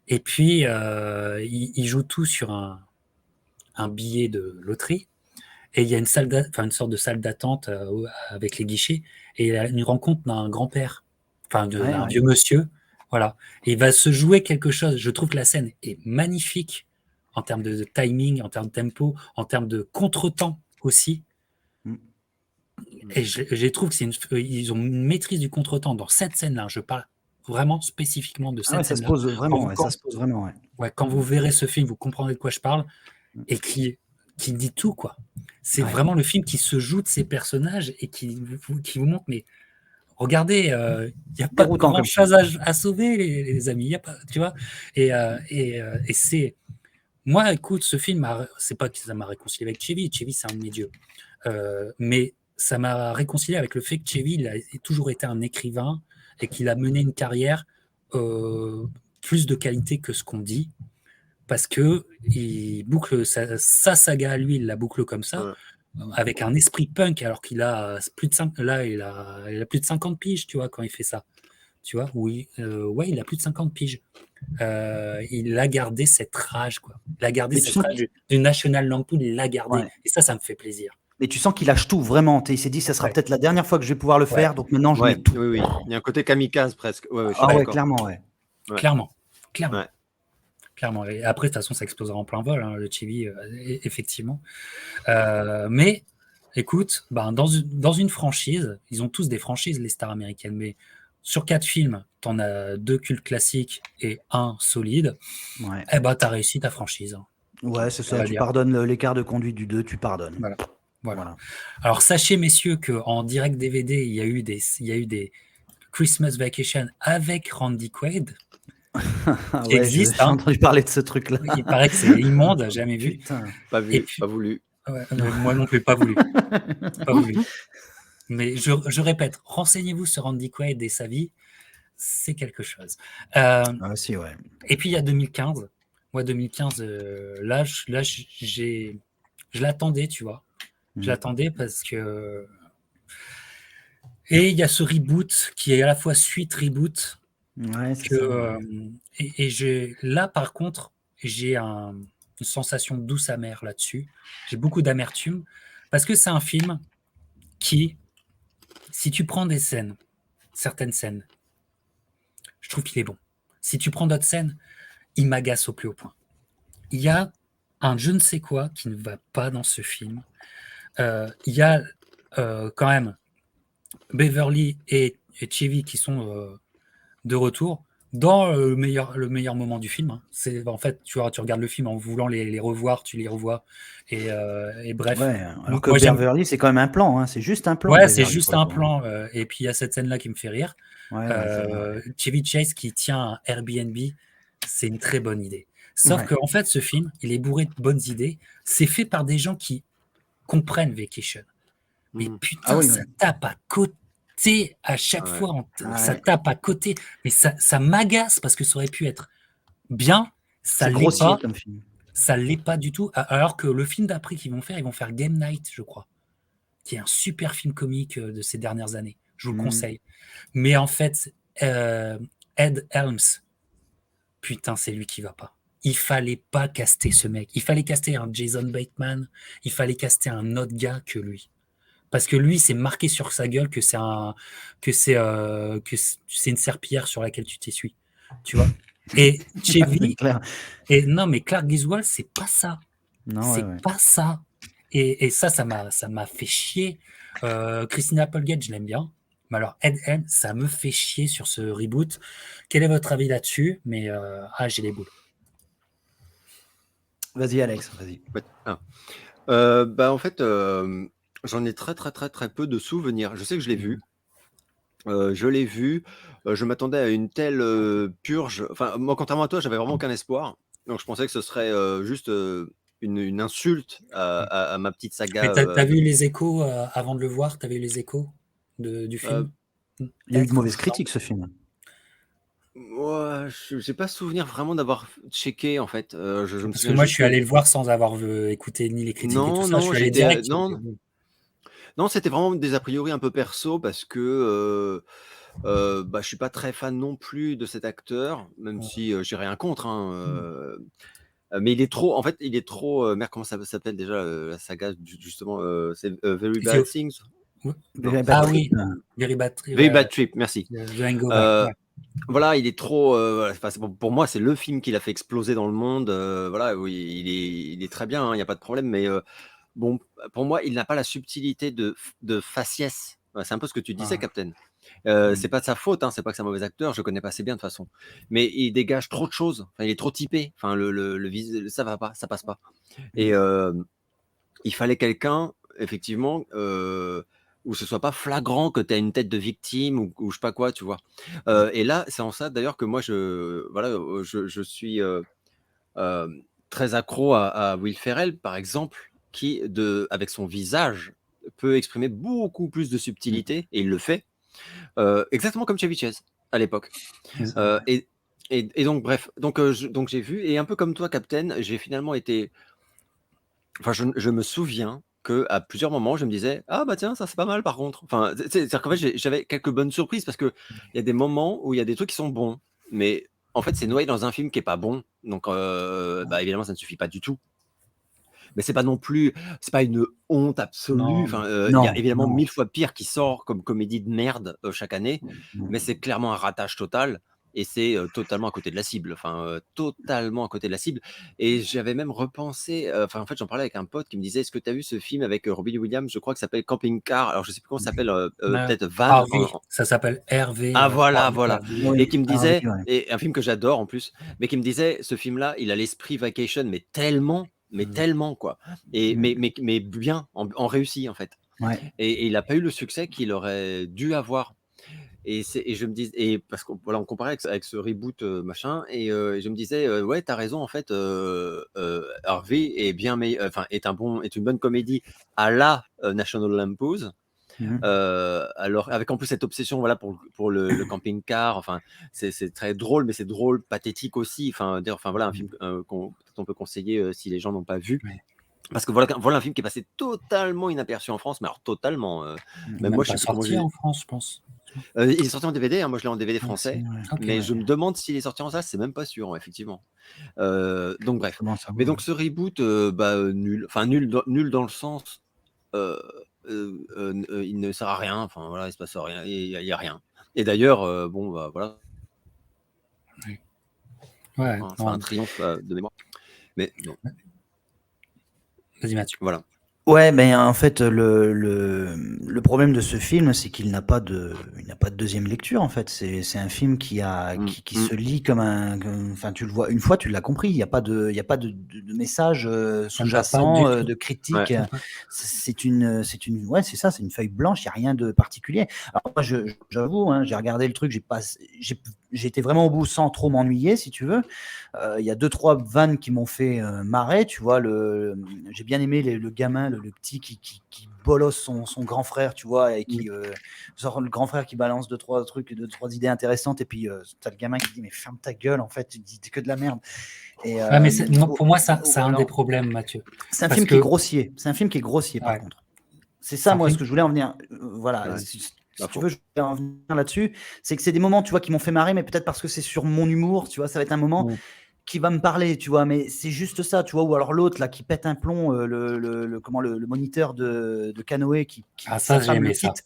Et puis, ils jouent tous sur un billet de loterie. Et il y a une sorte de salle d'attente avec les guichets. Et il y a une rencontre d'un grand-père, d'un vieux monsieur. Voilà. Et il va se jouer quelque chose. Je trouve que la scène est magnifique en termes de timing, en termes de tempo, en termes de contretemps aussi. Et je trouve qu'ils ont une maîtrise du contretemps dans cette scène-là. Je parle vraiment spécifiquement de cette scène-là. Ça se pose vraiment. Quand vous verrez ce film, vous comprendrez de quoi je parle, et qui dit tout, quoi. C'est vraiment le film qui se joue de ces personnages et qui vous montre, mais regardez, il n'y a pas grand-chose à sauver, les amis. Y a pas, tu vois. Et c'est... Moi, écoute, ce film, c'est pas que ça m'a réconcilié avec Chevy. Chevy, c'est un de mes dieux. Mais ça m'a réconcilié avec le fait que Chevy, il a toujours été un écrivain et qu'il a mené une carrière plus de qualité que ce qu'on dit, parce que il boucle sa saga à lui, il la boucle comme ça, avec un esprit punk, alors qu'il a plus de 50 piges, tu vois, quand il fait ça. Tu vois, il a plus de 50 piges. Il a gardé cette rage, quoi. Il a gardé cette rage du National Lampoon, il l'a gardé. Et ça me fait plaisir. Mais tu sens qu'il lâche tout, vraiment. Il s'est dit, ça sera peut-être la dernière fois que je vais pouvoir le faire, donc maintenant je mets tout. Oui. Il y a un côté kamikaze presque. Clairement. Clairement. Et après, de toute façon, ça explosera en plein vol, le Chevy, effectivement. Mais, écoute, dans une franchise, ils ont tous des franchises, les stars américaines, mais sur 4 films, tu en as 2 cultes classiques et 1 solide. Tu as réussi ta franchise. Ouais, c'est ça. Tu pardonnes l'écart de conduite du 2, tu pardonnes. Voilà. Alors, sachez, messieurs, qu'en direct DVD, il y a eu des Christmas Vacation avec Randy Quaid. Qui existe. J'ai entendu parler de ce truc-là. Il paraît que c'est immonde, jamais vu. Putain. Pas vu, pas voulu. Moi non plus, pas voulu. Pas voulu. Mais je répète, renseignez-vous sur Randy Quaid et sa vie, c'est quelque chose. Si, ouais. Et puis il y a 2015. Moi, 2015, là, je l'attendais, tu vois. Je l'attendais parce que... Et il y a ce reboot qui est à la fois suite reboot. Ouais, c'est ça. Là, par contre, j'ai une sensation douce amère là-dessus. J'ai beaucoup d'amertume Parce que c'est un film qui, si tu prends des scènes, certaines scènes, je trouve qu'il est bon. Si tu prends d'autres scènes, il m'agace au plus haut point. Il y a un je ne sais quoi qui ne va pas dans ce film. Il y a quand même Beverly et Chevy qui sont de retour dans le meilleur moment du film. C'est, en fait, tu regardes le film en voulant les revoir, tu les revois. Et bref. Ouais, alors Donc, que moi, j'aime- Beverly, c'est quand même un plan, hein. C'est juste un plan, Ouais, c'est Beverly, juste pour le un coup, hein. plan. Et puis, il y a cette scène-là qui me fait rire. Ouais, c'est vrai, ouais. Chevy Chase qui tient un Airbnb, c'est une très bonne idée. Sauf Ouais. qu'en fait, ce film, il est bourré de bonnes idées. C'est fait par des gens qui comprennent Vacation. Mais putain, Ah oui, ça ouais. tape à côté à chaque Ouais. fois. Ça Ouais. tape à côté. Mais ça m'agace parce que ça aurait pu être bien. Ça C'est l'est grossier pas. comme film. Ça l'est pas du tout. Alors que le film d'après qu'ils vont faire Game Night, je crois, qui est un super film comique de ces dernières années. Je vous le conseille. Mais en fait, Ed Helms, putain, c'est lui qui va pas. Il fallait pas caster ce mec. Il fallait caster un Jason Bateman. Il fallait caster un autre gars que lui. Parce que lui, c'est marqué sur sa gueule que c'est une serpillière sur laquelle tu t'essuies. Tu vois. Et Chevy, Claire. et non, mais Clark Griswold, c'est pas ça. Non, C'est ouais. pas ça. Et ça m'a fait chier. Christina Applegate, je l'aime bien. Mais alors, Ed, ça me fait chier sur ce reboot. Quel est votre avis là-dessus? Mais j'ai les boules. Vas-y, Alex, vas-y. En fait, j'en ai très peu de souvenirs. Je sais que je l'ai vu. Je m'attendais à une telle purge. Enfin, moi, contrairement à toi, j'avais vraiment aucun espoir. Donc, je pensais que ce serait juste une insulte à ma petite saga. Mais t'as vu les échos avant de le voir? T'as vu les échos du film? Il y a eu de mauvaises critiques, ce film. Ouais, j'ai pas souvenir vraiment d'avoir checké en fait. Je me Parce que souviens moi, je juste suis allé le voir sans avoir écouté ni les critiques et tout Non, ça. non, Je suis allé j'étais direct. non, c'était vraiment des a priori un peu perso parce que je suis pas très fan non plus de cet acteur, même Ouais. si j'ai rien contre. Mais il est trop, en fait, merde, comment ça s'appelle déjà la saga justement, c'est Very Bad Things. Very Non, Bad Ah Trip. oui, Very Bad Trip. Very Bad Trip, merci. The Hangover. Euh, Voilà, il est trop. Voilà, pour moi, c'est le film qui l'a fait exploser dans le monde. Voilà, oui, il est très bien, il n'y a pas de problème. Mais bon, pour moi, il n'a pas la subtilité de faciès. Ouais, c'est un peu ce que tu disais, Ah. Captain. C'est pas de sa faute, hein, c'est pas que c'est un mauvais acteur, je connais pas assez bien de toute façon. Mais il dégage trop de choses. Enfin, il est trop typé. Enfin, ça va pas, ça passe pas. Et il fallait quelqu'un, effectivement, où ce soit pas flagrant que tu as une tête de victime ou je sais pas quoi, tu vois. Et là, c'est en ça d'ailleurs que moi, je suis très accro à Will Ferrell, par exemple, qui, avec son visage, peut exprimer beaucoup plus de subtilité, et il le fait, exactement comme Chevy Chase à l'époque. Et donc, bref, donc j'ai vu, et un peu comme toi, Captain, j'ai finalement été. Enfin, je me souviens qu'à plusieurs moments, je me disais: «Ah bah tiens, ça c'est pas mal par contre». Enfin, c'est-à-dire qu'en fait, j'avais quelques bonnes surprises parce qu'il y a des moments où il y a des trucs qui sont bons, mais en fait, c'est noyé dans un film qui est pas bon. Donc, évidemment, ça ne suffit pas du tout. Mais c'est pas une honte absolue. Non. Enfin, il y a évidemment 1000 fois pire qui sort comme comédie de merde chaque année, mais c'est clairement un ratage total. Et c'est totalement à côté de la cible, totalement à côté de la cible. Et j'avais même repensé, en fait, j'en parlais avec un pote qui me disait: «Est-ce que tu as vu ce film avec Robin Williams?» Je crois que ça s'appelle Camping Car. Alors, je sais plus comment ça s'appelle, peut-être Van. Harvey, ça s'appelle Hervé. Ah voilà, Harvey, voilà. Harvey. Et qui me disait, ouais. et un film que j'adore en plus, mais qui me disait, ce film-là, il a l'esprit Vacation, mais tellement quoi. Et mais bien, en réussi en fait. Ouais. Et il n'a pas eu le succès qu'il aurait dû avoir. Et je me dis, et parce qu'on voilà, on comparait avec ce reboot machin, et je me disais, ouais, t'as raison en fait, Harvey est bien est une bonne comédie à la National Lampoon. Alors avec en plus cette obsession, voilà, pour le camping-car. Enfin, c'est très drôle, mais c'est drôle, pathétique aussi. Enfin, voilà, un film qu'on peut conseiller si les gens n'ont pas vu. Ouais. Parce que voilà un film qui est passé totalement inaperçu en France, mais alors totalement. Même moi, je sais plus comment sorti en France, je pense. il est sorti en DVD, hein, moi je l'ai en DVD Ah, français, c'est vrai. Ok, mais ouais. je me demande s'il est sorti en ça, c'est même pas sûr, effectivement. Donc bref. Comment ça Mais va, donc ce reboot, nul. Enfin nul dans le sens il ne sert à rien. Enfin voilà, il se passe rien, il y a rien. Et d'ailleurs, bon bah voilà, Ouais, hein, c'est non, un triomphe de mémoire. Mais non, vas-y Mathieu. voilà. Ouais, mais en fait, le problème de ce film, c'est qu'il n'a pas de deuxième lecture, en fait. C'est un film qui se lit comme enfin, tu le vois une fois, tu l'as compris. Il n'y a pas de message Ça ne va pas sous-jacent, du tout. de Ouais. critique. Ouais, c'est ça, c'est une feuille blanche. Il n'y a rien de particulier. Alors moi, j'avoue, hein, j'ai regardé le truc, j'ai été vraiment au bout sans trop m'ennuyer, si tu veux. Il y a 2-3 vannes qui m'ont fait marrer, tu vois. J'ai bien aimé le gamin, le petit qui bolosse son grand frère, tu vois, et qui genre le grand frère qui balance 2-3 trucs, 2-3 idées intéressantes, et puis t'as le gamin qui dit mais ferme ta gueule, en fait, tu dis que de la merde. Et Ouais, mais pour moi, c'est un voilà. des problèmes, Mathieu. C'est un Parce film qui est que grossier. C'est un film qui est grossier, par ouais, contre. C'est c'est ça, un moi, ce film. que je voulais en venir. Voilà. Ouais, Si pas tu faux. veux, je voulais en venir là-dessus. C'est que c'est des moments, tu vois, qui m'ont fait marrer, mais peut-être parce que c'est sur mon humour, tu vois, ça va être un moment Mm. qui va me parler, tu vois, mais c'est juste ça, tu vois, ou alors l'autre, là, qui pète un plomb, le moniteur de canoë, Ah, sa ça, j'ai femme le aimé ça. quitte.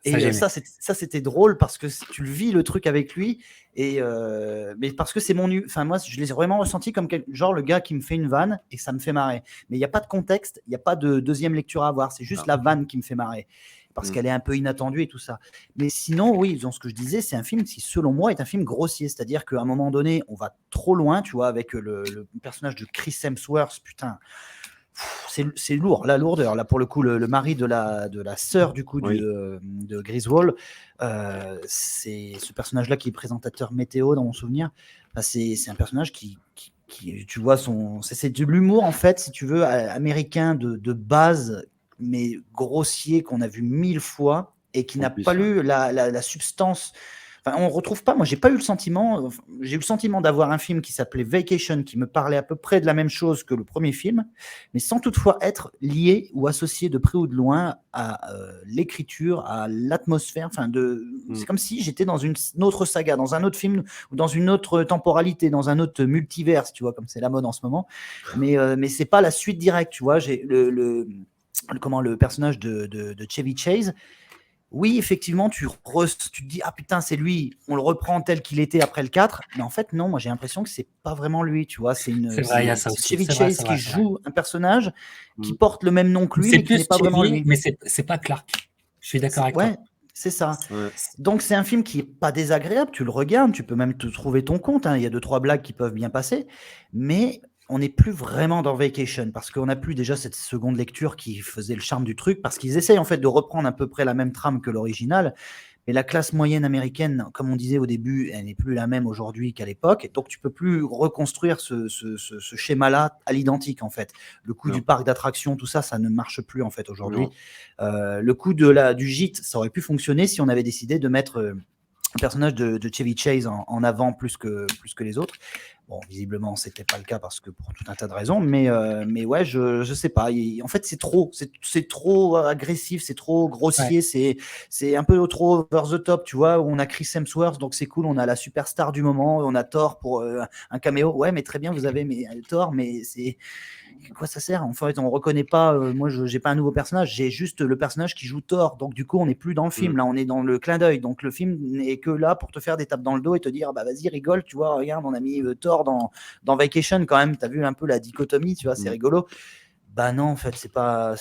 Ça, Et j'ai aimé. ça, c'était drôle parce que tu le vis le truc avec lui, mais parce que c'est enfin moi, je l'ai vraiment ressenti comme genre le gars qui me fait une vanne et ça me fait marrer. Mais il n'y a pas de contexte, il n'y a pas de deuxième lecture à avoir, c'est juste Ah. la vanne qui me fait marrer parce qu'elle est un peu inattendue et tout ça. Mais sinon, oui, dans ce que je disais, c'est un film qui, selon moi, est un film grossier, c'est-à-dire qu'à un moment donné, on va trop loin, tu vois, avec le personnage de Chris Hemsworth, putain. C'est lourd, la lourdeur. Là, pour le coup, le mari de la sœur du coup Oui. de Griswold, c'est ce personnage-là qui est présentateur météo dans mon souvenir. Enfin, c'est un personnage qui, tu vois, c'est de l'humour en fait, si tu veux, américain de base, mais grossier qu'on a vu 1000 fois et qui En n'a plus, pas ouais. eu la substance. Enfin, on retrouve pas. Moi, j'ai pas eu le sentiment. J'ai eu le sentiment d'avoir un film qui s'appelait Vacation, qui me parlait à peu près de la même chose que le premier film, mais sans toutefois être lié ou associé de près ou de loin à l'écriture, à l'atmosphère. Enfin, c'est comme si j'étais dans une autre saga, dans un autre film ou dans une autre temporalité, dans un autre multivers, tu vois, comme c'est la mode en ce moment. Mais c'est pas la suite directe, tu vois. J'ai le personnage de Chevy Chase. Oui, effectivement, tu te dis, ah putain, c'est lui, on le reprend tel qu'il était après le 4, mais en fait, non, moi j'ai l'impression que c'est pas vraiment lui, tu vois, C'est vrai, il y a ça aussi. Chevy C'est vrai, Chase c'est qui vrai, c'est vrai. joue un personnage qui Mm. porte le même nom que lui, C'est mais qui n'est plus pas vraiment Chevy, lui. mais c'est pas Clark. Je suis d'accord avec toi. Ouais, c'est ça. Ouais. Donc c'est un film qui est pas désagréable, tu le regardes, tu peux même te trouver ton compte, hein. Il y a 2-3 blagues qui peuvent bien passer, mais on n'est plus vraiment dans Vacation parce qu'on n'a plus déjà cette seconde lecture qui faisait le charme du truc, parce qu'ils essayent en fait de reprendre à peu près la même trame que l'original, mais la classe moyenne américaine, comme on disait au début, elle n'est plus la même aujourd'hui qu'à l'époque, et donc tu peux plus reconstruire ce schéma-là à l'identique en fait. Le coup Non. du parc d'attractions, tout ça, ça ne marche plus en fait aujourd'hui. Non. Le coup du gîte, ça aurait pu fonctionner si on avait décidé de mettre le personnage de Chevy Chase en avant plus que les autres. Bon, visiblement, c'était pas le cas parce que pour tout un tas de raisons, mais ouais, je sais pas. En fait, c'est trop agressif, c'est trop grossier, Ouais. c'est un peu trop over the top, tu vois. Où on a Chris Hemsworth, donc c'est cool, on a la superstar du moment, on a Thor pour un caméo. Ouais, mais très bien, vous avez Thor, mais c'est quoi ça sert? En fait, on reconnaît pas. Moi, je n'ai pas un nouveau personnage, j'ai juste le personnage qui joue Thor. Donc, du coup, on n'est plus dans le film. Là, on est dans le clin d'œil. Donc, le film n'est que là pour te faire des tapes dans le dos et te dire, bah vas-y, rigole, tu vois, regarde, on a mis Thor dans Vacation quand même. T'as vu un peu la dichotomie, tu vois, c'est rigolo. Bah non, en fait, ça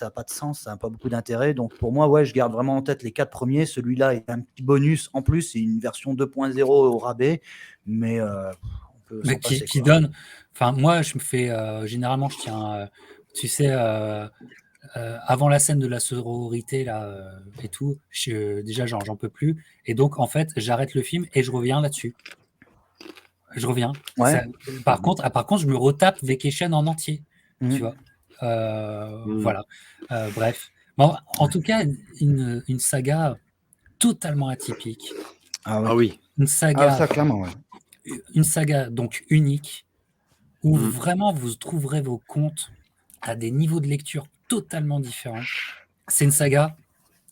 n'a pas de sens, ça n'a pas beaucoup d'intérêt. Donc, pour moi, ouais, je garde vraiment en tête les 4 premiers. Celui-là est un petit bonus en plus, c'est une version 2.0 au rabais, mais on peut s'en passer, Qui quoi. donne. Enfin, moi, je me fais généralement, je tiens, tu sais, avant la scène de la sororité là et tout, déjà j'en peux plus, et donc en fait, j'arrête le film et je reviens là-dessus. Je reviens. Ouais. Par contre, je me retape Vacation en entier, Mhm. tu vois. Voilà. Bref. Bon, en tout cas, une saga totalement atypique. Ah Ah oui. Une saga, ça, clairement, ouais. une saga donc unique, où Mm. vraiment vous trouverez vos comptes à des niveaux de lecture totalement différents. C'est une saga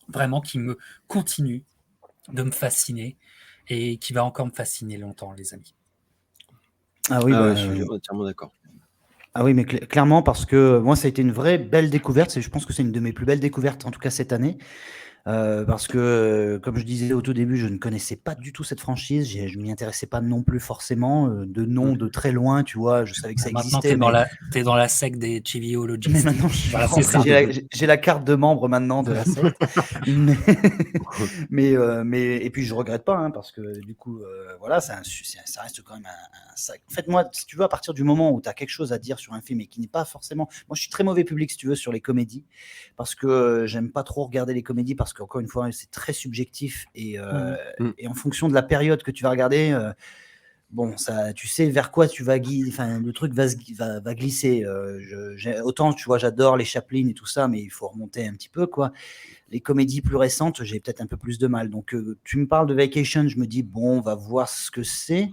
vraiment qui me continue de me fasciner et qui va encore me fasciner longtemps, les amis. Ah oui, Ah bah, ouais, je suis entièrement d'accord. Ah oui, mais clairement, parce que moi, ça a été une vraie belle découverte. Je pense que c'est une de mes plus belles découvertes, en tout cas cette année. Parce que, comme je disais au tout début, je ne connaissais pas du tout cette franchise. Je m'y intéressais pas non plus forcément. De nom, de très loin, tu vois. Je savais que ça Maintenant, existait. t'es dans la secte des chiviologistes. Mais maintenant, je suis Voilà, c'est rentré, ça. j'ai la carte de membre maintenant de la secte. Et puis je regrette pas, hein, parce que du coup, voilà, ça reste quand même un sac. En fait, moi, si tu veux, à partir du moment où tu as quelque chose à dire sur un film et qui n'est pas forcément. Moi, je suis très mauvais public, si tu veux, sur les comédies, parce que j'aime pas trop regarder les comédies, parce qu'encore une fois, c'est très subjectif et en fonction de la période que tu vas regarder. Bon, ça, tu sais vers quoi tu vas enfin, le truc va glisser. Autant, tu vois, j'adore les Chaplin et tout ça, mais il faut remonter un petit peu, quoi. Les comédies plus récentes, j'ai peut-être un peu plus de mal. Donc, tu me parles de Vacation, je me dis, bon, on va voir ce que c'est.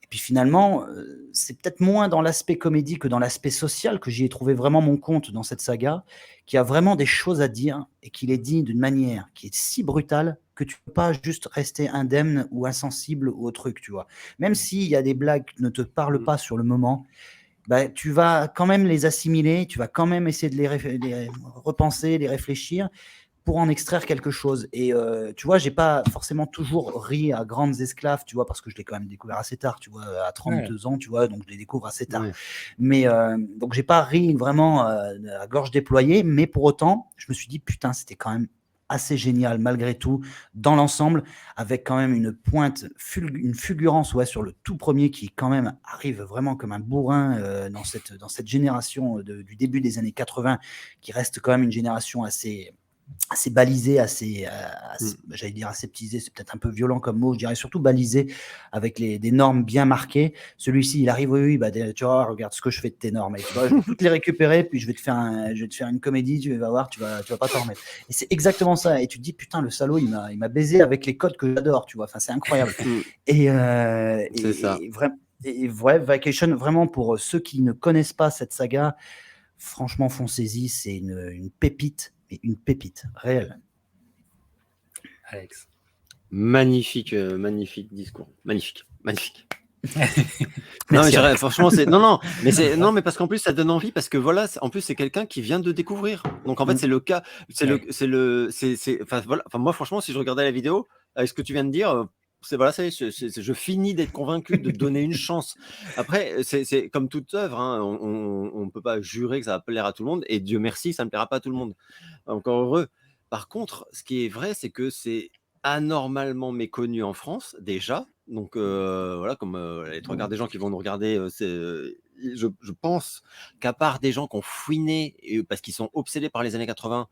Et puis finalement, c'est peut-être moins dans l'aspect comédie que dans l'aspect social que j'y ai trouvé vraiment mon compte dans cette saga, qui a vraiment des choses à dire et qui les dit d'une manière qui est si brutale que tu peux pas juste rester indemne ou insensible au truc, tu vois. Même s'il y a des blagues qui ne te parlent pas sur le moment, bah, tu vas quand même les assimiler, tu vas quand même essayer de les repenser, les réfléchir pour en extraire quelque chose. Et tu vois, j'ai pas forcément toujours ri à Grandes Esclaves, tu vois, parce que je l'ai quand même découvert assez tard, tu vois, à 32 ans, tu vois, donc je les découvre assez tard. Ouais. Mais donc j'ai pas ri vraiment à gorge déployée, mais pour autant, je me suis dit, putain, c'était quand même assez génial malgré tout, dans l'ensemble, avec quand même une pointe, une fulgurance sur le tout premier qui quand même arrive vraiment comme un bourrin dans cette génération du début des années 80, qui reste quand même une génération assez balisé, j'allais dire aseptisé, c'est peut-être un peu violent comme mot, je dirais surtout balisé, avec des normes bien marquées. Celui-ci, il arrive, oui, bah, tu vois, regarde ce que je fais de tes normes. Et tu vois, je vais toutes les récupérer, puis je vais te faire une comédie, tu vas voir, tu vas pas t'en remettre. Et c'est exactement ça. Et tu te dis, putain, le salaud, il m'a baisé avec les codes que j'adore, tu vois. Enfin, c'est incroyable. C'est ça. Et vrai, Vacation, vraiment, pour ceux qui ne connaissent pas cette saga, franchement, foncez-y, c'est une pépite. Et une pépite réelle. Alex. Magnifique, magnifique discours. Magnifique. Non, mais franchement, non, mais parce qu'en plus, ça donne envie, parce que voilà, en plus, c'est quelqu'un qui vient de découvrir. Donc, en fait, c'est le cas, enfin, moi, franchement, si je regardais la vidéo, avec ce que tu viens de dire, voilà, je finis d'être convaincu de donner une chance. Après, c'est comme toute œuvre, hein, on ne peut pas jurer que ça va plaire à tout le monde, et Dieu merci, ça ne plaira pas à tout le monde. Encore heureux. Par contre, ce qui est vrai, c'est que c'est anormalement méconnu en France, déjà. Donc, voilà, comme les trois quarts des gens qui vont nous regarder, je pense qu'à part des gens qui ont fouiné parce qu'ils sont obsédés par les années 80,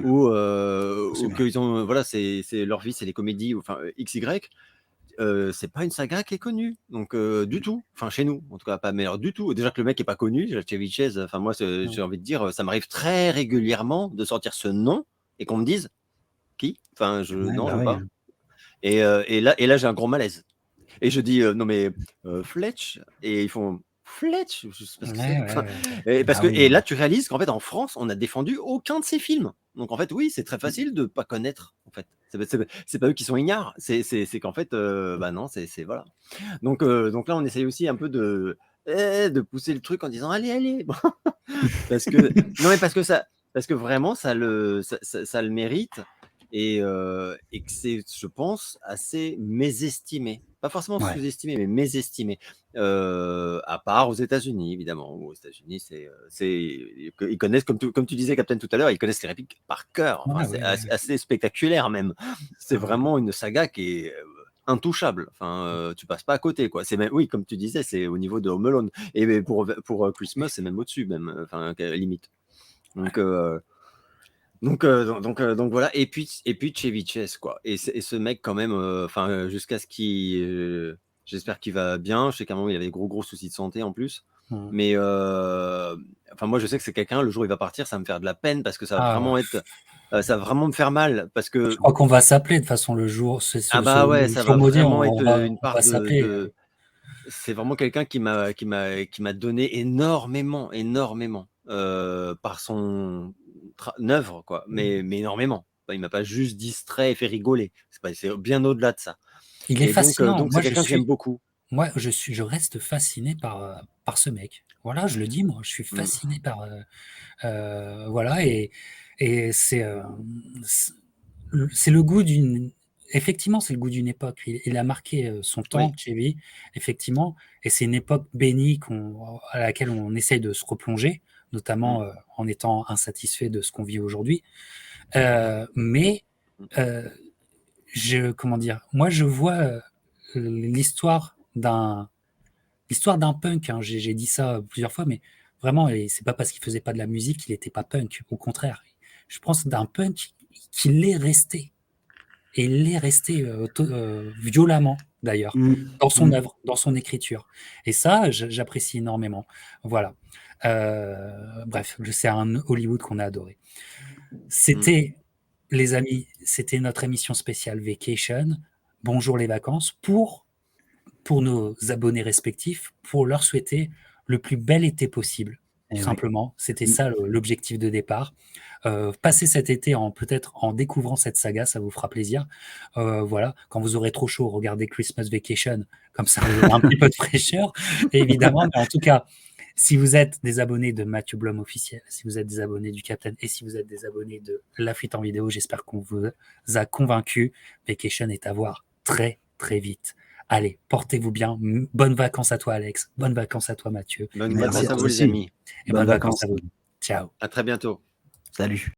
ou qu'ils ont, voilà, c'est leur vie, c'est les comédies, enfin XY, c'est pas une saga qui est connue, donc du tout. Enfin, chez nous, en tout cas, pas meilleur du tout. Déjà que le mec est pas connu, Ceviches, enfin moi, j'ai envie de dire, ça m'arrive très régulièrement de sortir ce nom et qu'on me dise qui. Enfin, je veux pas. Et là, j'ai un gros malaise. Et je dis non mais Fletch, et ils font Fletch, je sais pas ce que c'est. Et là, tu réalises qu'en fait, en France, on n'a défendu aucun de ces films. Donc en fait, oui, c'est très facile de pas connaître. En fait, c'est pas eux qui sont ignares. C'est qu'en fait, bah non, c'est voilà. Donc là, on essaye aussi un peu de pousser le truc en disant allez. parce que vraiment, ça le mérite. Et que c'est, je pense, assez mésestimé. Pas forcément sous-estimé, mais mésestimé. À part aux États-Unis, évidemment. Aux États-Unis, ils connaissent, comme tu disais, Captain, tout à l'heure, ils connaissent les répliques par cœur. Enfin, c'est assez spectaculaire, même. C'est vraiment une saga qui est intouchable. Enfin, tu passes pas à côté, quoi. C'est même, oui, comme tu disais, c'est au niveau de Home Alone. Et pour Christmas, c'est même au-dessus, même. Enfin, limite. Donc voilà, et puis Ceviches, quoi. Et ce mec, quand même, enfin, jusqu'à ce qu'il, j'espère qu'il va bien. Je sais qu'à un moment, il avait des gros soucis de santé en plus. Mais enfin, moi, je sais que c'est quelqu'un, le jour où il va partir, ça va me faire de la peine, parce que ça va vraiment être, ça va vraiment me faire mal, parce que. Je crois qu'on va s'appeler de toute façon le jour. Ça va vraiment être une part de. C'est vraiment quelqu'un qui m'a donné énormément par son œuvre, quoi, mais énormément. Il m'a pas juste distrait et fait rigoler. C'est bien au-delà de ça. Il est fascinant. Donc c'est quelqu'un que j'aime beaucoup. moi, je reste fasciné par ce mec. Voilà, je le dis, moi, je suis fasciné par, voilà, et c'est le goût d'une, effectivement, c'est le goût d'une époque. Il a marqué son temps, Oui. Chevy, effectivement, et c'est une époque bénie à laquelle on essaye de se replonger, notamment en étant insatisfait de ce qu'on vit aujourd'hui. Mais comment dire, moi, je vois l'histoire d'un punk, hein. J'ai dit ça plusieurs fois, mais vraiment, et c'est pas parce qu'il faisait pas de la musique qu'il était pas punk. Au contraire, je pense d'un punk qui l'est resté. Et il l'est resté violemment, d'ailleurs, dans son œuvre, dans son écriture. Et ça, j'apprécie énormément. Voilà. Bref, c'est un Hollywood qu'on a adoré. C'était, les amis, c'était notre émission spéciale Vacation. Bonjour les vacances, pour nos abonnés respectifs, pour leur souhaiter le plus bel été possible. Tout simplement, c'était ça l'objectif de départ. Passez cet été peut-être en découvrant cette saga, ça vous fera plaisir. Voilà, quand vous aurez trop chaud, regardez Christmas Vacation, comme ça vous aurez un petit peu de fraîcheur, évidemment. Mais en tout cas, si vous êtes des abonnés de Mathieu Blum officiel, si vous êtes des abonnés du Captain et si vous êtes des abonnés de La Fuite en vidéo, j'espère qu'on vous a convaincu. Vacation est à voir très très vite. Allez, portez-vous bien. Bonnes vacances à toi, Alex. Bonnes vacances à toi, Mathieu. Bonnes vacances à vous, les amis. Et bonnes vacances à vous. Ciao. À très bientôt. Salut.